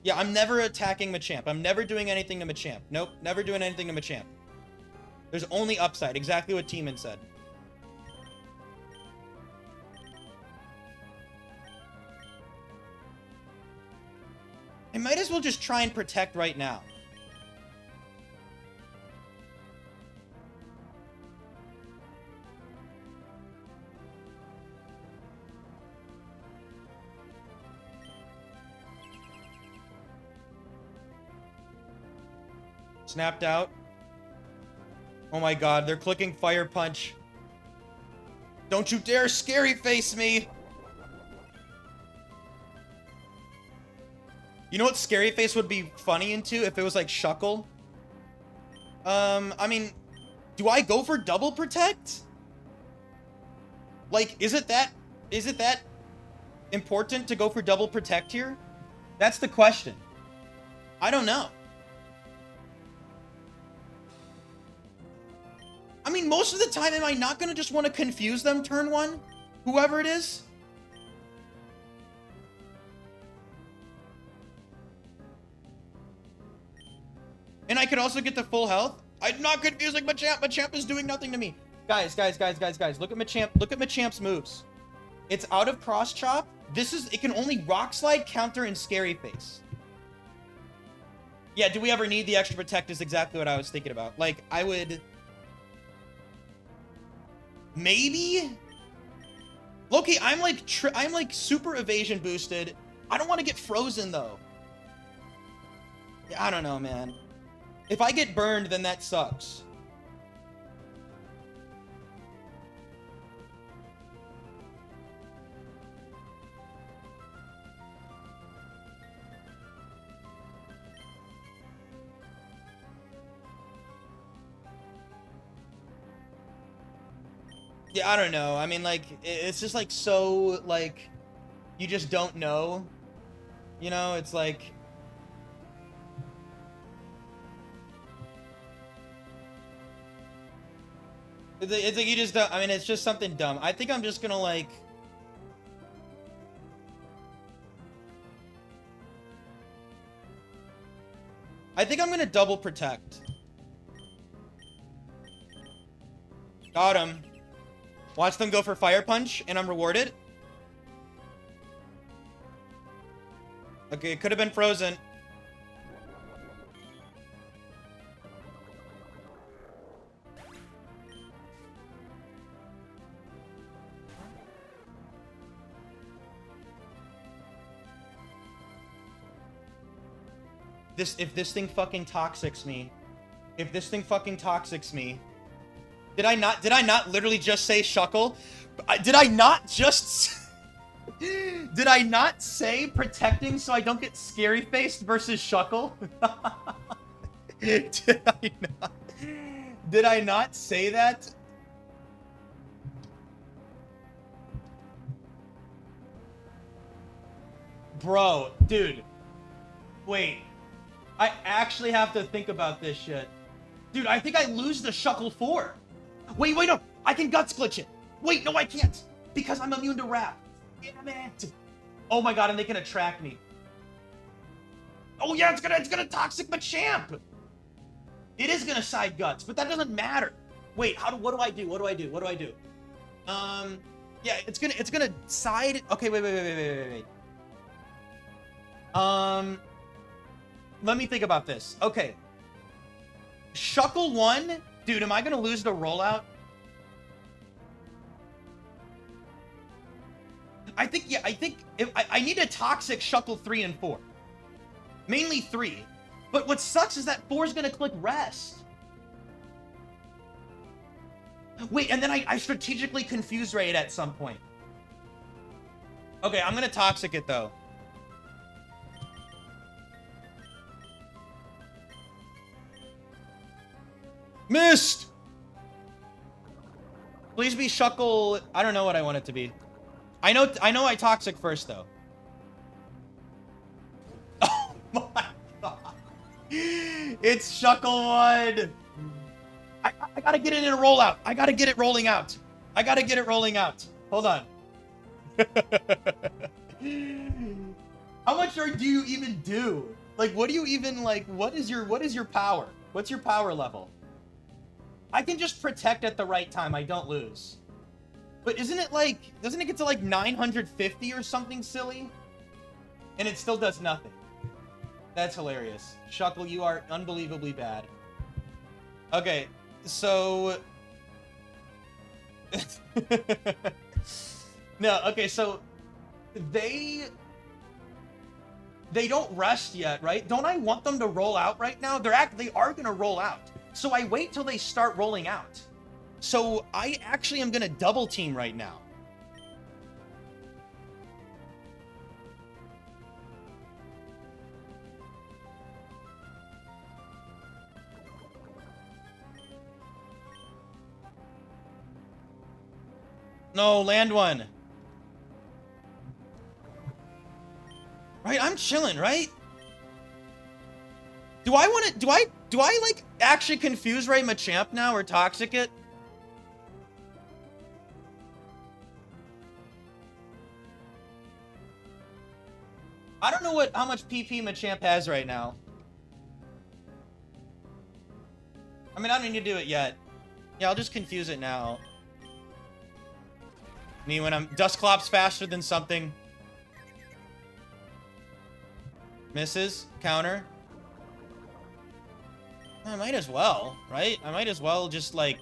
Speaker 1: Yeah, I'm never attacking Machamp. I'm never doing anything to Machamp. Nope, never doing anything to Machamp. There's only upside. Exactly what Teeman said. I might as well just try and protect right now. Snapped out. Oh my god, they're clicking Fire Punch. Don't you dare scary face me! You know what scary face would be funny into if it was like Shuckle? I mean, do I go for double protect? Like, is it that important to go for double protect here? That's the question. I don't know. I mean, most of the time, am I not going to just want to confuse them turn one? Whoever it is? And I could also get the full health. I'm not confusing Machamp. Machamp is doing nothing to me. Guys. Look at Machamp. Look at Machamp's moves. It's out of cross chop. It can only rock slide, counter, and scary face. Yeah, do we ever need the extra protect is exactly what I was thinking about. Like, I would... Maybe? Loki, I'm like super evasion boosted. I don't want to get frozen though. Yeah, I don't know, man. If I get burned, then that sucks. Yeah, I don't know. I mean, like, it's just, like, so, like, you just don't know. You know, it's like... It's like you just don't... I mean, it's just something dumb. I think I'm just gonna, like... I think I'm gonna double protect. Got him. Watch them go for Fire Punch, and I'm rewarded. Okay, it could have been frozen. If this thing fucking toxics me. If this thing fucking toxics me. Did I not literally just say Shuckle? Did I not just... Did I not say protecting so I don't get scary faced versus Shuckle? Did I not say that? Bro, dude. Wait. I actually have to think about this shit. Dude, I think I lose the Shuckle 4. Wait, no. I can Guts Glitch it. Wait, no, I can't. Because I'm immune to Wrap. Damn it. Oh my god, and they can attract me. Oh yeah, it's gonna Toxic Machamp. It is gonna side Guts, but that doesn't matter. Wait, what do I do? Yeah, it's gonna side... Okay, wait. Let me think about this. Okay. Shuckle 1? Dude, am I gonna lose the rollout? I think if I need a Toxic Shuckle 3 and 4. Mainly 3. But what sucks is that 4 is gonna click Rest. Wait, and then I strategically confuse Raid at some point. Okay, I'm gonna Toxic it though. Missed! Please be Shuckle... I don't know what I want it to be. I know I Toxic first, though. Oh my god. It's Shuckle 1! I gotta get it in a rollout. I gotta get it rolling out. Hold on. How much do you even do? Like, what do you even, like, what is your power? What's your power level? I can just protect at the right time. I don't lose. But isn't it like, doesn't it get to like 950 or something silly? And it still does nothing. That's hilarious. Shuckle, you are unbelievably bad. Okay, so... No, okay, so... They don't rest yet, right? Don't I want them to roll out right now? They are gonna roll out. So I wait till they start rolling out. So I actually am gonna double team right now. No, land one. Right, I'm chilling, right? Do I want to, do I like actually confuse Ray Machamp now or toxic it? I don't know how much PP Machamp has right now. I mean, I don't need to do it yet. Yeah, I'll just confuse it now. Me when I'm Dusclops faster than something. Misses. Counter. I might as well, right? I might as well just, like...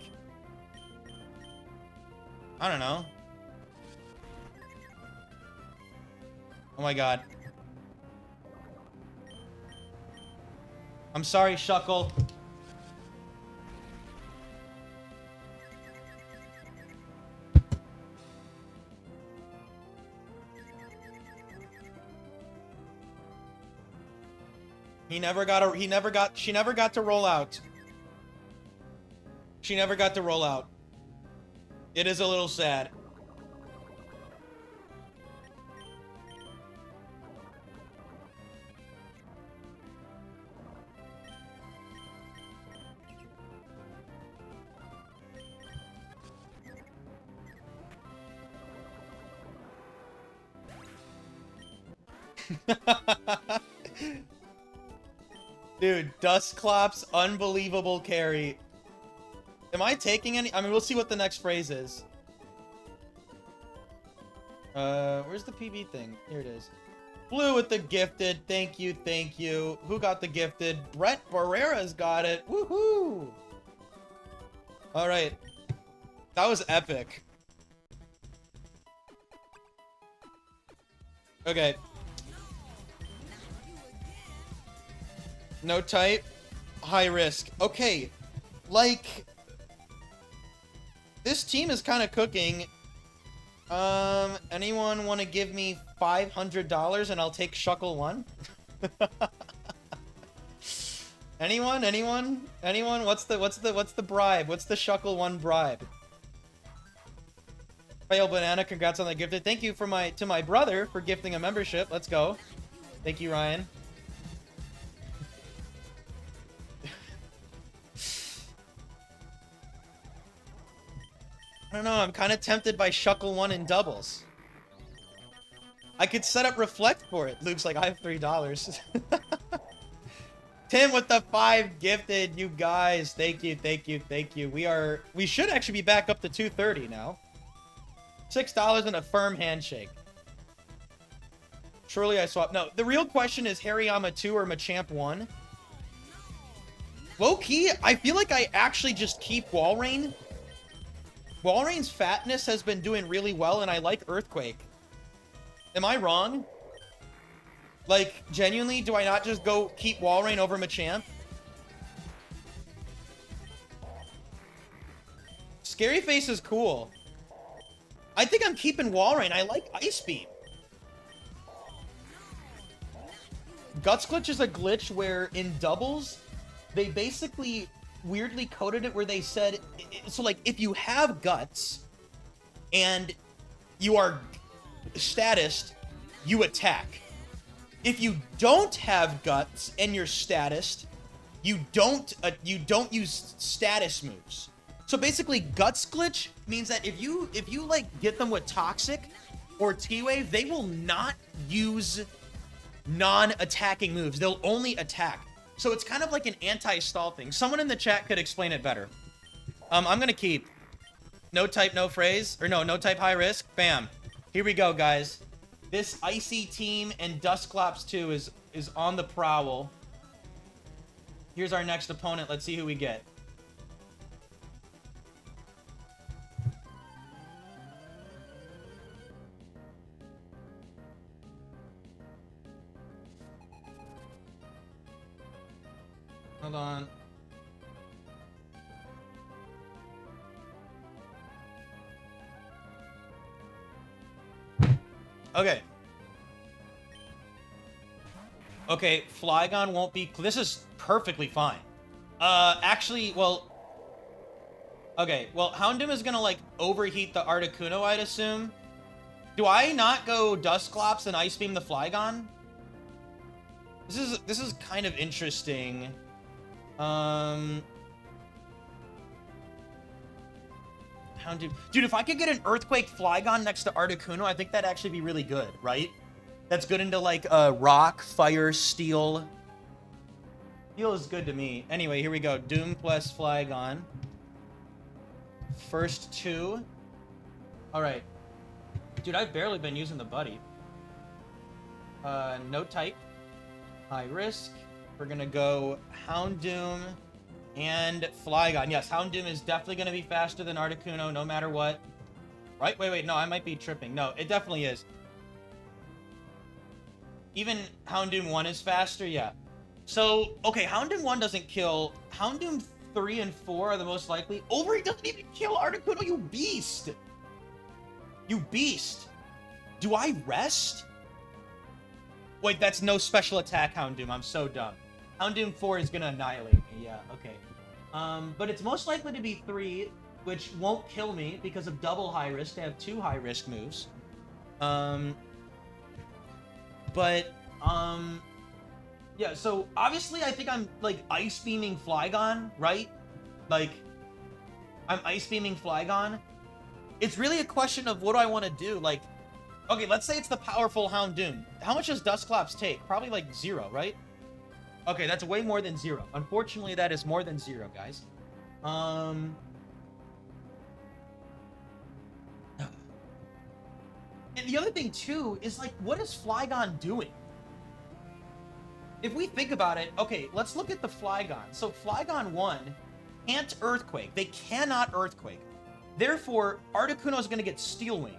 Speaker 1: I don't know. Oh my god. I'm sorry, Shuckle. She never got to roll out. She never got to roll out. It is a little sad. Dude, Dusclops, unbelievable carry. Am I taking any? I mean, we'll see what the next phrase is. Where's the PB thing? Here it is. Blue with the gifted. Thank you, thank you. Who got the gifted? Brett Barrera's got it. Woohoo! All right. That was epic. Okay. No type, high risk. Okay, like, this team is kind of cooking. Anyone want to give me $500 and I'll take Shuckle 1? Anyone? What's the bribe? What's the Shuckle 1 bribe? Fail Banana, congrats on the gifted. Thank you to my brother for gifting a membership. Let's go. Thank you, Ryan. I don't know, I'm kind of tempted by Shuckle 1 in doubles. I could set up Reflect for it. Luke's like, I have $3. Tim with the 5 gifted, you guys. Thank you, thank you, thank you. We should actually be back up to 230 now. $6 and a firm handshake. Surely I swap. No, the real question is Hariyama 2 or Machamp 1. Low-key, I feel like I actually just keep Walrein. Walrein's fatness has been doing really well, and I like Earthquake. Am I wrong? Like, genuinely, do I not just go keep Walrein over Machamp? Scary Face is cool. I think I'm keeping Walrein. I like Ice Beam. Guts Glitch is a glitch where in doubles, they basically weirdly coded it where they said, so like if you have Guts and you are statused, you attack. If you don't have Guts and you're statused, you don't use status moves. So basically, Guts Glitch means that if you like get them with Toxic or T-Wave, they will not use non-attacking moves. They'll only attack. So it's kind of like an anti-stall thing. Someone in the chat could explain it better. I'm gonna keep. No type, no phrase. Or no type, high risk. Bam. Here we go, guys. This Icy team and Dusclops 2 is on the prowl. Here's our next opponent. Let's see who we get. Hold on. Okay. Okay, Flygon won't be... This is perfectly fine. Actually, well... Okay, well, Houndoom is gonna, like, overheat the Articuno, I'd assume. Do I not go Dusclops and Ice Beam the Flygon? This is kind of interesting. Houndoom... Dude, if I could get an Earthquake Flygon next to Articuno, I think that'd actually be really good, right? That's good into, like, rock, fire, steel. Steel is good to me. Anyway, here we go. Doom plus Flygon. First two. Alright. Dude, I've barely been using the buddy. No type. High risk. We're gonna go Houndoom and Flygon. Yes, Houndoom is definitely gonna be faster than Articuno, no matter what. Right? Wait, no, I might be tripping. No, it definitely is. Even Houndoom 1 is faster? Yeah. So, okay, Houndoom 1 doesn't kill. Houndoom 3 and 4 are the most likely. Overheat doesn't even kill Articuno, you beast! You beast! Do I rest? Wait, that's no special attack Houndoom. I'm so dumb. Houndoom 4 is gonna annihilate me. Yeah, okay. But it's most likely to be 3, which won't kill me because of double high risk. They have 2 high risk moves. Yeah, so obviously I think I'm, like, Ice Beaming Flygon, right? Like, I'm Ice Beaming Flygon. It's really a question of what do I want to do? Like, okay, let's say it's the powerful Houndoom. How much does Dusclops take? Probably, like, 0, right? Okay, that's way more than 0. Unfortunately, that is more than 0, guys. And the other thing, too, is, like, what is Flygon doing? If we think about it, okay, let's look at the Flygon. So Flygon 1 can't Earthquake. They cannot Earthquake. Therefore, Articuno is going to get Steel Winged.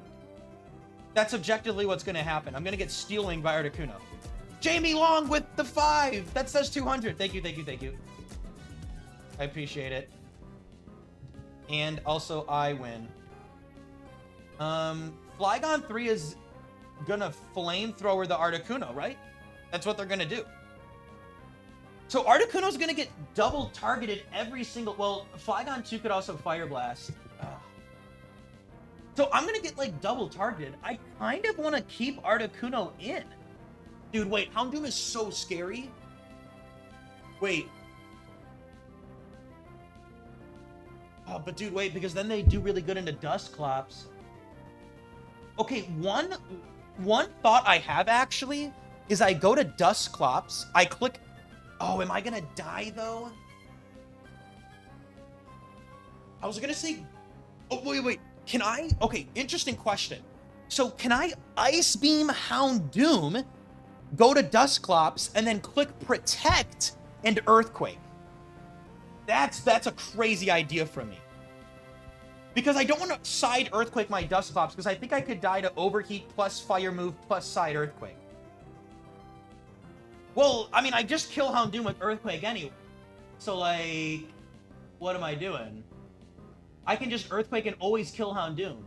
Speaker 1: That's objectively what's going to happen. I'm going to get Steel Winged by Articuno. Jamie Long with the 5! That says 200. Thank you, thank you, thank you. I appreciate it. And also, I win. Flygon 3 is going to Flamethrower the Articuno, right? That's what they're going to do. So Articuno's going to get double targeted every single... Well, Flygon 2 could also Fire Blast. Ugh. So I'm going to get, like, double targeted. I kind of want to keep Articuno in. Dude, wait. Houndoom is so scary. Wait. Oh, but dude, wait. Because then they do really good into Dusclops. Okay, one thought I have, actually, is I go to Dusclops. I click... Oh, am I gonna die, though? I was gonna say... Oh, wait. Can I... Okay, interesting question. So, can I Ice Beam Houndoom, go to Dusclops, and then click Protect and Earthquake? That's a crazy idea from me. Because I don't want to side Earthquake my Dusclops, because I think I could die to Overheat plus Fire Move plus side Earthquake. Well, I mean, I just kill Houndoom with Earthquake anyway. So, like, what am I doing? I can just Earthquake and always kill Houndoom.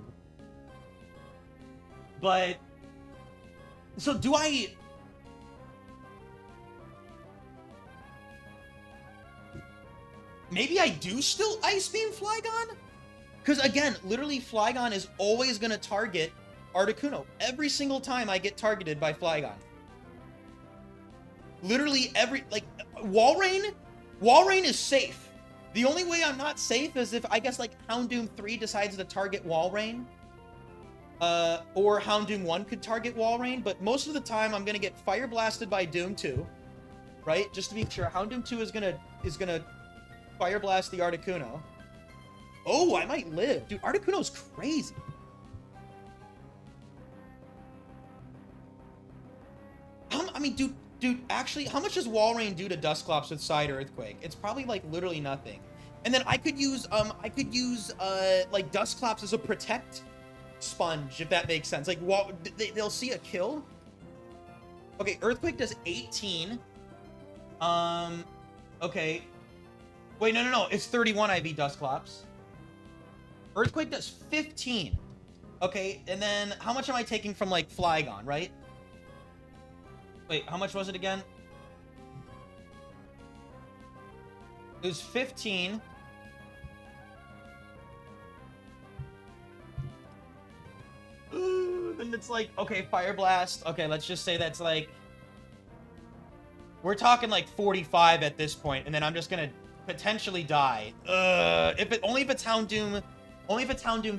Speaker 1: But... So, do I... Maybe I do still Ice Beam Flygon? Because, again, literally Flygon is always going to target Articuno. Every single time I get targeted by Flygon. Literally every... Like, Walrein is safe. The only way I'm not safe is if, I guess, like, Houndoom 3 decides to target Walrein. Or Houndoom 1 could target Wall Rain, but most of the time I'm gonna get Fire Blasted by Doom 2, right? Just to be sure, Houndoom 2 is gonna Fire Blast the Articuno. Oh, I might live. Dude, Articuno's crazy. I mean, dude, actually, how much does Wall Rain do to Dusclops with Side Earthquake? It's probably, like, literally nothing. And then I could use, like, Dusclops as a protect sponge, if that makes sense. Like, they'll see a kill. Okay, Earthquake does 18. Okay. Wait, no. It's 31 IV Dusclops. Earthquake does 15. Okay, and then how much am I taking from, like, Flygon, right? Wait, how much was it again? It was 15. Ooh, then it's like, okay, Fire Blast. Okay, let's just say that's like... We're talking like 45 at this point, and then I'm just gonna potentially die. Only if it's Houndoom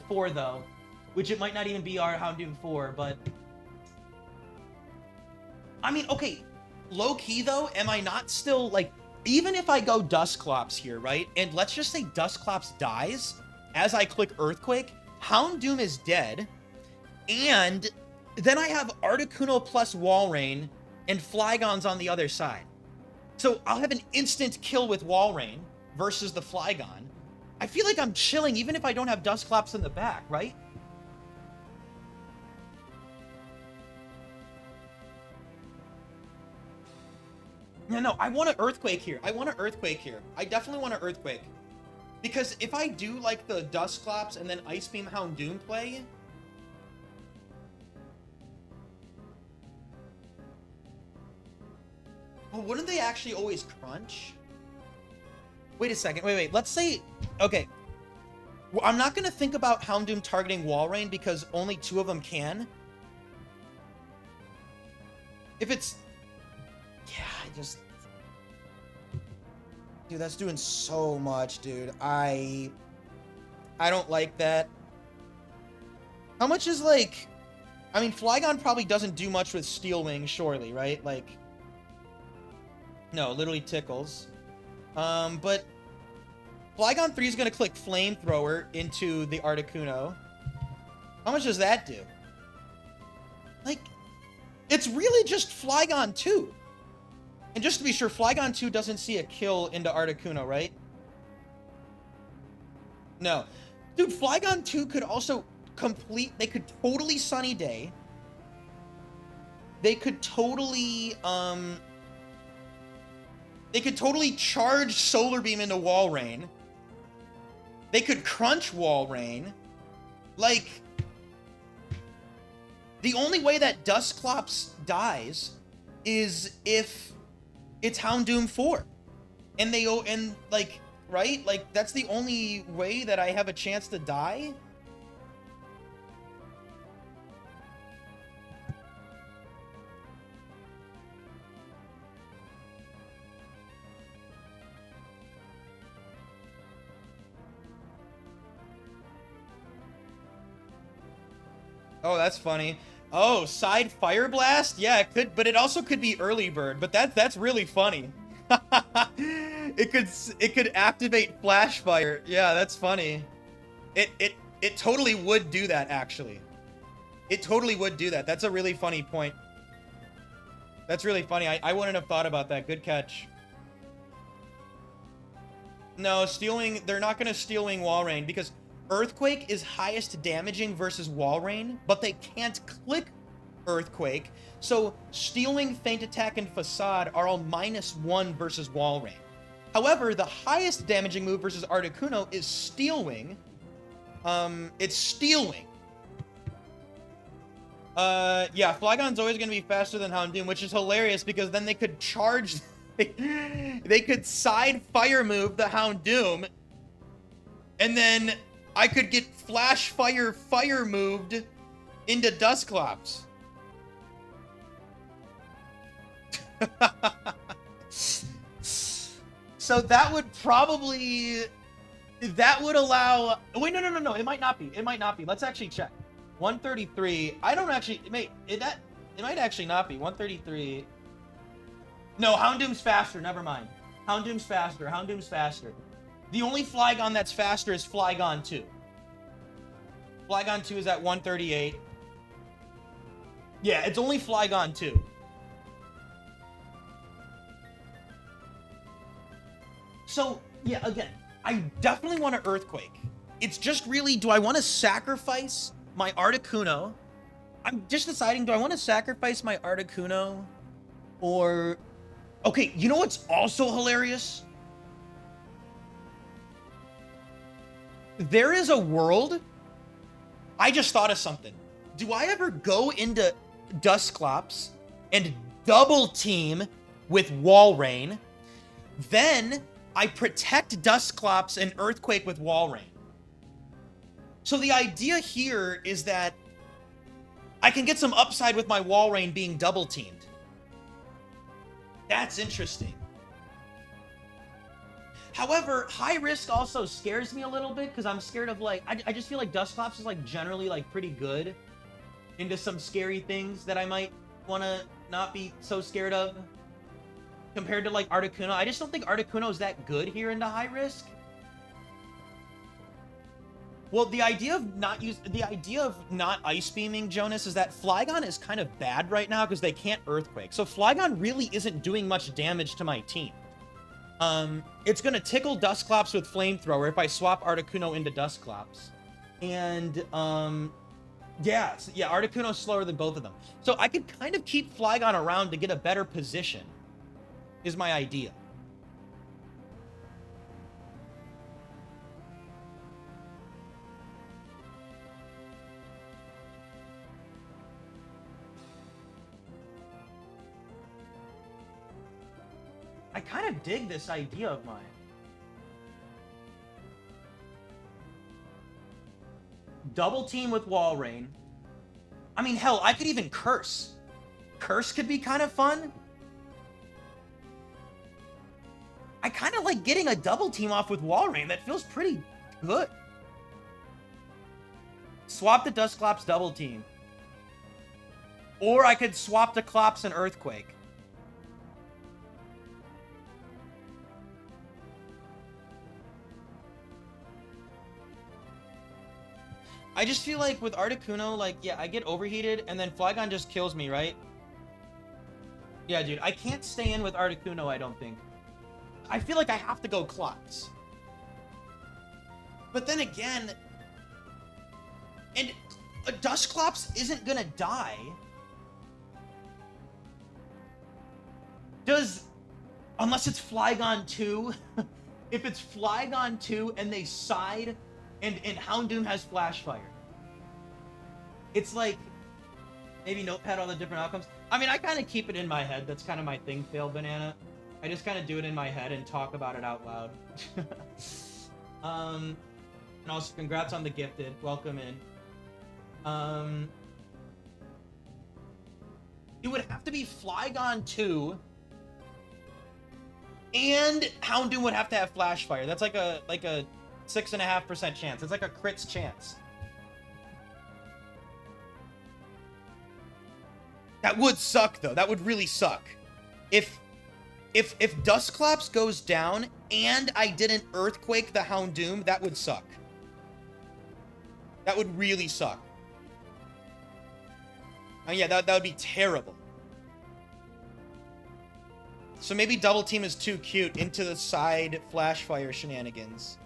Speaker 1: 4, though. Which it might not even be our Houndoom 4, but... I mean, okay, low-key, though, am I not still, like, even if I go Dusclops here, right? And let's just say Dusclops dies as I click Earthquake, Houndoom is dead, and then I have Articuno plus Wall Rain, and Flygon's on the other side. So I'll have an instant kill with Wall Rain versus the Flygon. I feel like I'm chilling even if I don't have Dusclops in the back, right? No, I want an Earthquake here. I definitely want an Earthquake. Because if I do, like, the Dusclops and then Ice Beam Houndoom play... Well, wouldn't they actually always crunch? Wait a second. Wait. Let's say... Okay. Well, I'm not going to think about Houndoom targeting Wall Rain because only 2 of them can. If it's... Yeah, Dude, that's doing so much, dude. I don't like that. How much is, like... I mean, Flygon probably doesn't do much with Steel Wing, surely, right? Like... No, literally tickles. But... Flygon 3 is going to click Flamethrower into the Articuno. How much does that do? Like... It's really just Flygon 2. And just to be sure, Flygon 2 doesn't see a kill into Articuno, right? No. Dude, Flygon 2 could also complete... They could totally Sunny Day. They could totally, They could totally charge Solar Beam into Wall Rain. They could crunch Wall Rain. Like... The only way that Dusclops dies is if it's Houndoom 4. And like, right? Like, that's the only way that I have a chance to die? Oh, that's funny. Oh, side Fire Blast? Yeah, it could, but it also could be Early Bird, but that's really funny. It could activate Flash Fire. Yeah, that's funny. It totally would do that, actually. It totally would do that. That's a really funny point. That's really funny. I wouldn't have thought about that. Good catch. No, they're not going to Steel Wing Wall Rain because Earthquake is highest damaging versus Wall Rain, but they can't click Earthquake. So Steel Wing, Feint Attack, and Facade are all -1 versus Wall Rain. However, the highest damaging move versus Articuno is Steel Wing. It's Steel Wing. Yeah, Flygon's always going to be faster than Houndoom, which is hilarious because then they could charge... they could side Fire move the Houndoom, and then I could get Flash Fire moved into Dusclops. So that would probably... That would allow... Wait, no. It might not be. Let's actually check. 133. I don't actually. It might actually not be 133. No, Houndoom's faster. Never mind. Houndoom's faster. Houndoom's faster. The only Flygon that's faster is Flygon 2. Flygon 2 is at 138. Yeah, it's only Flygon 2. So, yeah, again, I definitely want to Earthquake. It's just really, do I want to sacrifice my Articuno? I'm just deciding, do I want to sacrifice my Articuno? Or... Okay, you know what's also hilarious? There is a world... I just thought of something. Do I ever go into Dusclops and double team with Walrein? Then I protect Dusclops and Earthquake with Walrein. So the idea here is that I can get some upside with my Walrein being double teamed. That's interesting. However, high risk also scares me a little bit because I'm scared of like, I just feel like Dusclops is like generally like pretty good into some scary things that I might want to not be so scared of compared to like Articuno. I just don't think Articuno is that good here into high risk. Well, the idea of not ice beaming Jonas is that Flygon is kind of bad right now because they can't Earthquake. So Flygon really isn't doing much damage to my team. It's gonna tickle Dusclops with Flamethrower if I swap Articuno into Dusclops. And yeah, Articuno's slower than both of them. So I could kind of keep Flygon around to get a better position, is my idea. I kind of dig this idea of mine. Double team with Walrein. I mean, hell, I could even Curse. Curse could be kind of fun. I kind of like getting a double team off with Walrein. That feels pretty good. Swap the Dusclops double team. Or I could swap the Clops and Earthquake. I just feel like with Articuno, like, yeah, I get overheated, and then Flygon just kills me, right? Yeah, dude, I can't stay in with Articuno, I don't think. I feel like I have to go Clops. But then again... And a Dusclops isn't gonna die. Unless it's Flygon 2. If it's Flygon 2 and they side... And Houndoom has Flash Fire. It's like, maybe Notepad all the different outcomes. I mean, I kind of keep it in my head. That's kind of my thing, Fail Banana. I just kind of do it in my head and talk about it out loud. And also, congrats on the gifted. Welcome in. It would have to be Flygon 2. And Houndoom would have to have Flash Fire. That's like a 6.5% chance. It's like a crit's chance. That would suck, though. That would really suck. If Dusclops goes down and I didn't Earthquake the Houndoom, that would suck. That would really suck. Oh, yeah, that would be terrible. So maybe Double Team is too cute. Into the side Flash Fire shenanigans.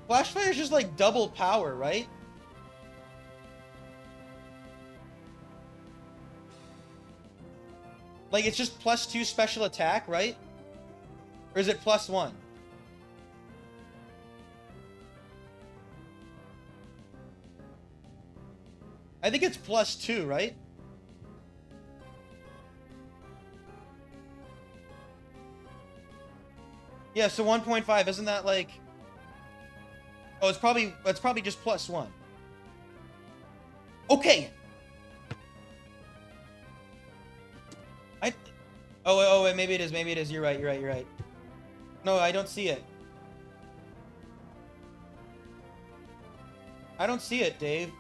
Speaker 1: Flash Fire is just like double power, right? Like it's just +2 special attack, right? Or is it +1? I think it's +2, right? Yeah, so 1.5, isn't that like... Oh, it's probably just +1. Okay! Oh, wait, maybe it is. You're right. No, I don't see it. I don't see it, Dave.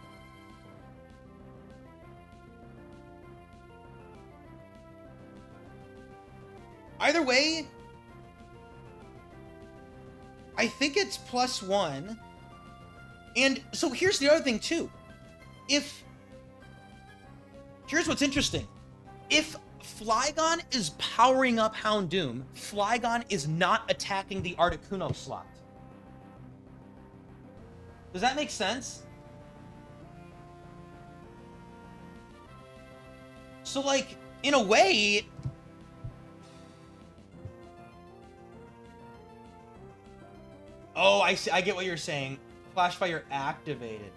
Speaker 1: Either way, I think it's +1. And so here's the other thing too. Here's what's interesting. If Flygon is powering up Houndoom, Flygon is not attacking the Articuno slot. Does that make sense? So, like, in a way... Oh, I see. I get what you're saying. Flash Fire activated.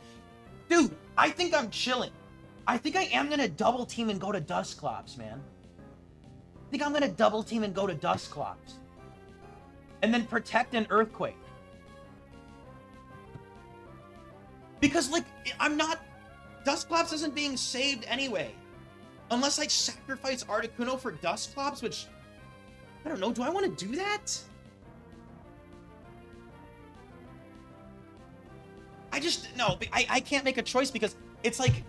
Speaker 1: Dude, I think I'm chilling. I think I am going to double team and go to Dusclops, man. I think I'm going to double team and go to Dusclops. And then protect an Earthquake. Because, like, I'm not... Dusclops isn't being saved anyway. Unless I sacrifice Articuno for Dusclops, which... I don't know. Do I want to do that? No, I can't make a choice because it's like...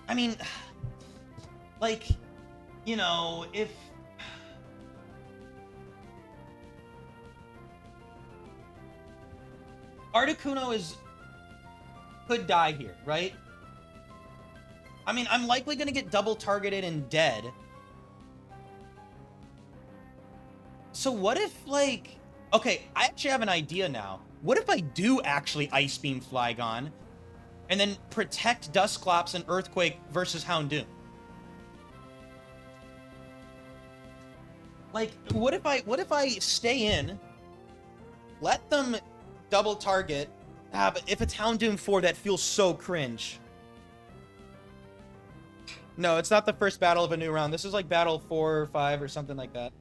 Speaker 1: I mean... Like, you know, if... Articuno could die here, right? I mean, I'm likely gonna get double targeted and dead. So what if, like... Okay, I actually have an idea now. What if I do actually Ice Beam Flygon and then protect Dusclops and Earthquake versus Houndoom? Like, what if I stay in, let them double target, but if it's Houndoom 4, that feels so cringe. No, it's not the first battle of a new round. This is like battle 4 or 5 or something like that.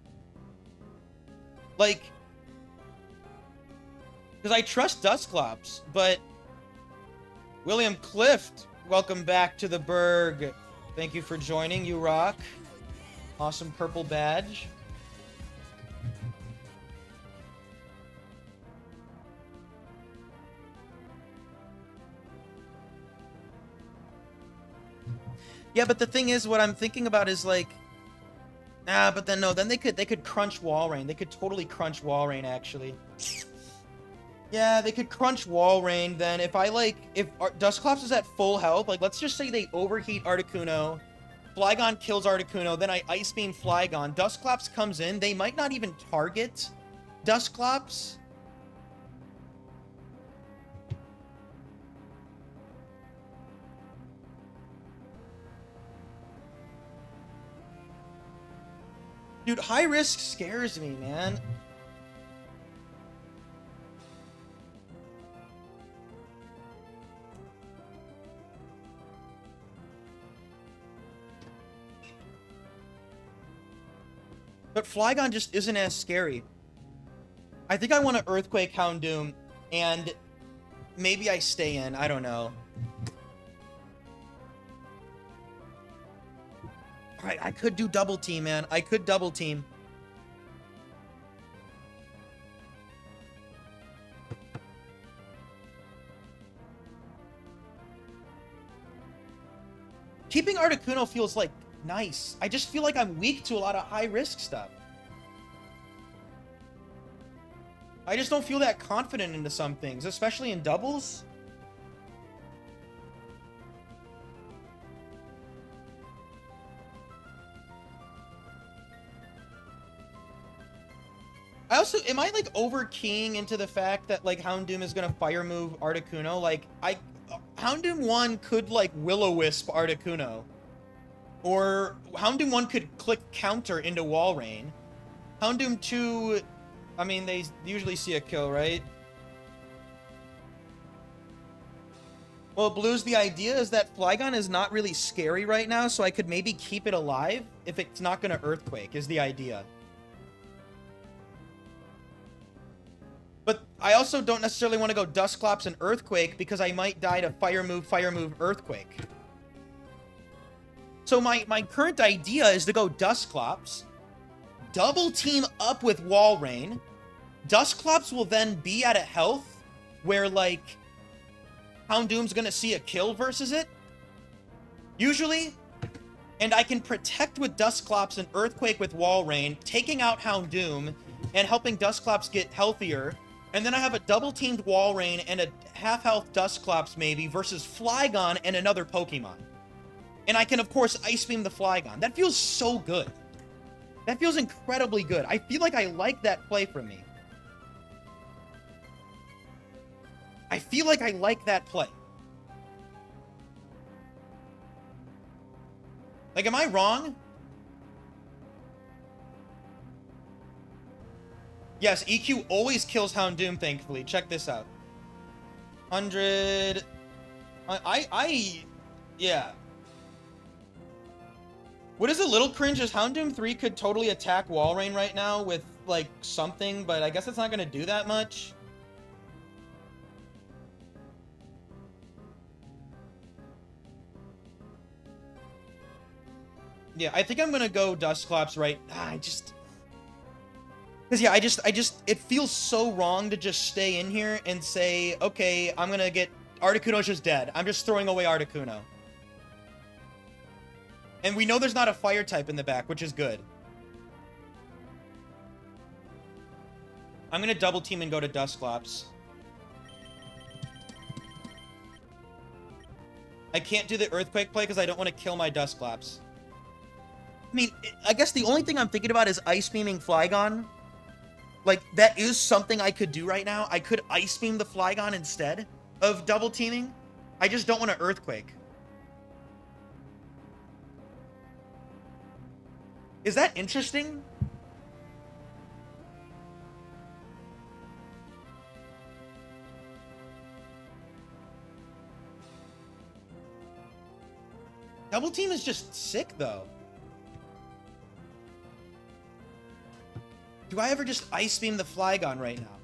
Speaker 1: Like, because I trust Dusclops, but William Clift, welcome back to the Berg. Thank you for joining. You rock. Awesome purple badge. Yeah, but the thing is, what I'm thinking about is like, but then no, then they could crunch Walrein. They could totally crunch Walrein, actually. Yeah, they could crunch Walrein. Then if Dusclops is at full health, like let's just say they overheat Articuno, Flygon kills Articuno, then I Ice Beam Flygon. Dusclops comes in. They might not even target Dusclops. Dude, high risk scares me, man. But Flygon just isn't as scary. I think I want to Earthquake Houndoom, and maybe I stay in. I don't know. Alright, I could do double team, man. I could double team. Keeping Articuno feels like nice. I just feel like I'm weak to a lot of high risk stuff. I just don't feel that confident into some things, especially in doubles. I also, am I like over keying into the fact that like Houndoom is gonna fire move Articuno? Like Houndoom 1 could like Will-O-Wisp Articuno. Or Houndoom 1 could click counter into Walrein. Houndoom 2, I mean, they usually see a kill, right? Well, Blues, the idea is that Flygon is not really scary right now, so I could maybe keep it alive if it's not gonna Earthquake, is the idea. I also don't necessarily want to go Dusclops and Earthquake because I might die to Fire Move, Earthquake. So my current idea is to go Dusclops, double team up with Walrein. Dusclops will then be at a health where, like, Houndoom's gonna see a kill versus it, usually, and I can protect with Dusclops and Earthquake with Walrein, taking out Houndoom and helping Dusclops get healthier, and then I have a double-teamed Walrein and a half-health Dusclops, maybe, versus Flygon and another Pokemon. And I can, of course, Ice Beam the Flygon. That feels so good. That feels incredibly good. I feel like I like that play from me. I feel like I like that play. Like, am I wrong? Yes, EQ always kills Houndoom, thankfully. Check this out. 100... Yeah. What is a little cringe is Houndoom 3 could totally attack Walrein right now with, like, something, but I guess it's not going to do that much. Yeah, I think I'm going to go Dusclops right... Because, yeah, it feels so wrong to just stay in here and say, okay, I'm going to get... Articuno's just dead. I'm just throwing away Articuno. And we know there's not a fire type in the back, which is good. I'm going to double team and go to Dusclops. I can't do the Earthquake play because I don't want to kill my Dusclops. I mean, I guess the only thing I'm thinking about is Ice Beaming Flygon. Like, that is something I could do right now. I could Ice Beam the Flygon instead of double teaming. I just don't want to Earthquake. Is that interesting? Double team is just sick, though. Do I ever just Ice Beam the Flygon right now?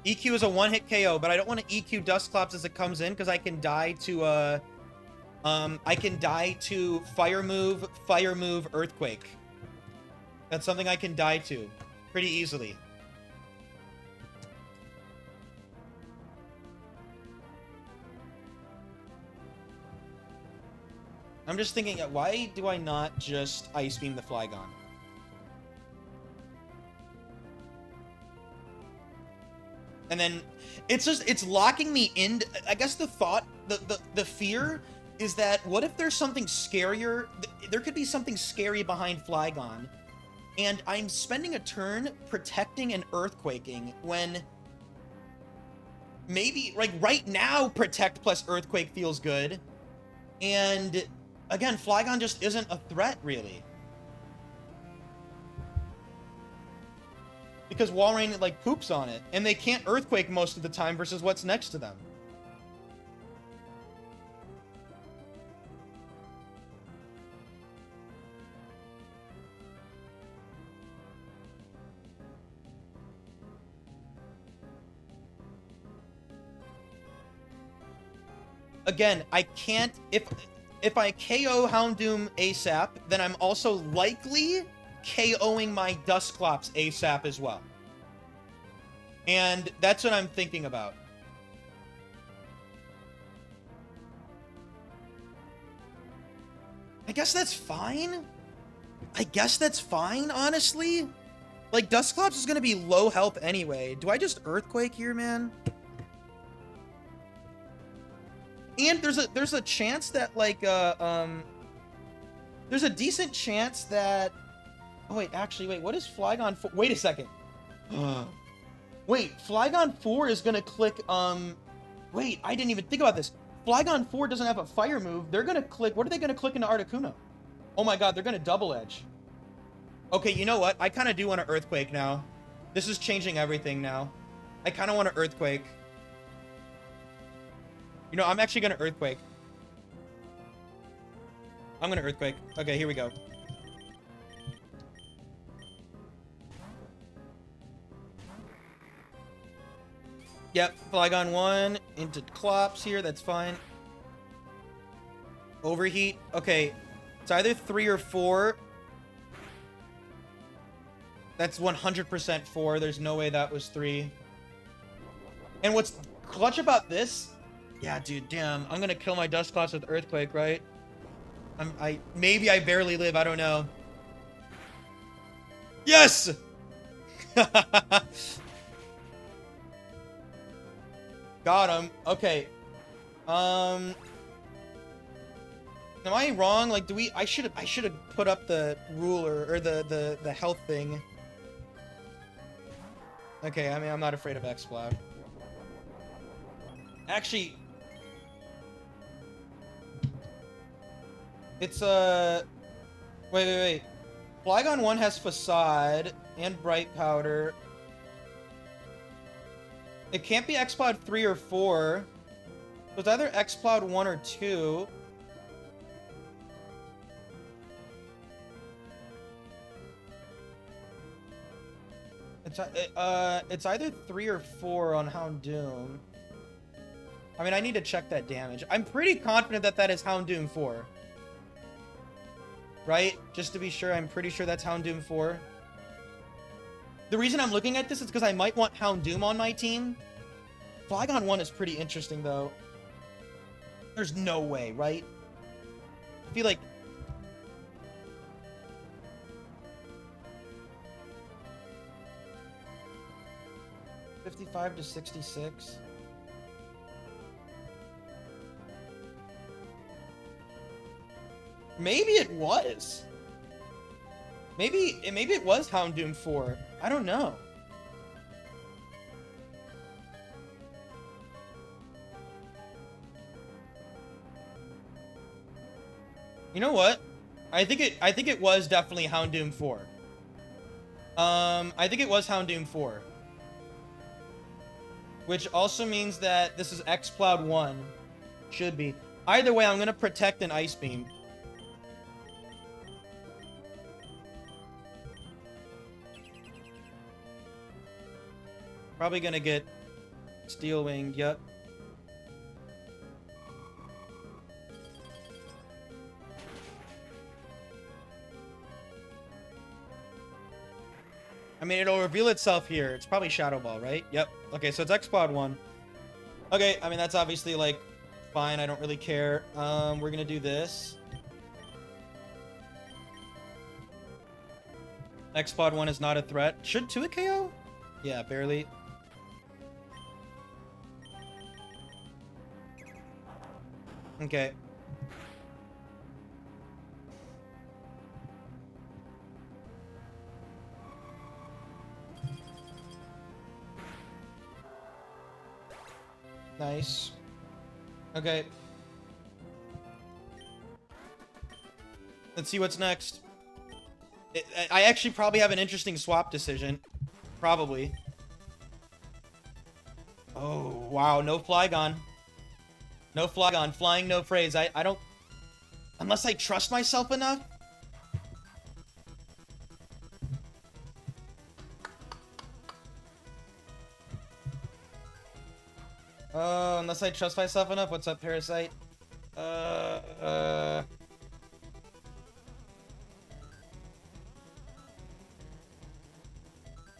Speaker 1: EQ is a one-hit KO, but I don't want to EQ Dusclops as it comes in because I can die to Fire Move, Earthquake. That's something I can die to pretty easily. I'm just thinking, why do I not just Ice Beam the Flygon? And then it's locking me in. I guess the thought, the fear is that what if there's something scarier? There could be something scary behind Flygon. And I'm spending a turn protecting and Earthquaking when maybe, like, right now, Protect plus Earthquake feels good. And again, Flygon just isn't a threat, really. Because Walrein, like, poops on it. And they can't Earthquake most of the time versus what's next to them. Again, I can't... If I KO Houndoom ASAP, then I'm also likely KOing my Dusclops ASAP as well. And that's what I'm thinking about. I guess that's fine. I guess that's fine, honestly. Like, Dusclops is going to be low health anyway. Do I just Earthquake here, man? And there's a chance that, like, there's a decent chance that... Oh, wait, actually, wait, what is Flygon 4? Wait a second. Wait, Flygon 4 is gonna click, Wait, I didn't even think about this. Flygon 4 doesn't have a fire move. They're gonna click... What are they gonna click into Articuno? Oh my god, they're gonna double edge. Okay, you know what? I kind of do want to Earthquake now. This is changing everything now. I kind of want to Earthquake. You know, I'm actually going to Earthquake. I'm going to Earthquake. Okay, here we go. Yep, Flygon 1 into Clops here, that's fine. Overheat. Okay, it's either 3 or 4. That's 100% 4. There's no way that was 3. And what's clutch about this? Yeah, dude, damn. I'm gonna kill my Dusclops with Earthquake, right? Maybe I barely live, I don't know. Yes! Got him. Okay. Am I wrong? Like, I should have put up the ruler or the health thing. Okay, I mean, I'm not afraid of X-Cloud. Actually, it's wait. Flygon 1 has Facade and Bright Powder. It can't be X-Cloud 3 or 4. So it's either X-Cloud 1 or 2. It's either 3 or 4 on Houndoom. I mean, I need to check that damage. I'm pretty confident that that is Houndoom 4. Right? Just to be sure, I'm pretty sure that's Houndoom 4. The reason I'm looking at this is because I might want Houndoom on my team. Flygon 1 is pretty interesting, though. There's no way, right? I feel like... $55 to $66. Maybe it was. Maybe it was Houndoom 4. I don't know. You know what? I think it was definitely Houndoom 4. I think it was Houndoom 4. Which also means that this is X-Cloud 1. Should be. Either way, I'm gonna protect an Ice Beam. Probably gonna get Steel Wing, yep. I mean, it'll reveal itself here. It's probably Shadow Ball, right? Yep. Okay, so it's X-Cloud 1. Okay, I mean, that's obviously, like, fine. I don't really care. We're gonna do this. X-Cloud 1 is not a threat. Should 2 a KO? Yeah, barely. Okay. Nice. Okay. Let's see what's next. I actually probably have an interesting swap decision. Probably. Oh, wow. No Flygon. No Flygon. Flying, no phrase. I don't... Unless I trust myself enough? Oh, unless I trust myself enough. What's up, Parasite? What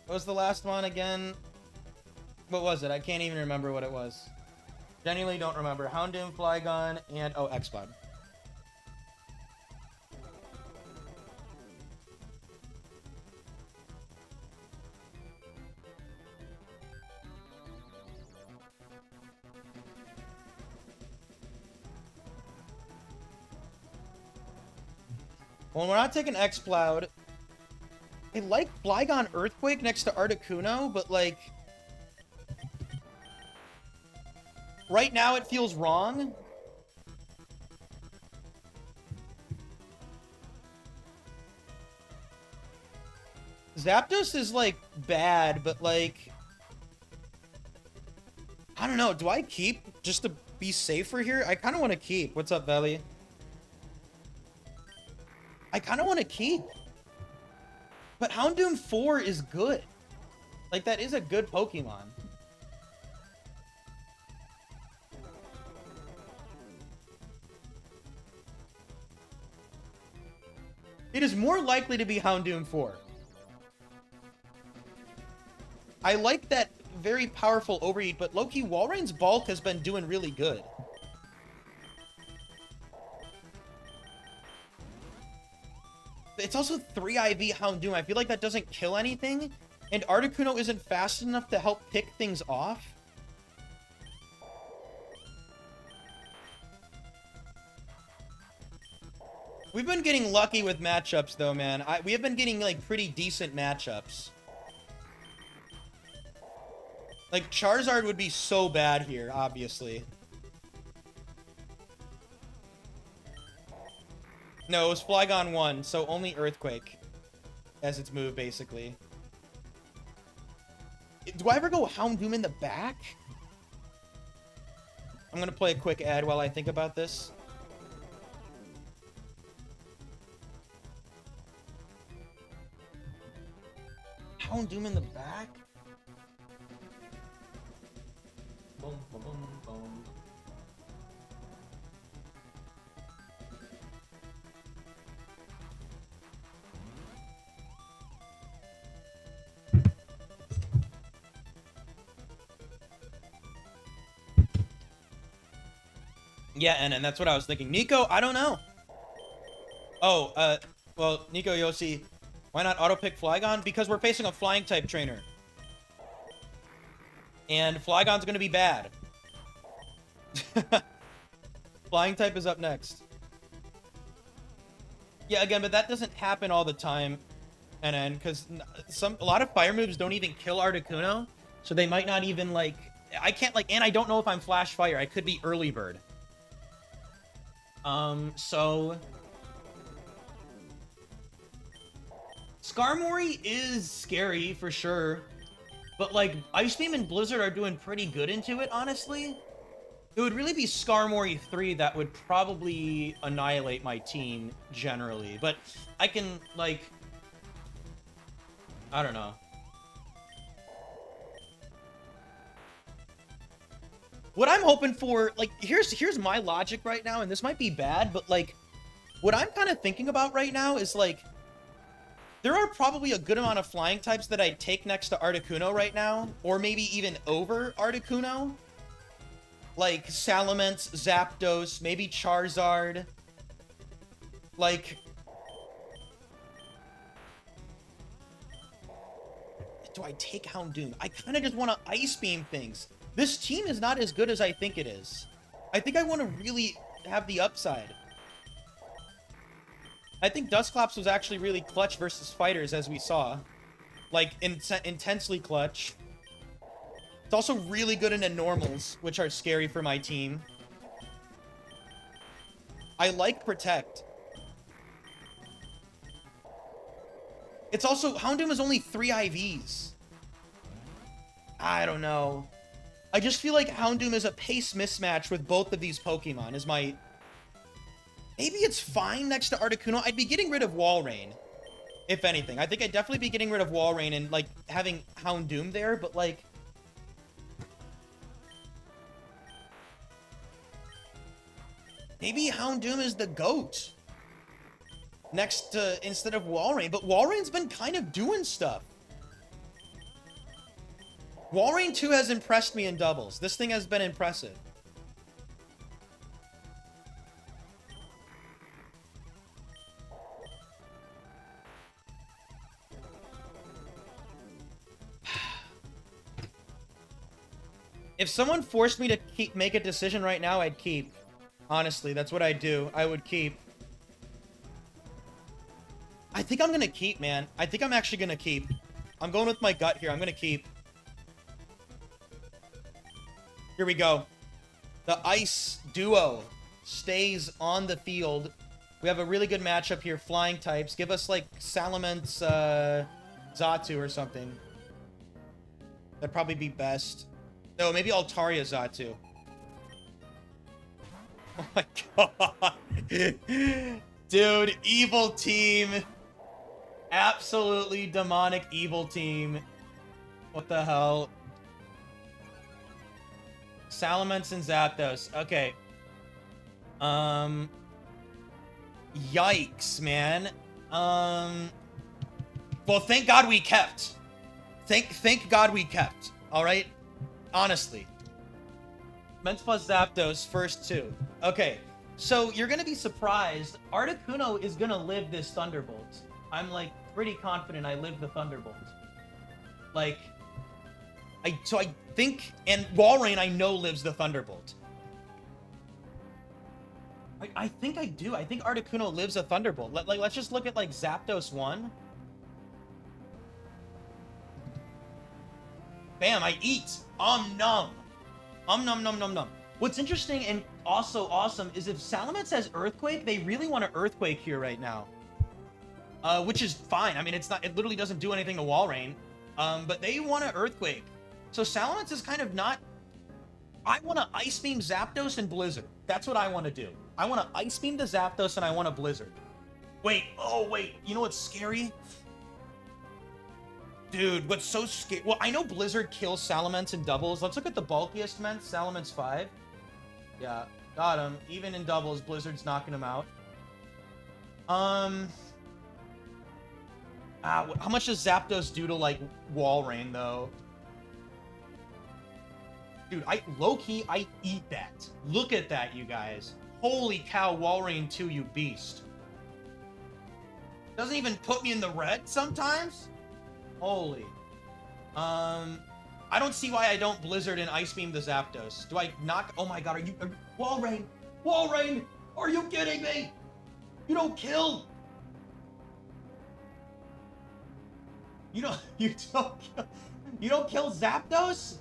Speaker 1: was the last one again? What was it? I can't even remember what it was. Genuinely don't remember. Houndoom, Flygon, and... Oh, X-Cloud. Well, we're not taking X-Cloud. I like Flygon Earthquake next to Articuno, but, like... Right now, it feels wrong. Zapdos is, like, bad, but, like... I don't know. Do I keep just to be safer here? I kind of want to keep. What's up, Valley? I kind of want to keep. But Houndoom 4 is good. Like, that is a good Pokemon. It is more likely to be Houndoom 4. I like that very powerful overeat, but low-key, Walreign's bulk has been doing really good. It's also 3 IV Houndoom. I feel like that doesn't kill anything, and Articuno isn't fast enough to help pick things off. We've been getting lucky with matchups, though, man. We have been getting, like, pretty decent matchups. Like, Charizard would be so bad here, obviously. No, it was Flygon 1, so only Earthquake as its move, basically. Do I ever go Houndoom in the back? I'm gonna play a quick ad while I think about this. Houndoom in the back? Boom, boom, boom, boom. Yeah, and that's what I was thinking. Nico, I don't know. Oh, well, Nico Yossi, why not auto-pick Flygon? Because we're facing a Flying-type trainer. And Flygon's gonna be bad. Flying-type is up next. Yeah, again, but that doesn't happen all the time. And then, because a lot of fire moves don't even kill Articuno. So they might not even, like... I can't, like... And I don't know if I'm Flash Fire. I could be Early Bird. So... Skarmory is scary, for sure. But, like, Ice Beam and Blizzard are doing pretty good into it, honestly. It would really be Skarmory 3 that would probably annihilate my team, generally. But I can, like... I don't know. What I'm hoping for, like, here's my logic right now, and this might be bad, but, like, what I'm kind of thinking about right now is, like, there are probably a good amount of flying types that I'd take next to Articuno right now, or maybe even over Articuno. Like, Salamence, Zapdos, maybe Charizard. Like... Do I take Houndoom? I kind of just want to Ice Beam things. This team is not as good as I think it is. I think I want to really have the upside. I think Dusclops was actually really clutch versus fighters, as we saw. Like, intensely clutch. It's also really good into normals, which are scary for my team. I like Protect. It's also... Houndoom is only 3 IVs. I don't know. I just feel like Houndoom is a pace mismatch with both of these Pokemon, is my... Maybe it's fine next to Articuno. I'd be getting rid of Walrein, if anything. I think I'd definitely be getting rid of Walrein and, like, having Houndoom there, but, like... Maybe Houndoom is the GOAT. Next to, instead of Walrein. But Walrein's been kind of doing stuff. Walrein 2 has impressed me in doubles. This thing has been impressive. If someone forced me to make a decision right now, I'd keep. Honestly, that's what I'd do. I would keep. I think I'm gonna keep, man. I think I'm actually gonna keep. I'm going with my gut here. I'm gonna keep. Here we go. The Ice Duo stays on the field. We have a really good matchup here. Flying types. Give us, like, Salamence, Xatu or something. That'd probably be best. No, maybe Altaria Xatu. Oh my god. Dude, evil team. Absolutely demonic evil team. What the hell? Salamence and Zapdos. Okay. Yikes, man. Well, thank God we kept. Thank God we kept. All right, honestly. Ments plus Zapdos, first two. Okay, so you're gonna be surprised. Articuno is gonna live this Thunderbolt. I'm like pretty confident I live the Thunderbolt. Like, so I think, and Walrein I know lives the Thunderbolt. I think I do. I think Articuno lives a Thunderbolt. Let's just look at like Zapdos 1. Bam, I eat. Nom. Nom nom nom. What's interesting and also awesome is if Salamence has Earthquake, they really want to Earthquake here right now. Which is fine. I mean, it literally doesn't do anything to Walrein. But they want to Earthquake. So Salamence is kind of not... I want to Ice Beam Zapdos and Blizzard. That's what I want to do. I want to Ice Beam the Zapdos and I want to Blizzard. Wait, you know what's scary? Dude, what's so scary? Well, I know Blizzard kills Salamence in doubles. Let's look at the bulkiest Ments, Salamence 5. Yeah, got him. Even in doubles, Blizzard's knocking him out. How much does Zapdos do to, like, Walrein, though? Dude, low-key, I eat that. Look at that, you guys. Holy cow, Walrein 2, you beast. Doesn't even put me in the red sometimes? Holy. I don't see why I don't Blizzard and Ice Beam the Zapdos. Do I knock? Oh my god, Walrein! Walrein! Are you kidding me? You don't kill! You don't kill Zapdos?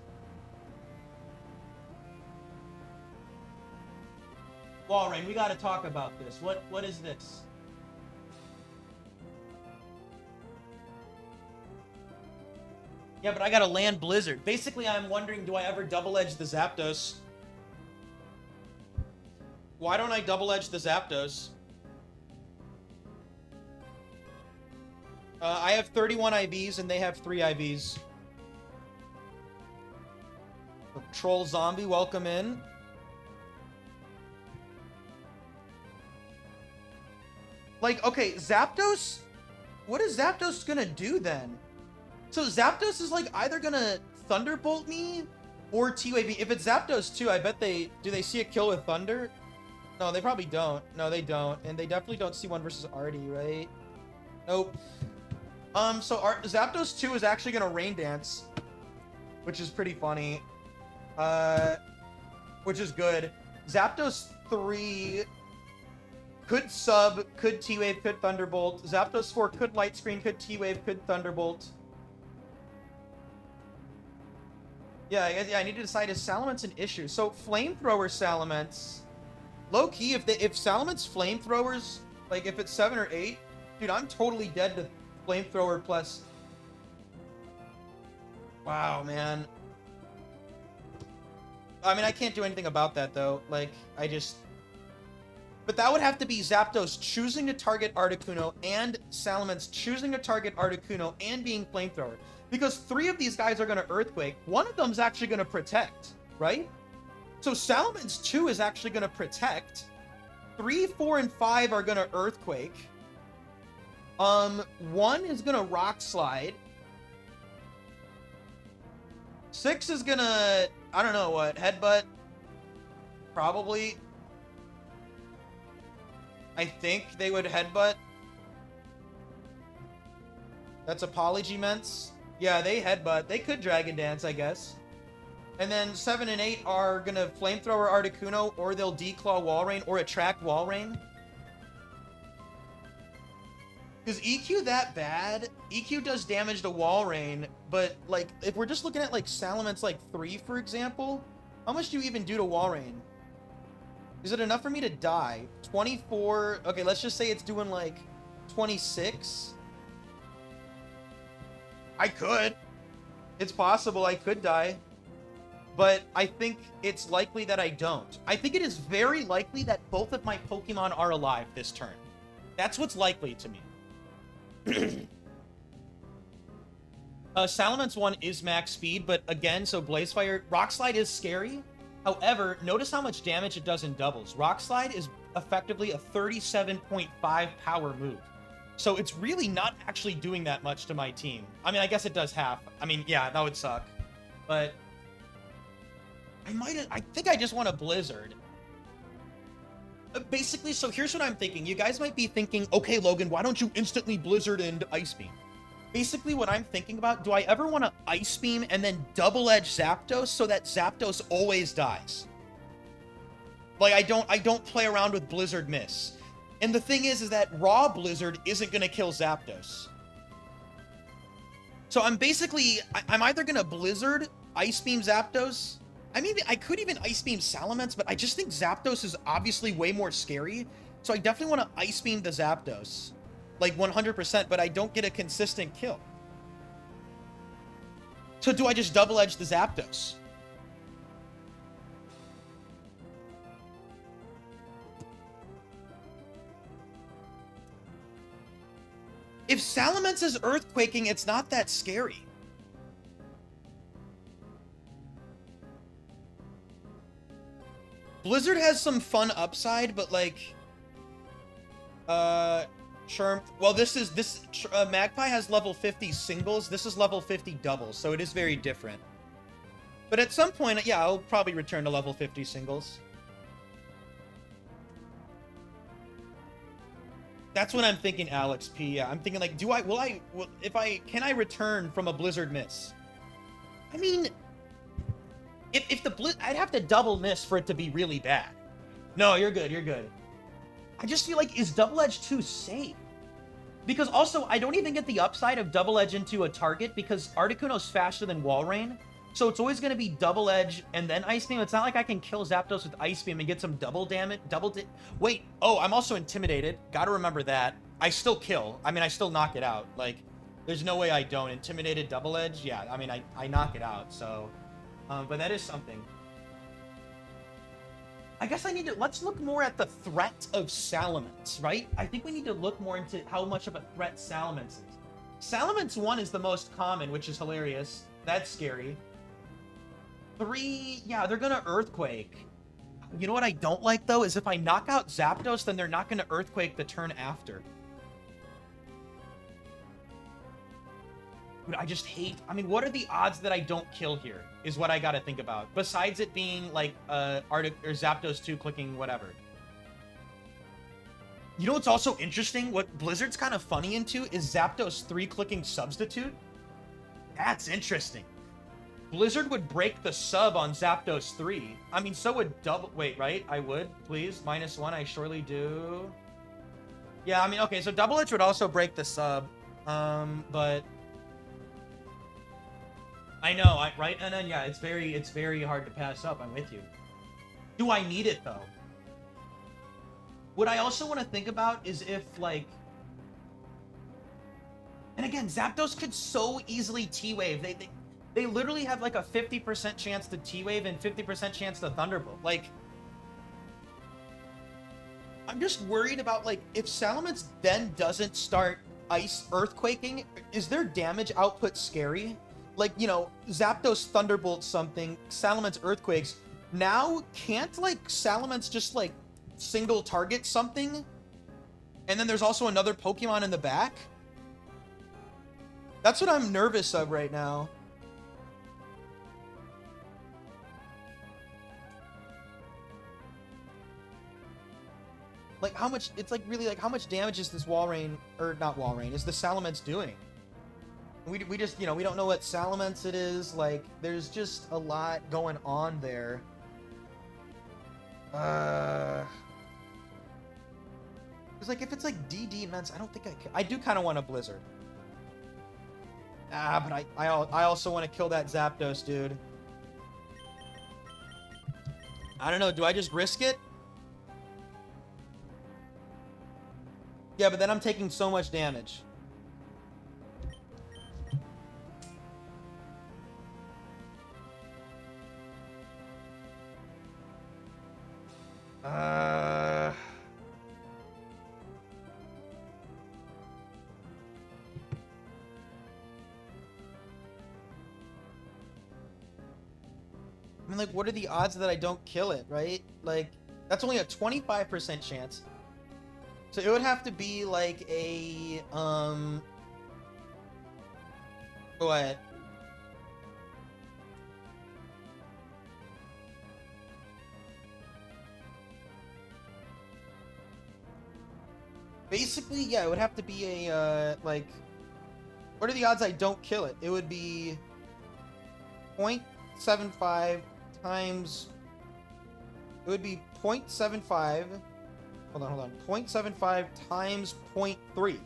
Speaker 1: Walrein, we gotta talk about this. What is this? Yeah, but I gotta land Blizzard. Basically, I'm wondering, do I ever double-edge the Zapdos? Why don't I double-edge the Zapdos? I have 31 IVs, and they have 3 IVs. Troll Zombie, welcome in. Like, okay, Zapdos? What is Zapdos gonna do, then? So Zapdos is, like, either gonna Thunderbolt me or T-Wave. If it's Zapdos 2, I bet do they see a kill with Thunder? No, they probably don't. No, they don't. And they definitely don't see one versus Artie, right? Nope. So Zapdos 2 is actually gonna Rain Dance, which is pretty funny. Which is good. Zapdos 3 could sub, could T-Wave, could Thunderbolt. Zapdos 4 could Light Screen, could T-Wave, could Thunderbolt. Yeah, I need to decide, is Salamence an issue? So, Flamethrower Salamence, low-key, if Salamence Flamethrowers, like, if it's 7 or 8, dude, I'm totally dead to Flamethrower plus... Wow, man. I mean, I can't do anything about that, though. Like, But that would have to be Zapdos choosing to target Articuno and Salamence choosing to target Articuno and being Flamethrower. Because 3 of these guys are going to Earthquake. One of them's actually going to Protect, right? So Salamence 2 is actually going to Protect. 3, 4, and 5 are going to Earthquake. 1 is going to Rock Slide. 6 is going to, I don't know what, Headbutt? Probably. I think they would Headbutt. That's a Polygments. Yeah, they Headbutt. They could Dragon Dance, I guess. And then 7 and 8 are going to Flamethrower Articuno, or they'll Declaw Walrein, or attract Walrein. Is EQ that bad? EQ does damage to Walrein, but, like, if we're just looking at, like, Salamence, like, 3, for example, how much do you even do to Walrein? Is it enough for me to die? 24... Okay, let's just say it's doing, like, 26. I could. It's possible I could die. But I think it's likely that I don't. I think it is very likely that both of my Pokemon are alive this turn. That's what's likely to me. Salamence 1 is max speed, but again, so Blaze Fire... Rock Slide is scary. However, notice how much damage it does in doubles. Rock Slide is effectively a 37.5 power move. So it's really not actually doing that much to my team. I mean, I guess it does half. I mean, yeah, that would suck. But I think I just want a Blizzard. Basically, so here's what I'm thinking. You guys might be thinking, okay, Logan, why don't you instantly Blizzard and Ice Beam? Basically, what I'm thinking about, do I ever want to Ice Beam and then double edge Zapdos so that Zapdos always dies? Like, I don't play around with Blizzard Miss. And the thing is that raw Blizzard isn't going to kill Zapdos. So I'm either going to Blizzard, Ice Beam Zapdos. I mean, I could even Ice Beam Salamence, but I just think Zapdos is obviously way more scary. So I definitely want to Ice Beam the Zapdos. Like 100%, but I don't get a consistent kill. So do I just double edge the Zapdos? If Salamence is earthquaking, it's not that scary. Blizzard has some fun upside, but like, Sherm. Well, Magpie has level 50 singles. This is level 50 doubles, so it is very different. But at some point, yeah, I'll probably return to level 50 singles. That's what I'm thinking, Alex P. Yeah, I'm thinking like, can I return from a Blizzard Miss? I mean, if the Blizz, I'd have to double miss for it to be really bad. No, you're good, you're good. I just feel like, is double edge too safe? Because also, I don't even get the upside of double edge into a target because Articuno's faster than Walrein. So it's always going to be double edge and then Ice Beam. It's not like I can kill Zapdos with Ice Beam and get some double damage. Wait, oh, I'm also intimidated. Gotta remember that. I still kill. I mean, I still knock it out. Like, there's no way I don't. Intimidated double edge? Yeah, I mean, I knock it out, so... but that is something. I guess let's look more at the threat of Salamence, right? I think we need to look more into how much of a threat Salamence is. Salamence 1 is the most common, which is hilarious. That's scary. 3, yeah, they're gonna Earthquake. You know what I don't like, though, is if I knock out Zapdos, then they're not gonna Earthquake the turn after. Dude, I just hate... I mean, what are the odds that I don't kill here, is what I gotta think about. Besides it being, like, or Zapdos 2 clicking whatever. You know what's also interesting? What Blizzard's kind of funny into is Zapdos 3 clicking Substitute. That's interesting. Blizzard would break the sub on Zapdos 3. I mean, so would double... Wait, right? I would, please. -1, I surely do. Yeah, I mean, okay, so Double Edge would also break the sub. But... I know, right? And then, yeah, it's very hard to pass up. I'm with you. Do I need it, though? What I also want to think about is if, like... And again, Zapdos could so easily T-Wave. They literally have like a 50% chance to T-Wave and 50% chance to Thunderbolt. Like, I'm just worried about, like, if Salamence then doesn't start Ice Earthquaking, is their damage output scary? Like, you know, Zapdos Thunderbolt something, Salamence Earthquakes. Now, can't, like, Salamence just, like, single target something? And then there's also another Pokemon in the back? That's what I'm nervous of right now. Like, how much... It's, like, really, like, how much damage is this Walrein... Or, not Walrein. Is the Salamence doing? We just, you know, we don't know what Salamence it is. Like, there's just a lot going on there. Because, like, if it's, like, DD immense, I don't think I can... I do kind of want a Blizzard. Ah, but I also want to kill that Zapdos, dude. I don't know. Do I just risk it? Yeah, but then I'm taking so much damage. I mean, like, what are the odds that I don't kill it, right? Like, that's only a 25% chance. So it would have to be like a, what? Basically, yeah, it would have to be a, like, what are the odds I don't kill it? It would be 0.75 times, it would be 0.75, hold on, 0.75 times 0.3.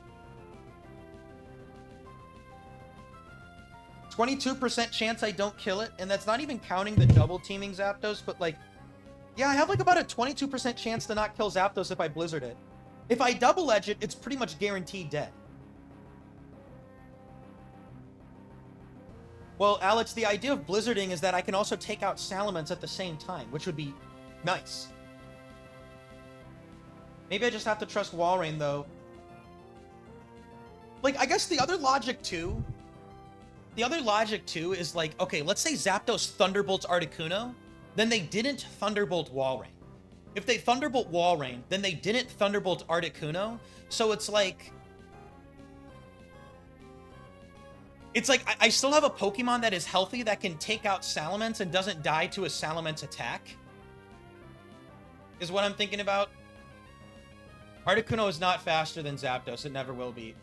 Speaker 1: 22% chance I don't kill it, and that's not even counting the double teaming Zapdos, but like, yeah, I have like about a 22% chance to not kill Zapdos if I Blizzard it. If I double edge it, it's pretty much guaranteed dead. Well, Alex, the idea of Blizzarding is that I can also take out Salamence at the same time, which would be nice. Maybe I just have to trust Walrein, though. Like, I guess the other logic, too... The other logic, too, is like, okay, let's say Zapdos Thunderbolts Articuno, then they didn't Thunderbolt Walrein. If they Thunderbolt Walrein, then they didn't Thunderbolt Articuno, so it's like... It's like, I still have a Pokemon that is healthy that can take out Salamence and doesn't die to a Salamence attack. Is what I'm thinking about. Articuno is not faster than Zapdos. It never will be.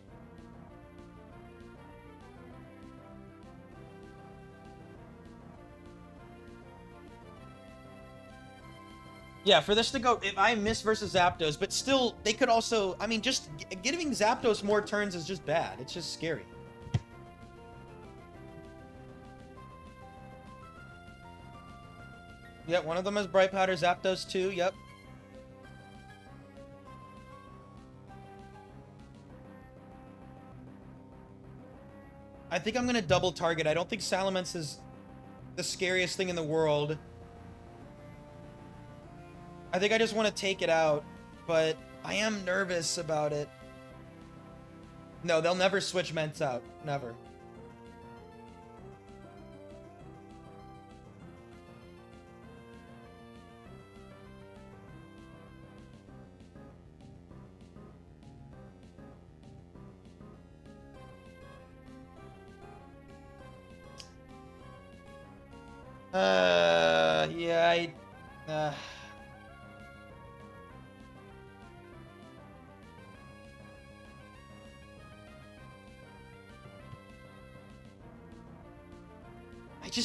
Speaker 1: Yeah, for this to go, if I miss versus Zapdos, but still, they could also, I mean, just giving Zapdos more turns is just bad. It's just scary. Yep, one of them is Bright Powder, Zapdos too, yep. I think I'm going to double target. I don't think Salamence is the scariest thing in the world. I think I just want to take it out, but I am nervous about it. No, they'll never switch Ments out. Never.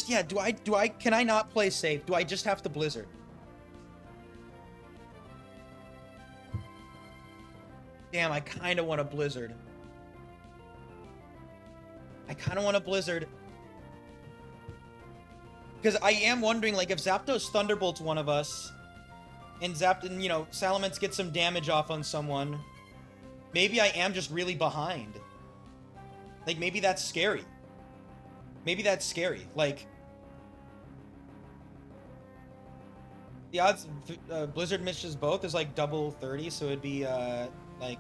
Speaker 1: Yeah, yeah, can I not play safe? Do I just have to Blizzard? Damn, I kind of want to Blizzard. I kind of want to Blizzard. Because I am wondering, like, if Zapdos Thunderbolts one of us, and you know, Salamence gets some damage off on someone, maybe I am just really behind. Like, maybe that's scary. Maybe that's scary. Like, the odds Blizzard misses both is like double 30, so it'd be like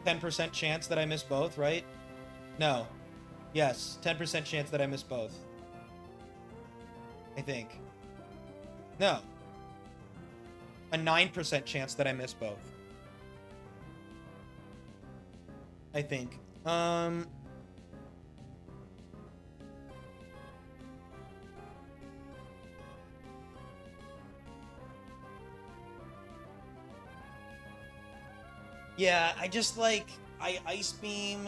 Speaker 1: 10% chance that I miss both, right? No. Yes, 10% chance that I miss both. I think. No. A 9% chance that I miss both. I think. Yeah, I just like, I Ice Beam,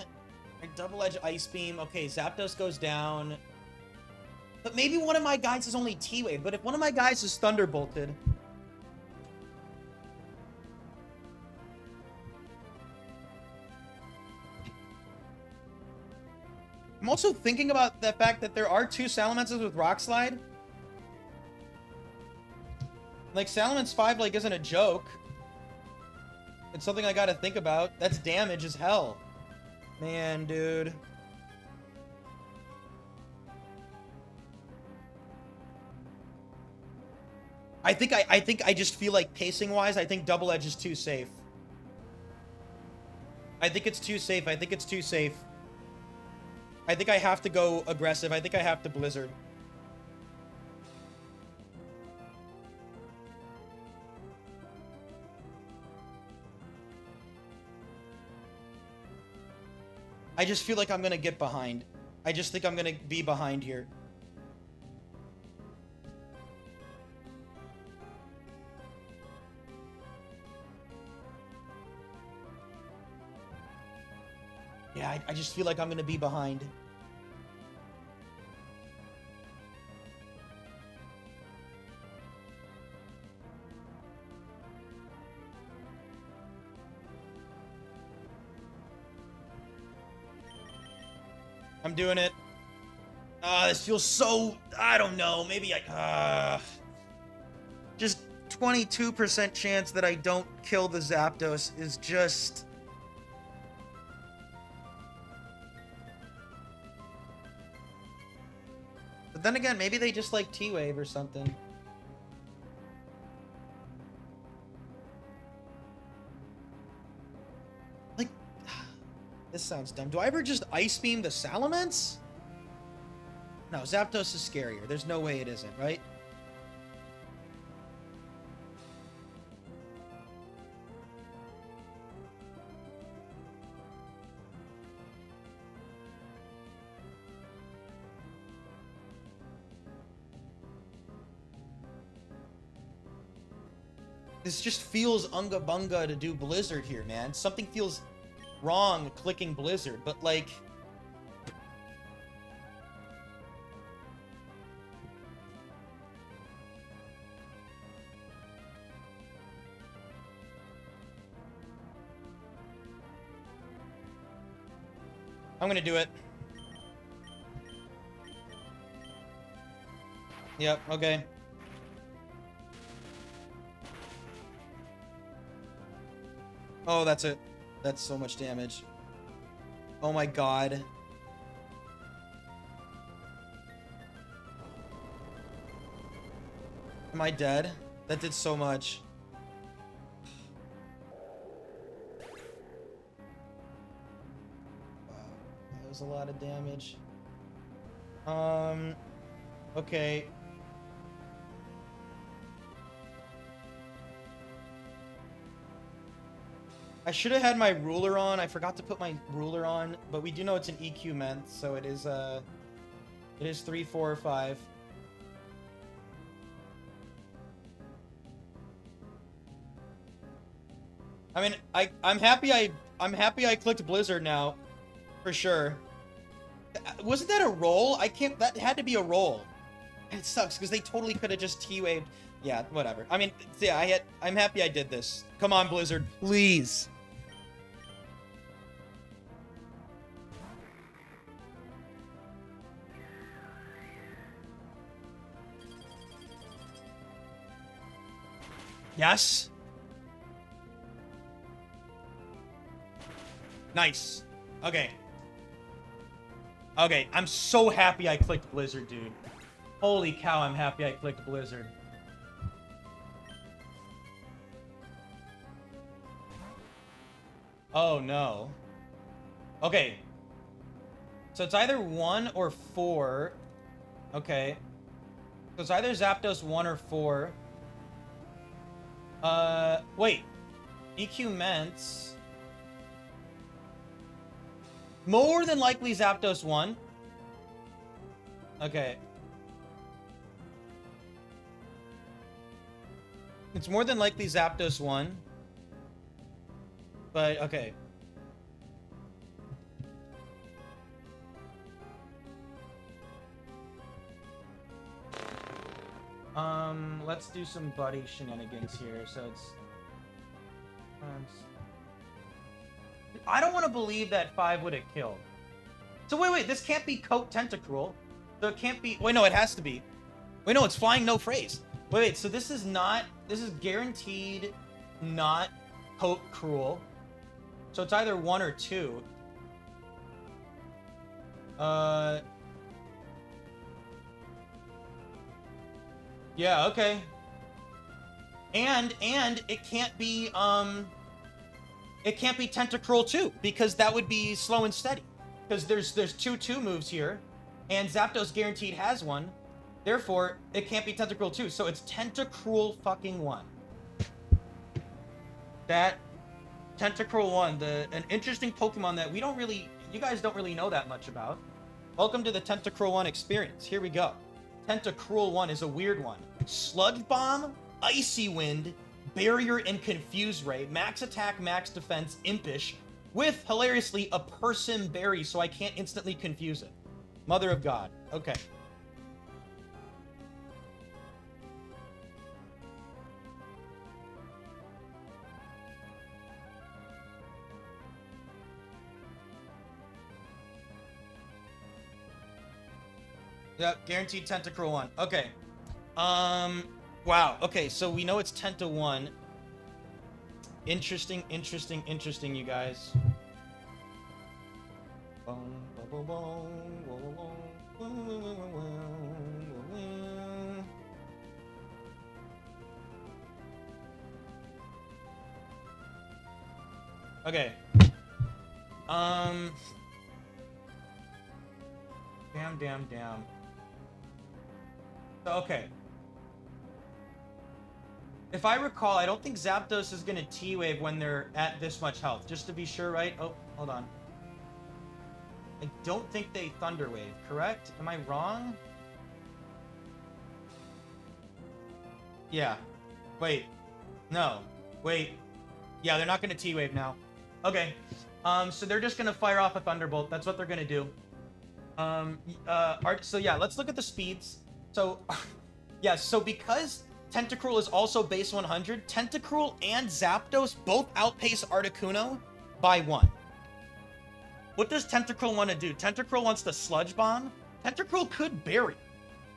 Speaker 1: I Double Edge Ice Beam. Okay, Zapdos goes down. But maybe one of my guys is only T-Wave, but if one of my guys is Thunderbolted... I'm also thinking about the fact that there are two Salamences with Rock Slide. Like, Salamence 5, like, isn't a joke. It's something I gotta think about. That's damage as hell. Man, dude. I think I just feel like pacing-wise, I think Double Edge is too safe. I think it's too safe. I think it's too safe. I think I have to go aggressive. I think I have to Blizzard. I just feel like I'm gonna get behind. I just think I'm gonna be behind here. Yeah, I just feel like I'm gonna be behind. I'm doing it. This feels so... I don't know. Maybe I... just 22% chance that I don't kill the Zapdos is just... But then again, maybe they just like T-Wave or something. Like, this sounds dumb. Do I ever just Ice Beam the Salamence? No, Zapdos is scarier. There's no way it isn't, right? This just feels Unga Bunga to do Blizzard here, man. Something feels wrong clicking Blizzard, but like... I'm gonna do it. Yep, okay. Oh, that's it. That's so much damage. Oh my god. Am I dead? That did so much. Wow, that was a lot of damage. Okay. I should have had my ruler on. I forgot to put my ruler on, but we do know it's an EQ ment, so it is 3, 4, or 5. I mean, I'm happy I clicked Blizzard now, for sure. Wasn't that a roll? That had to be a roll. It sucks because they totally could have just T-waved. Yeah, whatever. I mean, yeah, I'm happy I did this. Come on, Blizzard, please. Yes. Nice. Okay. Okay, I'm so happy I clicked Blizzard, dude. Holy cow, I'm happy I clicked Blizzard. Oh, no. Okay. So it's either 1 or 4. Okay. So it's either Zapdos 1 or 4. Wait. EQ Ments. More than likely Zapdos 1. Okay. It's more than likely Zapdos 1. But, okay. Let's do some buddy shenanigans here. So it's... I don't want to believe that 5 would have killed. So wait, this can't be Coat Tentacruel. So it can't be... Wait, no, it has to be. Wait, no, it's Flying No Phrase. Wait, so this is not... This is guaranteed not Coat Cruel. So it's either 1 or 2. Yeah, okay. And it can't be, it can't be Tentacruel 2, because that would be Slow and Steady. Because there's 2 moves here, and Zapdos guaranteed has 1. Therefore, it can't be Tentacruel 2, so it's Tentacruel fucking 1. That Tentacruel 1, an interesting Pokemon that we don't really you guys don't really know that much about. Welcome to the Tentacruel 1 experience. Here we go. Tentacruel 1 is a weird one. Sludge Bomb, Icy Wind, Barrier, and Confuse Ray. Max attack, max defense, impish, with, hilariously, a person berry, so I can't instantly confuse it. Mother of God. Okay. Yep, guaranteed Tentacruel 1. Okay. Wow. Okay, so we know it's Tenta 1. Interesting, you guys. Okay. Damn. So, okay. If I recall, I don't think Zapdos is gonna T-Wave when they're at this much health. Just to be sure, right? Oh, hold on. I don't think they Thunder Wave, correct? Am I wrong? Yeah. Wait. No. Wait. Yeah, they're not gonna T-Wave now. Okay. So they're just gonna fire off a Thunderbolt. That's what they're gonna do. So yeah, let's look at the speeds. So, yeah, so because Tentacruel is also base 100, Tentacruel and Zapdos both outpace Articuno by 1. What does Tentacruel want to do? Tentacruel wants to Sludge Bomb. Tentacruel could Barrier.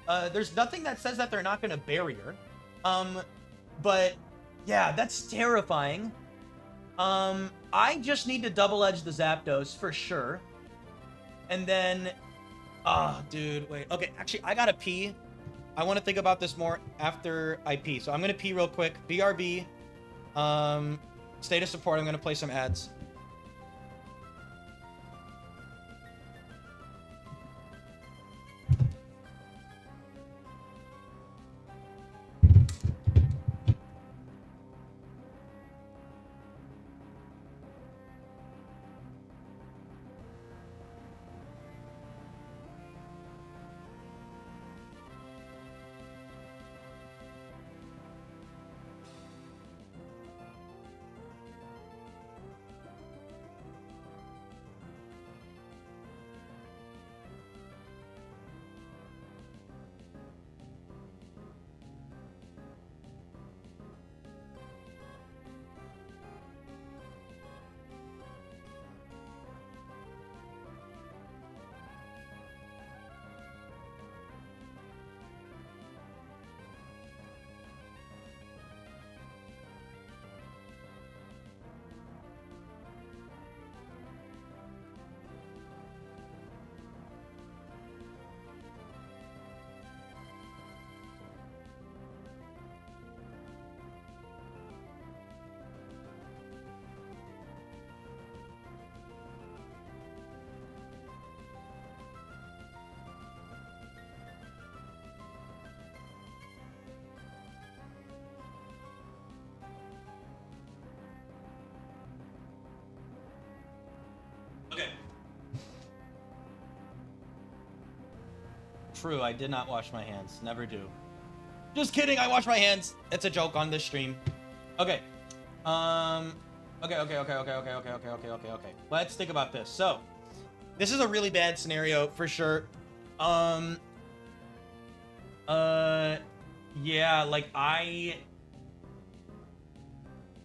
Speaker 1: There's nothing that says that they're not going to Barrier. But, yeah, that's terrifying. I just need to double-edge the Zapdos for sure. And then... Oh, dude, wait. Okay, actually, I gotta pee. I want to think about this more after I pee. So I'm gonna pee real quick. BRB. Status support. I'm gonna play some ads. Okay. True, I did not wash my hands. Never do. Just kidding, I wash my hands. It's a joke on this stream. Okay. Okay. Let's think about this. So, this is a really bad scenario for sure. Yeah, like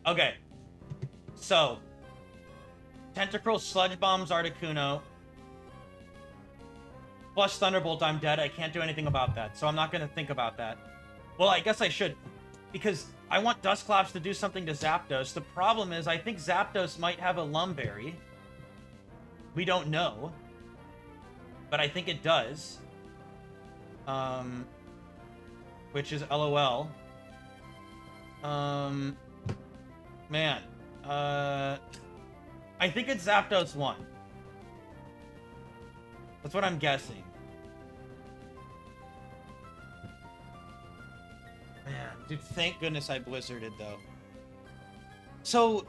Speaker 1: okay. So, Tentacruel Sludge Bombs Articuno. Plus Thunderbolt, I'm dead. I can't do anything about that, so I'm not gonna think about that. Well, I guess I should, because I want Dusclops to do something to Zapdos. The problem is, I think Zapdos might have a Lumberry. We don't know, but I think it does. Which is LOL. Man. I think it's Zapdos 1. That's what I'm guessing. Man, dude, thank goodness I blizzarded, though. So...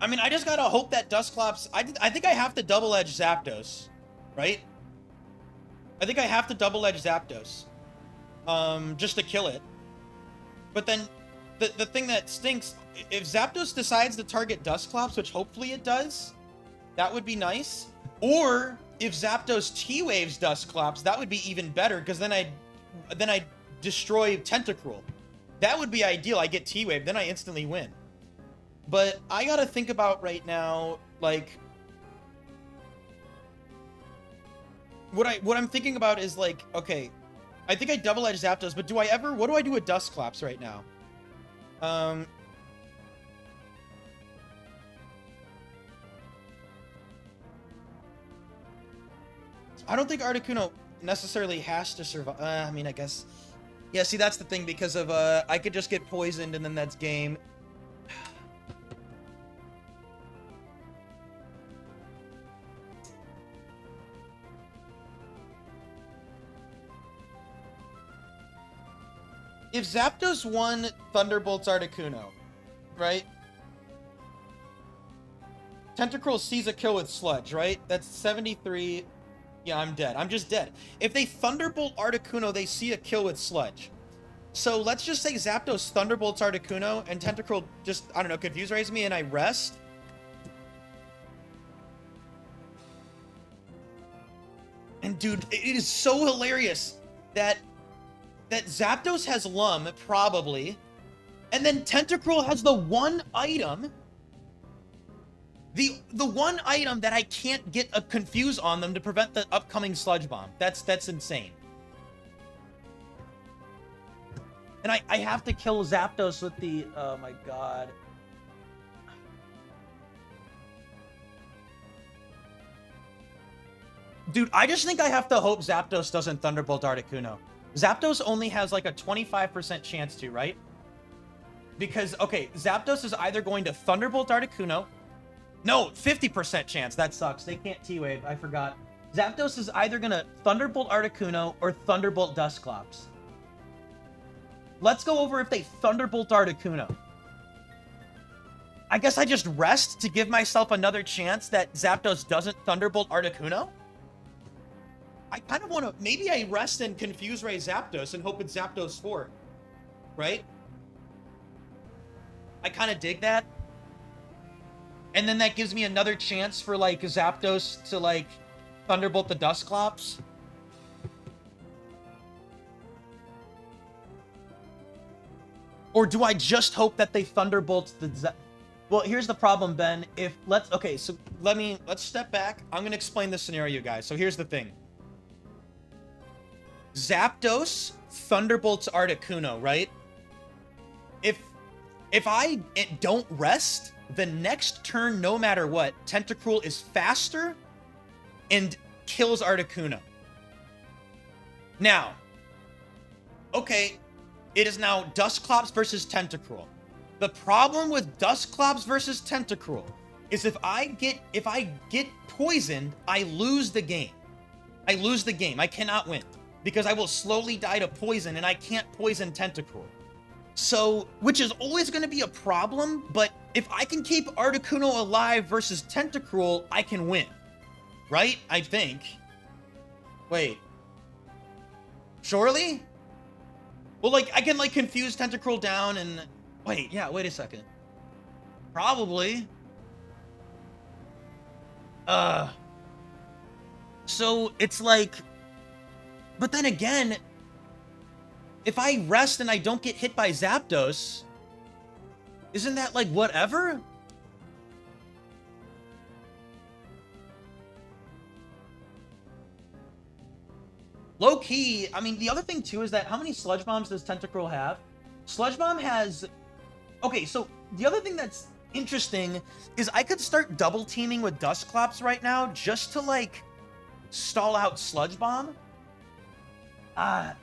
Speaker 1: I mean, I just gotta hope that Dusclops... I think I have to double-edge Zapdos, right? I think I have to double-edge Zapdos. Just to kill it. But then, the thing that stinks, if Zapdos decides to target Dusclops, which hopefully it does, that would be nice. Or, if Zapdos T-Waves Dusclops, that would be even better, because then I'd destroy Tentacruel. That would be ideal. I get T-Wave, then I instantly win. But I gotta think about right now, like... What I'm thinking about is, like, okay, I think I double-edge Zapdos, but do I ever... What do I do with Dusclops right now? I don't think Articuno necessarily has to survive. I mean, I guess... Yeah, see, that's the thing, because of, I could just get poisoned, and then that's game. If Zapdos won Thunderbolts Articuno, right? Tentacruel sees a kill with Sludge, right? That's 73. Yeah, I'm dead. I'm just dead. If they Thunderbolt Articuno, they see a kill with Sludge. So let's just say Zapdos Thunderbolts Articuno and Tentacruel just, I don't know, Confuse Raise me and I rest. And dude, it is so hilarious that Zapdos has Lum, probably, and then Tentacruel has the one item, the one item that I can't get a Confuse on them to prevent the upcoming Sludge Bomb. That's insane. And I have to kill Zapdos with the, oh my god. Dude, I just think I have to hope Zapdos doesn't Thunderbolt Articuno. Zapdos only has like a 25% chance to, right? Because, okay, Zapdos is either going to Thunderbolt Articuno. No, 50% chance. That sucks. They can't T-Wave. I forgot. Zapdos is either going to Thunderbolt Articuno or Thunderbolt Dusclops. Let's go over if they Thunderbolt Articuno. I guess I just rest to give myself another chance that Zapdos doesn't Thunderbolt Articuno? I kind of want to... Maybe I rest and Confuse Ray Zapdos and hope it's Zapdos 4. Right? I kind of dig that. And then that gives me another chance for, like, Zapdos to, like, Thunderbolt the Dusclops. Or do I just hope that they Thunderbolt the... Well, here's the problem, Ben. If... Let's... Okay, so let's step back. I'm going to explain this scenario, guys. So here's the thing. Zapdos Thunderbolts Articuno, right? If I don't rest, the next turn, no matter what, Tentacruel is faster and kills Articuno. Now, okay, it is now Dusclops versus Tentacruel. The problem with Dusclops versus Tentacruel is if I get poisoned, I lose the game. I lose the game. I cannot win. Because I will slowly die to poison, and I can't poison Tentacruel. So, which is always going to be a problem, but if I can keep Articuno alive versus Tentacruel, I can win. Right? I think. Wait. Surely? Well, like, I can, like, confuse Tentacruel down and... Wait, yeah, wait a second. Probably. So, it's like... But then again, if I rest and I don't get hit by Zapdos, isn't that like whatever? Low key, I mean, the other thing too is that how many Sludge Bombs does Tentacruel have? Sludge Bomb has... Okay, so the other thing that's interesting is I could start double teaming with Dusclops right now just to like stall out Sludge Bomb.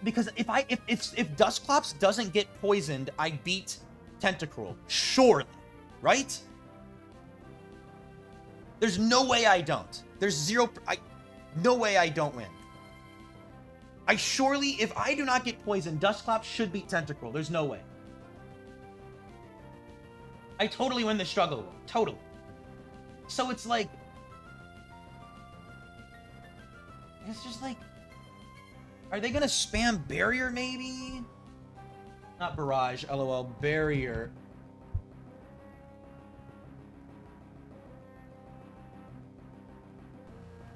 Speaker 1: Because if Dusclops doesn't get poisoned, I beat Tentacruel. Surely. Right? There's no way I don't. There's no way I don't win. I surely, if I do not get poisoned, Dusclops should beat Tentacruel. There's no way. I totally win the struggle. Totally. So it's like, it's just like, are they gonna spam barrier maybe? Not barrage, lol, barrier.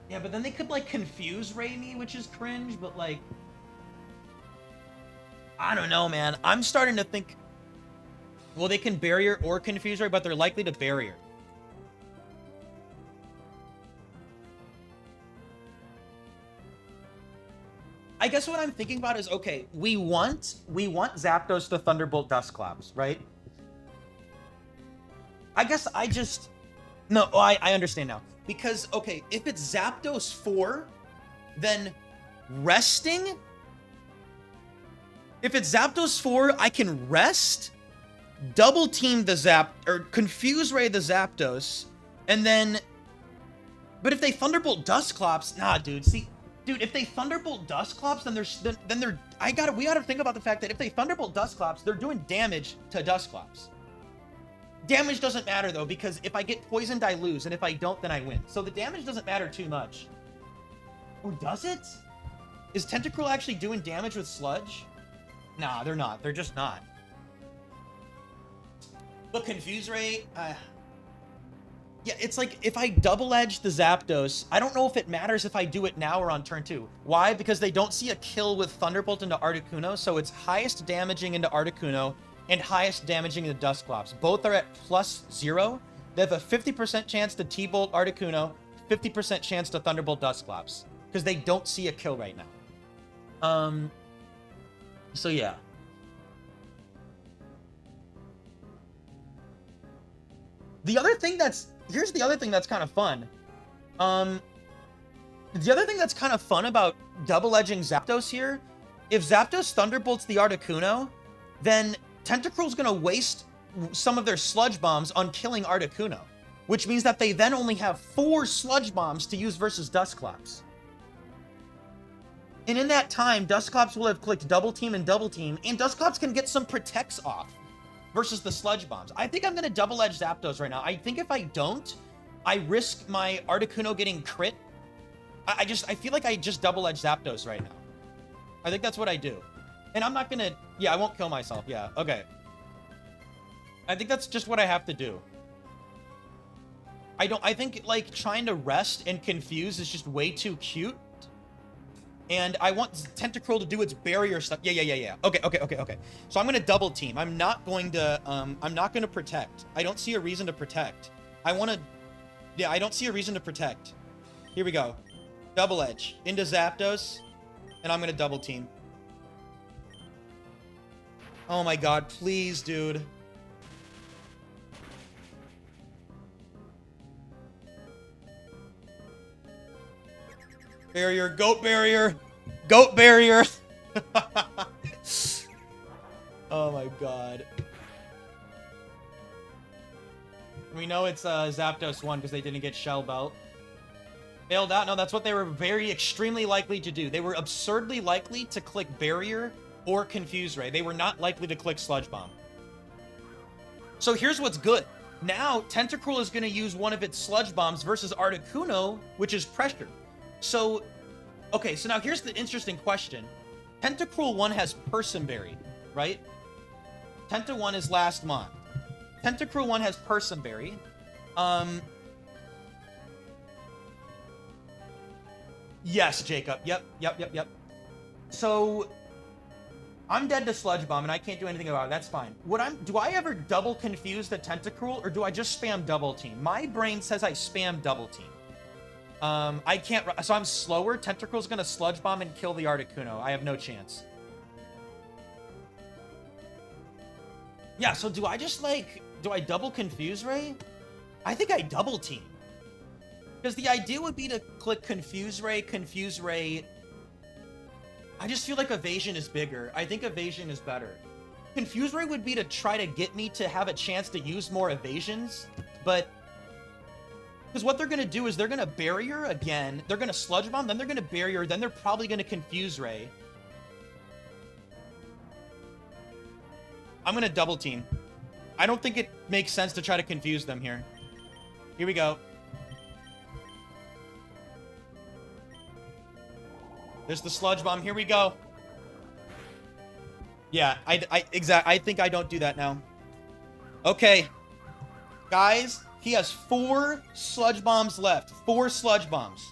Speaker 1: Yeah, but then they could like confuse Ray me, which is cringe, but like, I don't know, man. I'm starting to think, well, they can barrier or confuse Ray, but they're likely to barrier. I guess what I'm thinking about is, okay, we want Zapdos to Thunderbolt Dusclops, right? I guess I just... No, I understand now. Because, okay, if it's Zapdos 4, then resting... If it's Zapdos 4, I can rest, double team the or confuse Ray the Zapdos, and then... But if they Thunderbolt Dusclops... Nah, dude, see... Dude, if they Thunderbolt Dusclops, then they're... We gotta think about the fact that if they Thunderbolt Dusclops, they're doing damage to Dusclops. Damage doesn't matter, though, because if I get poisoned, I lose, and if I don't, then I win. So the damage doesn't matter too much. Or does it? Is Tentacruel actually doing damage with Sludge? Nah, they're not. They're just not. But Confuse Ray... Yeah, it's like, if I double-edge the Zapdos, I don't know if it matters if I do it now or on turn 2. Why? Because they don't see a kill with Thunderbolt into Articuno, so it's highest damaging into Articuno and highest damaging into Dusclops. Both are at +0. They have a 50% chance to T-Bolt Articuno, 50% chance to Thunderbolt Dusclops, because they don't see a kill right now. So yeah. The other thing that's... Here's the other thing that's kind of fun. The other thing that's kind of fun about double-edging Zapdos here, if Zapdos Thunderbolts the Articuno, then Tentacruel's gonna waste some of their Sludge Bombs on killing Articuno, which means that they then only have 4 Sludge Bombs to use versus Dusclops. And in that time, Dusclops will have clicked Double Team, and Dusclops can get some Protects off versus the Sludge Bombs. I think I'm going to double-edge Zapdos right now. I think if I don't, I risk my Articuno getting crit. I feel like I just double-edge Zapdos right now. I think that's what I do. And I'm not going to... Yeah, I won't kill myself. Yeah, okay. I think that's just what I have to do. I think, like, trying to rest and confuse is just way too cute. And I want Tentacruel to do its barrier stuff. Yeah. Okay. So I'm gonna double team. I'm not going to protect. I don't see a reason to protect. I don't see a reason to protect. Here we go. Double edge into Zapdos, and I'm gonna double team. Oh my god, please, dude. Barrier, goat barrier, goat barrier. Oh my god. We know it's Zapdos 1 because they didn't get Shell Belt. Bailed out? No, that's what they were extremely likely to do. They were absurdly likely to click Barrier or Confuse Ray. They were not likely to click Sludge Bomb. So here's what's good. Now, Tentacruel is going to use one of its Sludge Bombs versus Articuno, which is Pressure. So, okay, so now here's the interesting question. Tentacruel 1 has Person Berry, right? Tenta 1 is Last Mon. Tentacruel 1 has Person Berry. Yes, Jacob. Yep. So, I'm dead to Sludge Bomb, and I can't do anything about it. That's fine. Do I ever double confuse the Tentacruel, or do I just spam double team? My brain says I spam double team. I can't... So I'm slower. Tentacruel's gonna Sludge Bomb and kill the Articuno. I have no chance. Yeah, so do I just, like... Do I double Confuse Ray? I think I double team. Because the idea would be to click Confuse Ray. I just feel like Evasion is bigger. I think Evasion is better. Confuse Ray would be to try to get me to have a chance to use more Evasions, but... Because what they're going to do is they're going to Barrier again, they're going to Sludge Bomb, then they're going to Barrier, then they're probably going to Confuse Ray. I'm going to double team. I don't think it makes sense to try to confuse them here. Here we go. There's the sludge bomb. Here we go. Yeah, I think I don't do that now. Okay. Guys, he has 4 sludge bombs left. 4 sludge bombs.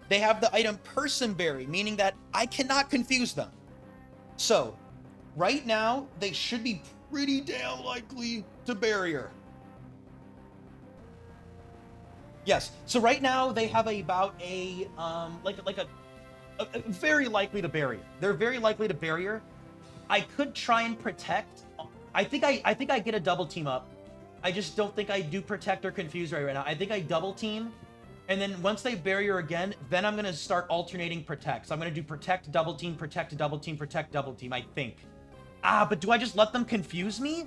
Speaker 1: They have the item Person Berry, meaning that I cannot confuse them. So, right now, they should be pretty damn likely to barrier. Yes. So right now they have about a very likely to barrier. They're very likely to barrier. I could try and protect. I think I get a double team up. I just don't think I do protect or confuse right now. I think I double team, and then once they barrier again, then I'm gonna start alternating protect. So I'm gonna do protect, double team, protect, double team, protect, double team. I think. But do I just let them confuse me?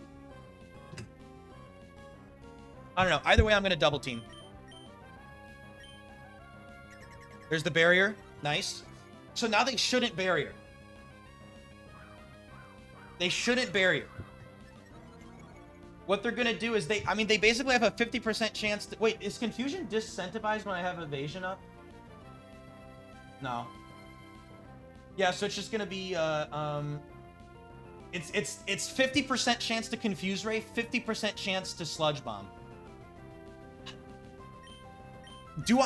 Speaker 1: I don't know. Either way, I'm gonna double team. There's the barrier. Nice. So now they shouldn't barrier. They shouldn't barrier. What they're going to do is they basically have a 50% chance to... Wait, is confusion disincentivized when I have evasion up? No. Yeah, so it's just going to be, it's 50% chance to confuse ray, 50% chance to sludge bomb.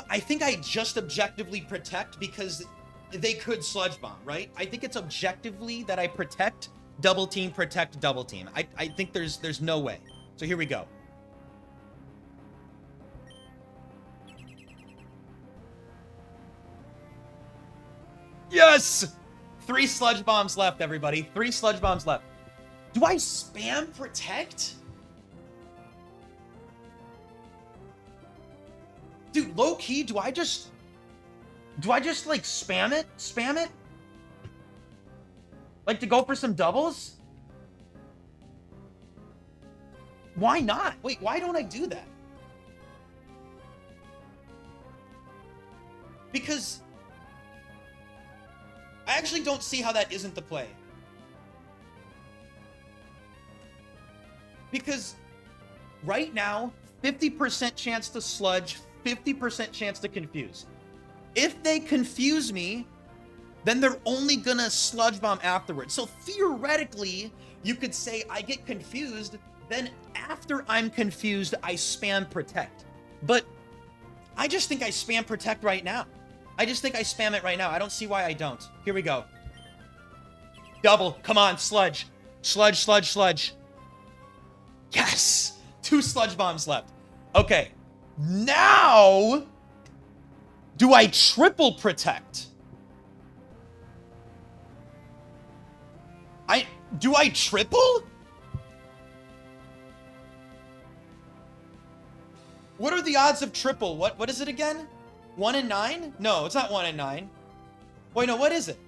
Speaker 1: I think I just objectively protect because they could sludge bomb, right? I think it's objectively that I protect, double team, protect, double team. I think there's no way. So here we go. Yes! 3 sludge bombs left, everybody. 3 sludge bombs left. Do I spam protect? Dude, low key, do I just like spam it? Spam it? Like to go for some doubles? Why not? Wait, why don't I do that? Because I actually don't see how that isn't the play. Because right now, 50% chance to sludge, 50% chance to confuse. If they confuse me, then they're only gonna sludge bomb afterwards. So theoretically, you could say I get confused, then after I'm confused, I spam protect. But I just think I spam protect right now. I just think I spam it right now. I don't see why I don't. Here we go. Double. Come on, sludge. Sludge, sludge, sludge. Yes! 2 sludge bombs left. Okay. Now, do I triple protect? Do I triple? What are the odds of triple? What is it again? 1 in 9? No, it's not 1 in 9. Wait, no, what is it?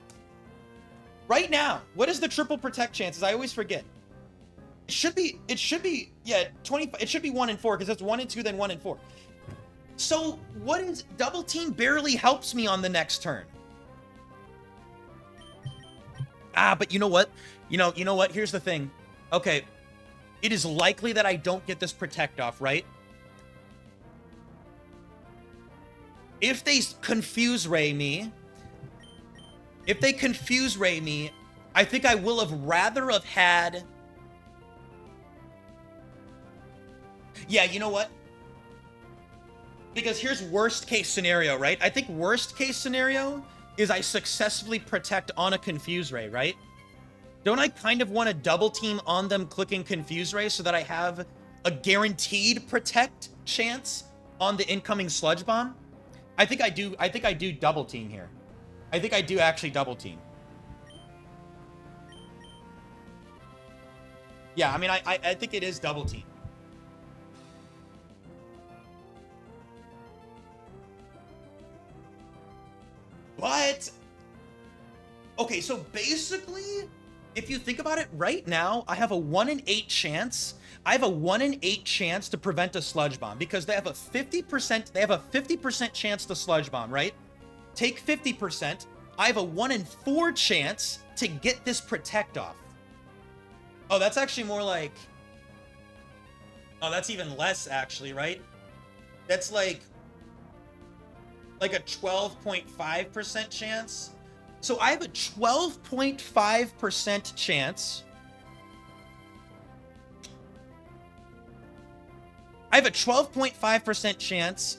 Speaker 1: Right now, what is the triple protect chances? I always forget. It should be, yeah, 25. It should be 1 in 4 because it's 1 in 2, then 1 in 4. So what is double team barely helps me on the next turn. But you know what? You know what? Here's the thing. Okay, it is likely that I don't get this protect off, right? If they confuse ray me, I think I will have rather have had... Yeah, you know what? Because here's worst case scenario, right? I think worst case scenario is I successfully protect on a confuse ray, right? Don't I kind of want to double team on them clicking confuse ray so that I have a guaranteed protect chance on the incoming sludge bomb? I think I do double team here. I think I do actually double team. Yeah, I mean, I think it is double team. But, okay, so basically, if you think about it, right now, I have a 1 in 8 chance. I have a 1 in 8 chance to prevent a sludge bomb because they have a 50% chance to sludge bomb, right? Take 50%. I have a 1 in 4 chance to get this protect off. Oh, that's actually more like... Oh, that's even less, actually, right? That's like a 12.5% chance. So I have a 12.5% chance. I have a 12.5% chance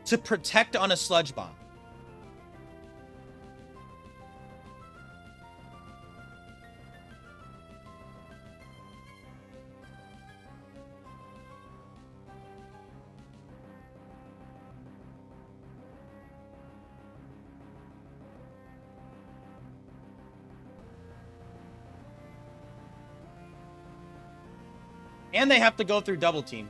Speaker 1: to protect on a sludge bomb. And they have to go through double team.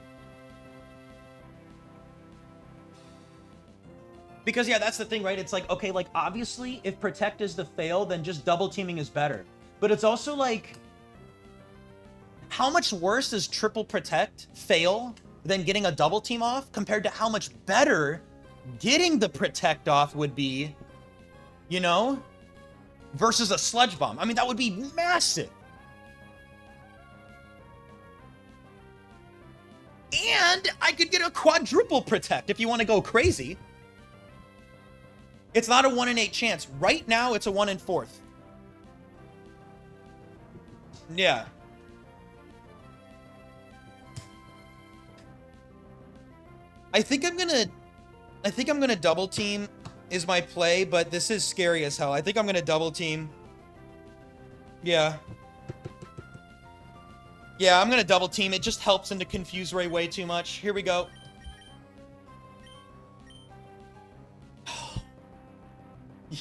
Speaker 1: Because, yeah, that's the thing, right? It's like, okay, like, obviously, if protect is the fail, then just double teaming is better. But it's also like, how much worse is triple protect fail than getting a double team off compared to how much better getting the protect off would be, you know, versus a sludge bomb? I mean, that would be massive. And I could get a quadruple protect if you want to go crazy. It's not a 1 in 8 chance. Right now, it's a 1 in 4th. Yeah. I think I'm gonna double team is my play, but this is scary as hell. I think I'm gonna double team. Yeah. Yeah, I'm gonna double team. It just helps him to confuse Ray way too much. Here we go.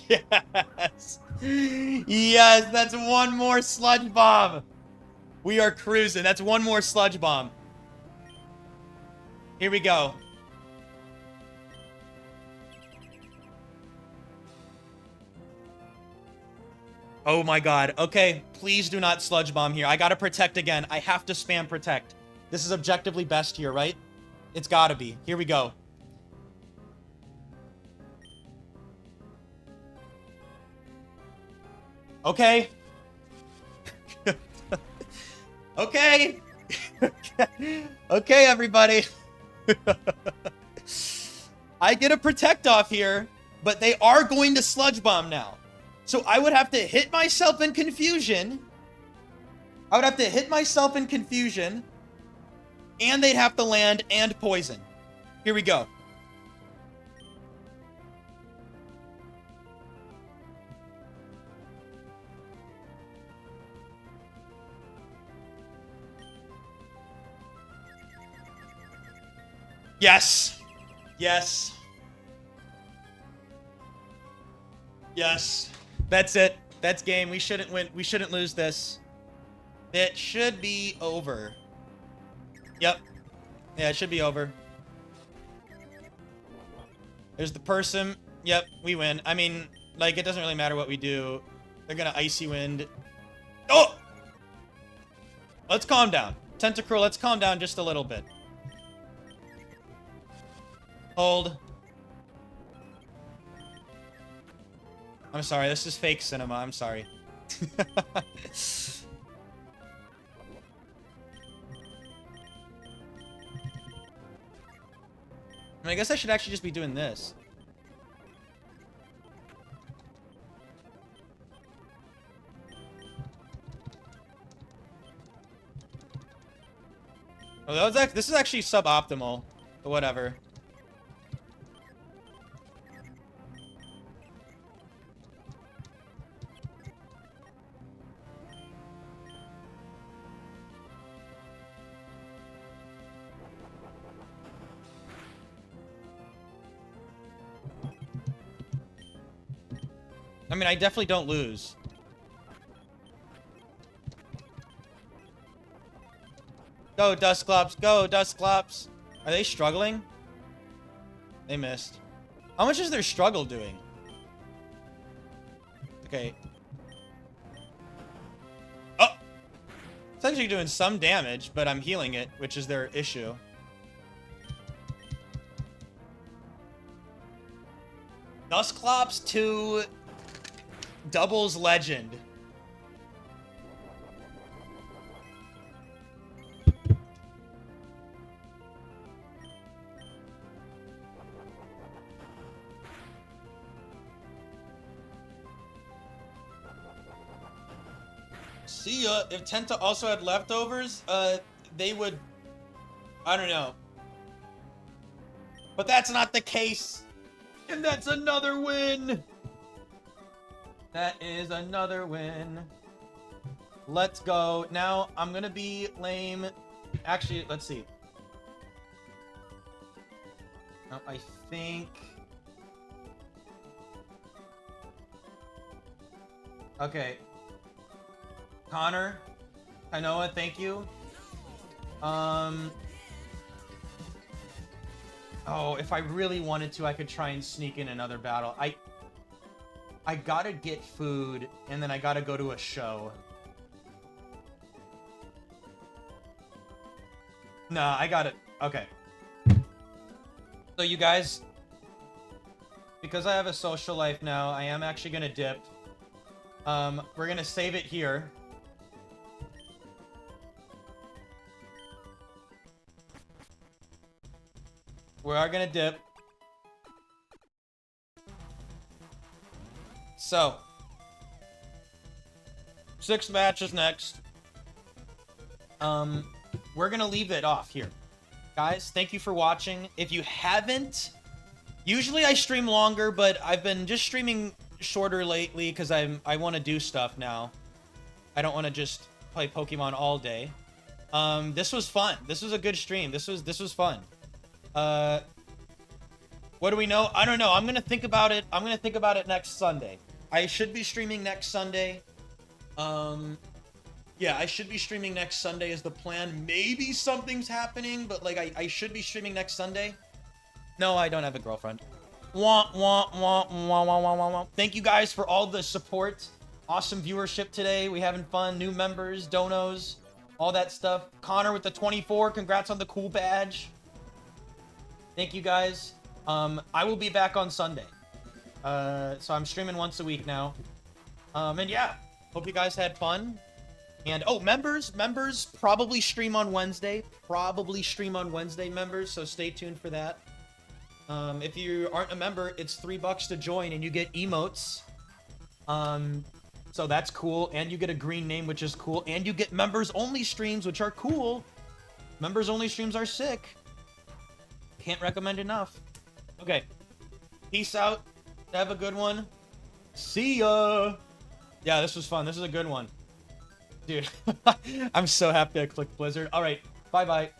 Speaker 1: Yes. Yes, that's one more sludge bomb. We are cruising. That's one more sludge bomb. Here we go. Oh my god. Okay, please do not sludge bomb here. I gotta protect again. I have to spam protect. This is objectively best here, right? It's gotta be. Here we go. Okay. Okay. Okay, everybody. I get a protect off here, but they are going to sludge bomb now. So I would have to hit myself in confusion. I would have to hit myself in confusion. And they'd have to land and poison. Here we go. Yes. Yes. Yes. That's it. That's game. We shouldn't win. We shouldn't lose this. It should be over. Yep. Yeah, it should be over. There's the person. Yep, we win. I mean, like, it doesn't really matter what we do. They're gonna icy wind. Oh! Let's calm down. Tentacruel, let's calm down just a little bit. Hold. I'm sorry, this is fake cinema. I'm sorry. I mean, I guess I should actually just be doing this. Oh, that was this is actually suboptimal, but whatever. I mean, I definitely don't lose. Go, Dustclops. Go, Dustclops. Are they struggling? They missed. How much is their struggle doing? Okay. Oh! It's actually doing some damage, but I'm healing it, which is their issue. Dustclops to doubles legend. See ya. If Tenta also had leftovers, they would... I don't know. But that's not the case. And that's another win. That is another win. Let's go. Now, I'm gonna be lame. Actually, let's see. No, I think... Okay. Connor, Kanoa, thank you. Oh, if I really wanted to, I could try and sneak in another battle. I gotta get food, and then I gotta go to a show. Nah, I got it. Okay. So you guys, because I have a social life now, I am actually gonna dip. We're gonna save it here. We are gonna dip. So, 6 matches next. We're gonna leave it off here. Guys, thank you for watching. If you haven't, usually I stream longer, but I've been just streaming shorter lately because I want to do stuff now. I don't want to just play Pokemon all day. This was fun. This was a good stream. This was fun. What do we know? I don't know. I'm gonna think about it. I'm gonna think about it next Sunday. I should be streaming next Sunday. Yeah, I should be streaming next Sunday is the plan. Maybe something's happening, but like I should be streaming next Sunday. No, I don't have a girlfriend. Wah, wah, wah, wah, wah, wah, wah, wah. Thank you guys for all the support. Awesome viewership today. We having fun. New members, donos, all that stuff. Connor with the 24. Congrats on the cool badge. Thank you guys. I will be back on Sunday. So I'm streaming once a week now. And yeah, hope you guys had fun. And oh, members probably stream on Wednesday. Members, so stay tuned for that. If you aren't a member, it's $3 to join and you get emotes. So that's cool. And you get a green name, which is cool. And you get members only streams, which are cool. Members only streams are sick. Can't recommend enough. Okay. Peace out. Have a good one. See ya. Yeah, this was fun. This is a good one. Dude, I'm so happy I clicked Blizzard. All right. Bye-bye.